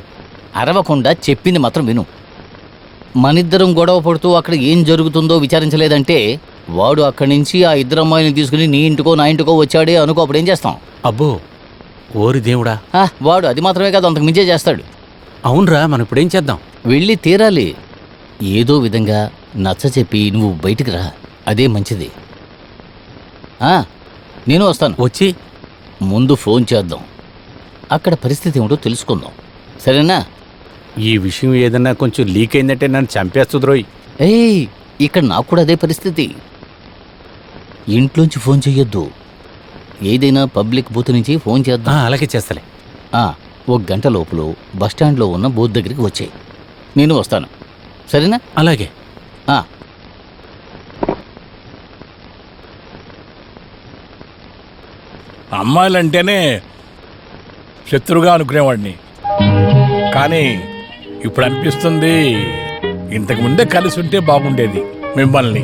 అరవకుండా చెప్పింది మాత్రం విను. మనిద్దరం గొడవ పడుతూ అక్కడ ఏం జరుగుతుందో విచారించలేదంటే వాడు అక్కడి నుంచి ఆ 2 అమ్మాయిని తీసుకుని నీ ఇంటికో నా ఇంటికో వచ్చాడే అనుకో, అప్పుడు ఏం చేస్తాం?
అబ్బో, ఓరి దేవుడా.
వాడు అది మాత్రమే కాదు, అంతకు మించే చేస్తాడు.
అవునరా, మనం ఇప్పుడేం చేద్దాం?
వెళ్ళి తీరాలి. ఏదో విధంగా నచ్చ చెప్పి నువ్వు బయటికి రా, అదే మంచిది. నేను వస్తాను.
వచ్చి
ముందు ఫోన్ చేద్దాం, అక్కడ పరిస్థితి ఏమిటో తెలుసుకుందాం, సరేనా?
ఈ విషయం ఏదన్నా కొంచెం లీక్ అయిందంటే నన్ను చంపేస్తుందిరోయ్.
ఇక్కడ నాకు కూడా అదే పరిస్థితి. ఇంట్లోంచి ఫోన్ చెయ్యొద్దు, ఏదైనా పబ్లిక్ బూత్ నుంచి ఫోన్ చేద్దాం.
అలాగే చేస్తలే.
1 గంట లోపల బస్టాండ్లో ఉన్న బూత్ దగ్గరికి వచ్చాయి. నేను వస్తాను, సరేనా?
అలాగే. అమ్మాయిలంటేనే శత్రువుగా అనుకునేవాడిని, కానీ ఇప్పుడు అనిపిస్తుంది ఇంతకు ముందే కలిసి ఉంటే బాగుండేది మిమ్మల్ని.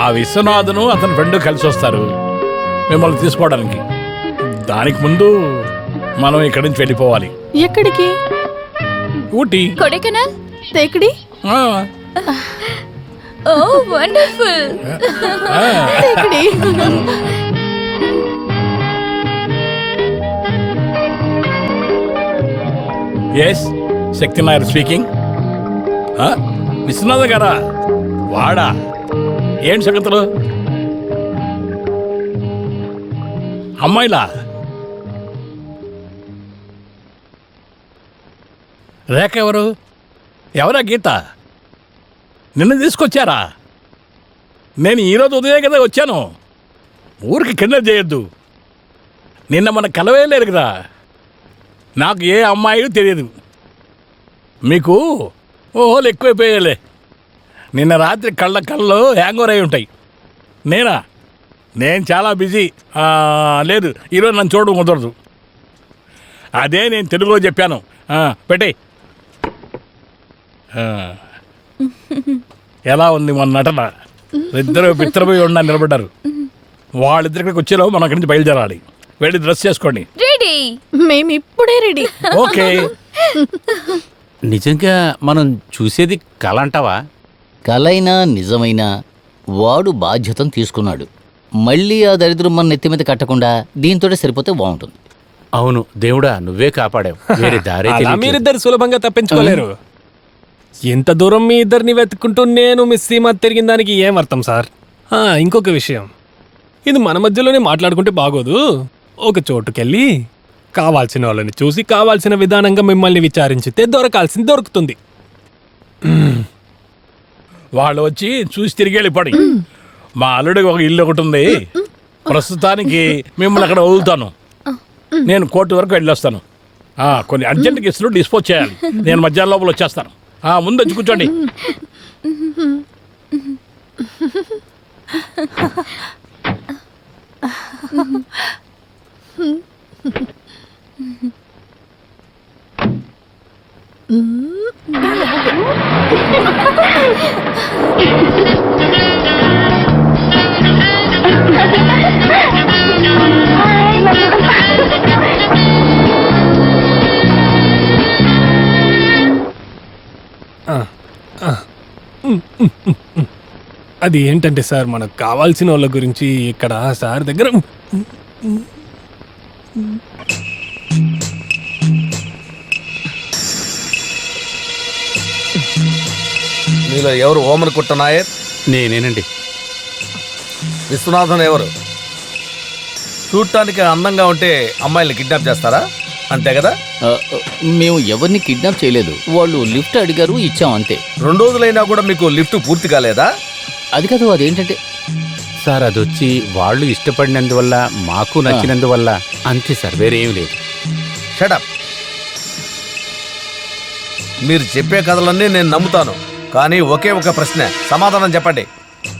ఆ విశ్వనాథను అతని ఫ్రెండ్ కలిసి వస్తారు మిమ్మల్ని తీసుకోవడానికి. దానికి ముందు మనం ఇక్కడి నుంచి వెళ్ళిపోవాలి.
ఎక్కడికి?
ఊటీ.
కొడైకెనాల్? తేకడి? ఓ వండర్ఫుల్.
తేకడి.
ఎస్, శక్తి నాయర్ స్పీకింగ్. విశ్వనాథ గారా? వాడా? ఏంటి సంగతులు? అమ్మాయిలా? రేఖ ఎవరు? ఎవరా గీత? నిన్ను తీసుకొచ్చారా? నేను ఈరోజు ఉదయం కదా వచ్చాను. ఊరికి కింద చేయొద్దు. నిన్న మన కలవే లేరు కదా. నాకు ఏ అమ్మాయి తెలియదు. మీకు ఓహోలు ఎక్కువైపోయాలే. నిన్న రాత్రి కళ్ళలో హ్యాంగ్ ఓవర్ అయి ఉంటాయి. నేను చాలా బిజీ. లేదు, ఈరోజు నన్ను చూడడం కుదరదు. అదే నేను తెలుగులో చెప్పాను. పెట్టే. ఎలా ఉంది మన నటన? ఇద్దరు పిత్రపోయి ఉండ నిలబడ్డారు. వాళ్ళిద్దరికి వచ్చేలో మనం అక్కడి నుంచి బయలుదేరాలి. వెళ్ళి డ్రెస్ చేసుకోండి.
రెడీ.
మేము ఇప్పుడే రెడీ.
ఓకే.
నిజంగా మనం చూసేది కళ అంటావా?
కలైనా నిజమైనా వాడు బాధ్యతను తీసుకున్నాడు. మళ్ళీ ఆ దరిద్రం మన నెత్తి మీద కట్టకుండా దీంతోనే సరిపోతే బాగుంటుంది.
అవును దేవుడా, నువ్వే కాపాడావు. వేరే దారి
అలా మీరిద్దరు సులభంగా తప్పించుకోలేరు. ఇంత దూరం మీ ఇద్దరిని వెతుక్కుంటూ నేను మిస్ సీమ తిరిగిన దానికి ఏం అర్థం సార్? ఇంకొక విషయం, ఇది మన మధ్యలోనే మాట్లాడుకుంటే బాగోదు. ఒక చోటుకెళ్ళి కావాల్సిన వాళ్ళని చూసి కావాల్సిన విధానంగా మిమ్మల్ని విచారించితే దొరకాల్సింది దొరుకుతుంది.
వాళ్ళు వచ్చి చూసి తిరిగి వెళ్ళిపడి. మా అల్లుడికి ఒక ఇల్లు ఒకటి ఉంది. ప్రస్తుతానికి మిమ్మల్ని అక్కడ వదులుతాను. నేను కోర్టు వరకు వెళ్ళొస్తాను. కొన్ని అర్జెంట్ కేసులు డిస్పోజ్ చేయాలి. నేను మధ్యాహ్నం లోపల వచ్చేస్తాను. ముందు వచ్చి కూర్చోండి.
అది ఏంటంటే సార్, మనకు కావాల్సిన వాళ్ళ గురించి ఇక్కడ సార్ దగ్గర
మీలో ఎవరు ఓమన్ కుట్ట నాయర్?
నేనేనండి.
విశ్వనాథన్ ఎవరు? చూడటానికి అందంగా ఉంటే అమ్మాయిల్ని కిడ్నాప్ చేస్తారా? అంతే కదా?
మేము ఎవరిని కిడ్నాప్ చేయలేదు. వాళ్ళు లిఫ్ట్ అడిగారు, ఇచ్చాం అంతే.
2 రోజులైనా కూడా మీకు లిఫ్ట్ పూర్తి కాలేదా?
అది కాదు, అదేంటంటే
సార్ అదొచ్చి వాళ్ళు ఇష్టపడినందువల్ల, మాకు నచ్చినందువల్ల అంతే సార్, వేరేం లేదు.
షటప్. మీరు చెప్పే కథలన్నీ నేను నమ్ముతాను, కానీ ఒకే ఒక ప్రశ్న, సమాధానం చెప్పండి.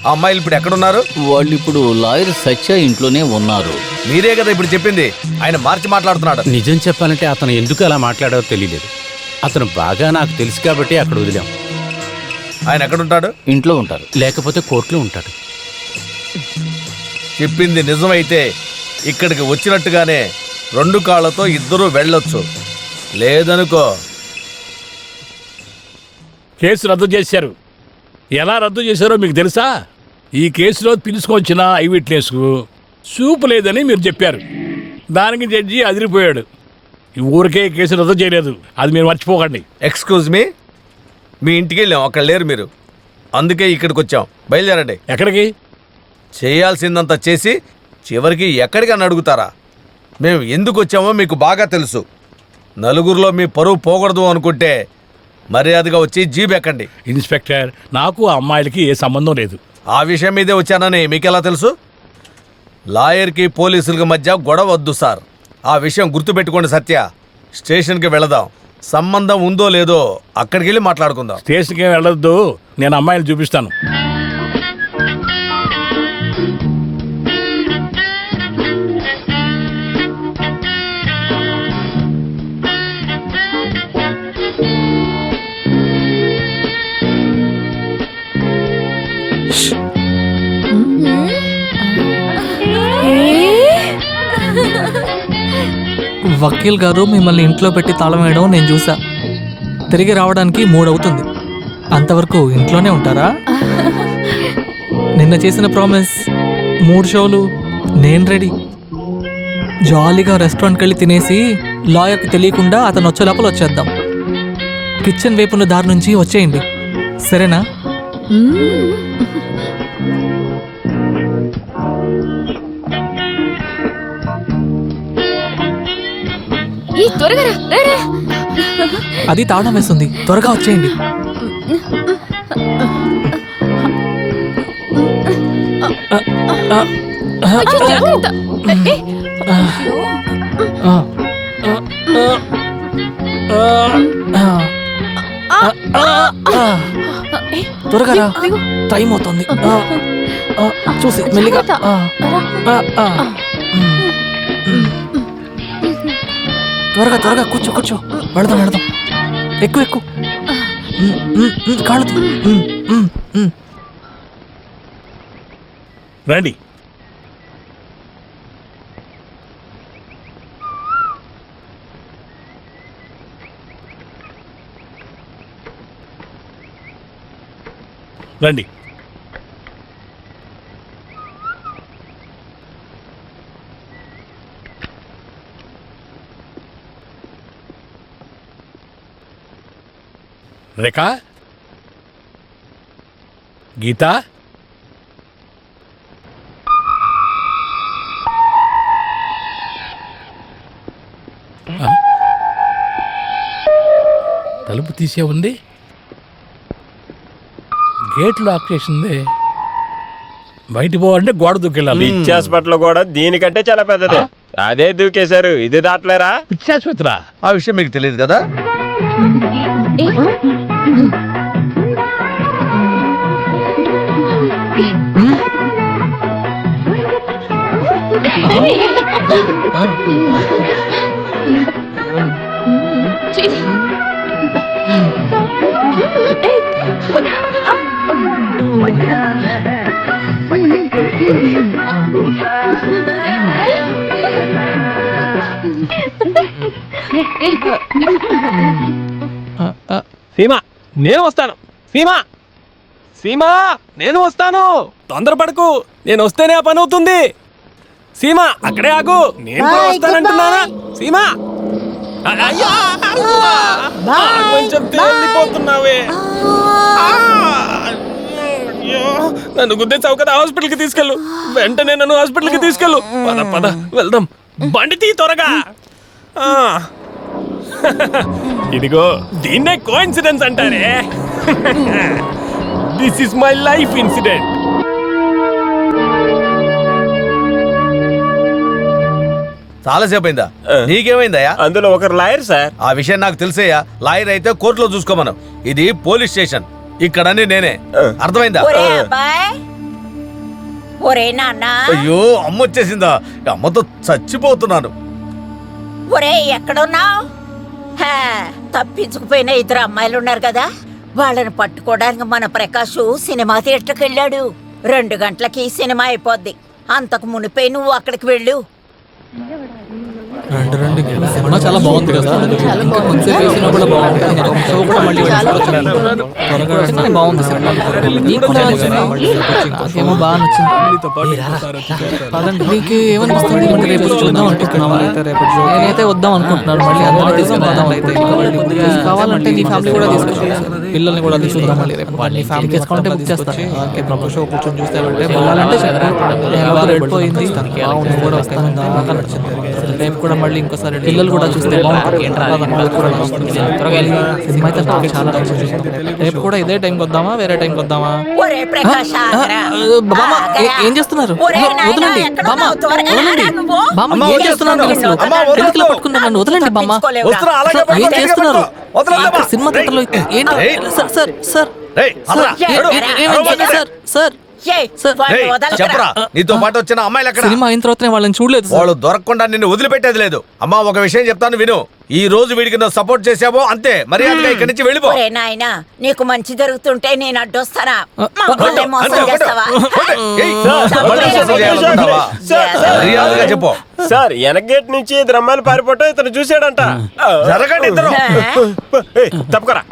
ఆ అమ్మాయిలు ఇప్పుడు ఎక్కడున్నారు?
వాళ్ళు ఇప్పుడు లాయర్ సత్య ఇంట్లోనే ఉన్నారు.
మీరే కదా ఇప్పుడు చెప్పింది. ఆయన మార్చి మాట్లాడుతున్నాడు.
నిజం చెప్పాలంటే అతను ఎందుకు అలా మాట్లాడారో తెలియలేదు. అతను బాగా నాకు తెలుసు కాబట్టి అక్కడ వదిలాం.
ఆయన ఎక్కడుంటాడు?
ఇంట్లో ఉంటారు,
లేకపోతే కోర్టులో ఉంటాడు.
చెప్పింది నిజమైతే ఇక్కడికి వచ్చినట్టుగానే 2 కాళ్ళతో ఇద్దరూ వెళ్ళొచ్చు. లేదనుకో.
కేసు రద్దు చేశారు. ఎలా రద్దు చేశారో మీకు తెలుసా? ఈ కేసులో పిలుచుకొచ్చిన ఐ విట్నెస్కు చూపు లేదని మీరు చెప్పారు. దానికి జడ్జి అదిరిపోయాడు. ఈ ఊరికే కేసు రద్దు చేయలేదు, అది మీరు మర్చిపోకండి.
ఎక్స్క్యూజ్ మీ, మీ ఇంటికి వెళ్ళాం, అక్కడ లేరు మీరు. అందుకే ఇక్కడికి వచ్చాం. బయలుదేరండి.
ఎక్కడికి?
చేయాల్సిందంతా చేసి చివరికి ఎక్కడికని అడుగుతారా? మేము ఎందుకు వచ్చామో మీకు బాగా తెలుసు. నలుగురిలో మీ పరువు పోకూడదు అనుకుంటే మర్యాదగా వచ్చి జీప్ ఎక్కండి.
ఇన్స్పెక్టర్, నాకు ఆ అమ్మాయిలకి ఏ సంబంధం లేదు.
ఆ విషయం మీదే వచ్చానని మీకెలా తెలుసు? లాయర్కి పోలీసులకి మధ్య గొడవ వద్దు సార్. ఆ విషయం గుర్తుపెట్టుకోండి సత్య. స్టేషన్కి వెళదాం. సంబంధం ఉందో లేదో అక్కడికి వెళ్ళి మాట్లాడుకుందాం.
స్టేషన్కి వెళ్ళొద్దు, నేను అమ్మాయిని చూపిస్తాను.
వకీల్ గారు మిమ్మల్ని ఇంట్లో పెట్టి తాళం వేయడం నేను చూసా. తిరిగి రావడానికి 3 అవుతుంది. అంతవరకు ఇంట్లోనే ఉంటారా? నిన్న చేసిన ప్రామిస్ 3 షోలు నేను రెడీ. జాలీగా రెస్టారెంట్కి వెళ్ళి తినేసి లాయర్కి తెలియకుండా అతను వచ్చే లోపల వచ్చేద్దాం. కిచెన్ వైపున్న దారి నుంచి వచ్చేయండి, సరేనా?
త్వరగా రా.
అది తాళం వేస్తుంది, త్వరగా వచ్చేయండి. త్వరగా రా, టైం అవుతుంది. చూసి మెల్లిగా. త్వరగా త్వరగా కూర్చో కూర్చో. వెళదాం వెళదాం. ఎక్కువ ఎక్కువ కాళ్ళు.
రండి. రండి. రేఖా, గీతా, తలుపు తీసే ఉంది, గేట్ లాక్ చేసింది. బయట పోవాలంటే గోడ దూకెళ్ళాలి.
పిచ్చి హాస్పిటల్ కూడా దీనికంటే చాలా పెద్దదే. అదే దూకేశారు, ఇది దాటలేరా?
పిచ్చి ఆసుపత్రా?
ఆ విషయం మీకు తెలియదు కదా?
సీమా, నేను వస్తాను. సీమా, సీమా, నేను వస్తాను. తొందరపడకు, నేను వస్తేనే ఆ పని అవుతుంది. సీమా, అక్కడే ఆగు, నేను కూడా వస్తానంటున్నానా? సీమా, అయ్యా, కొంచెం తేలిపోతున్నావే. నన్ను గుద్దేసావు కదా, హాస్పిటల్కి తీసుకెళ్ళు. వెంటనే నన్ను హాస్పిటల్కి తీసుకెళ్ళు. పద పద వెళ్దాం. బండి తీ త్వరగా. ఇదిగో, దీన్నే కోఇన్సిడెన్స్ అంటారే. This is my life incident.
చాలాసేపు అయిందా? నీకేమైందయ్యా?
అందులో ఒకరు లాయర్ సార్.
ఆ విషయం నాకు తెలిసేయా. లాయర్ అయితే కోర్టులో చూసుకోమను. ఇది పోలీస్ స్టేషన్, ఇక్కడని నేనే. అర్థమైందా?
ఒరే నాన్న.
అయ్యో, అమ్మ వచ్చేసిందా? అమ్మతో చచ్చిపోతున్నాను.
ఒరే, ఎక్కడున్నావు? తప్పించుకుపోయిన 2 అమ్మాయిలు ఉన్నారు కదా, వాళ్ళని పట్టుకోవడానికి మన ప్రకాష్ సినిమా థియేటర్కి వెళ్ళాడు. 2 గంటలకి సినిమా అయిపోద్ది. అంతకు మునిపై నువ్వు అక్కడికి వెళ్ళు.
సినిమా చాలా బాగుంది కదా. ఇంకా కొంచెం వేసినా కూడా బాగుంది. షో కూడా మళ్ళీ బాగుంది. నాకేమో బాగా నచ్చింది. మీకు ఏమనిపిస్తుంది? మళ్ళీ రేపు చూద్దాం అనుకుంటున్నావా? నేనైతే వద్దాం అనుకుంటున్నాను. మళ్ళీ అందరినీ తీసుకుందాం. కావాలంటే నీ ఫ్యామిలీ కూడా తీసుకొచ్చి పిల్లల్ని కూడా తీసుకుందాం. మళ్ళీ రేపు నీ ఫ్యామిలీ తీసుకుంటే బుక్ చేస్తాను. ప్రముఖ షో కూర్చొని చూస్తే వెళ్ళాలంటే వెళ్ళిపోయింది. కూడా వస్తాను. బాగా నచ్చింది. రేపు కూడా మళ్ళీ ఇంకోసారి పిల్లలు కూడా చూస్తే బాగుంటుంది. త్వరగా వెళ్ళి. సినిమా అయితే నాకు చాలా నచ్చింది. రేపు కూడా ఇదే టైంకి వద్దామా, వేరే టైంకి వద్దామా?
ఒరే ప్రకాష్ ఆగరా.
బామ్మ ఏం చేస్తున్నారు? వదలండి బామ్మ, వదలండి బామ్మ, ఏం చేస్తున్నారు మీరు అసలు? ఎందుకు పట్టుకున్నారు నన్ను? వదలండి బామ్మ. ఏం చేస్తున్నారు ఇక్కడ సినిమా థియేటర్లో? ఏంటి సార్ సార్ సార్ సార్
చెప్పరా, నీతో పాటు వచ్చిన అమ్మాయిలు ఎక్కడ?
సినిమా అయిన తర్వాత వాళ్ళని చూడలేదు.
వాళ్ళు దొరకకుండా నిన్ను వదిలిపెట్టేది లేదు. అమ్మా, ఒక విషయం చెప్తాను విను. ఈ రోజు వీడికి నువ్వు సపోర్ట్ చేసావో అంతే, మర్యాదగా ఇక్కడి నుంచి వెళ్ళిపో.
ఒరే నాయనా, నీకు మంచి జరుగుతుంటే నేను అడ్డొస్తానా? మమ్మల్ని మోసం చేస్తావా?
మర్యాదగా చెప్పు.
సార్ వెనక గేట్ నుంచి ఇద్దరు అమ్మాయిలు పారిపోవటం ఇతను చూశాడంట.
జరగండి ఇద్దరు.
తప్పకరా.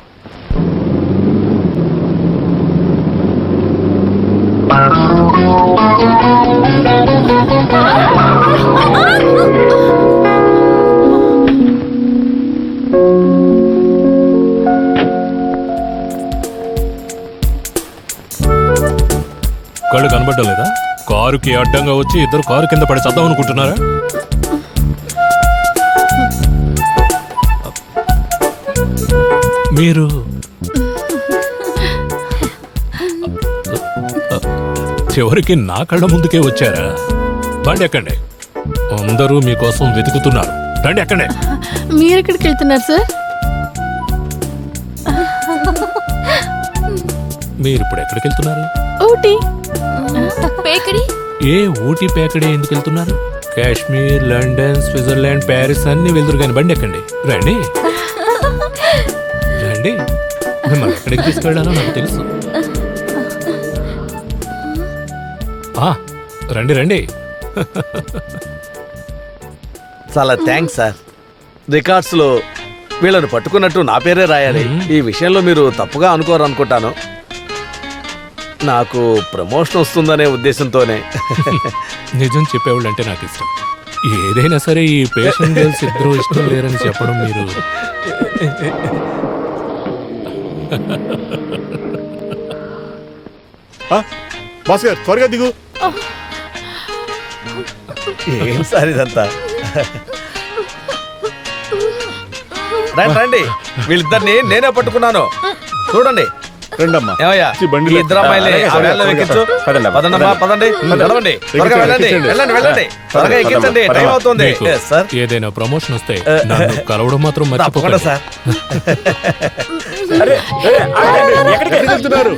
కళ్ళు కనబడ్డం లేదా? కారుకి అడ్డంగా వచ్చి ఇద్దరు కారు కింద పడి చద్దాం అనుకుంటున్నారా? మీరు చివరికి నా కళ్ళ ముందుకే వచ్చారా? బండి ఎక్కండి, అందరూ మీకోసం వెతుకుతున్నారు. రండి ఎక్కండి.
మీరు ఎక్కడికి వెళ్తున్నారు సార్?
మీరు ఇప్పుడు ఎక్కడికి వెళ్తున్నారు?
ఊటీ.
పేకడి.
ఏ ఊటీ పేకడే ఎందుకు వెళ్తున్నారు? కాశ్మీర్, లండన్, స్విట్జర్లాండ్, ప్యారిస్ అన్ని వెళ్తురు కానీ బండి ఎక్కండి. రండి రండి, మిమ్మల్ని ఎక్కడికి తీసుకెళ్ళాలో నాకు తెలుసు. రండి రండి.
చాలా థ్యాంక్స్ సార్. రికార్డ్స్ లో వీళ్ళని పట్టుకున్నట్టు నా పేరే రాయాలి. ఈ విషయంలో మీరు తప్పుగా అనుకోరు అనుకుంటాను. నాకు ప్రమోషన్ వస్తుందనే ఉద్దేశంతోనే.
నిజం చెప్పేవాళ్ళు అంటే నాకు ఇష్టం. ఏదైనా సరే ఈ పేషెంట్ గర్ల్స్ ఇద్దరు ఇష్టం లేరని చెప్పడం మీరు
బాస్ గారు త్వరగా దిగు.
ఏం సార్ ఇదంతా? రండి, వీళ్ళిద్దరిని నేనే పట్టుకున్నాను. చూడండి.
రండమ్మా.
ఏమయ్యా, ఈ ఇద్దరు అమ్మాయిలే ఆ వేళలో ఎక్కించు. పదండమ్మా, పదండి, నడవండి, త్వరగా వెళ్ళండి, వెళ్ళండి, వెళ్ళండి, త్వరగా ఎక్కించండి, టైం అవుతుంది. సార్,
ఏదైనా ప్రమోషన్ వస్తే నన్ను కలవడం మాత్రం
తప్పకుండా సార్.
ఎక్కడికి వెళ్తున్నారు?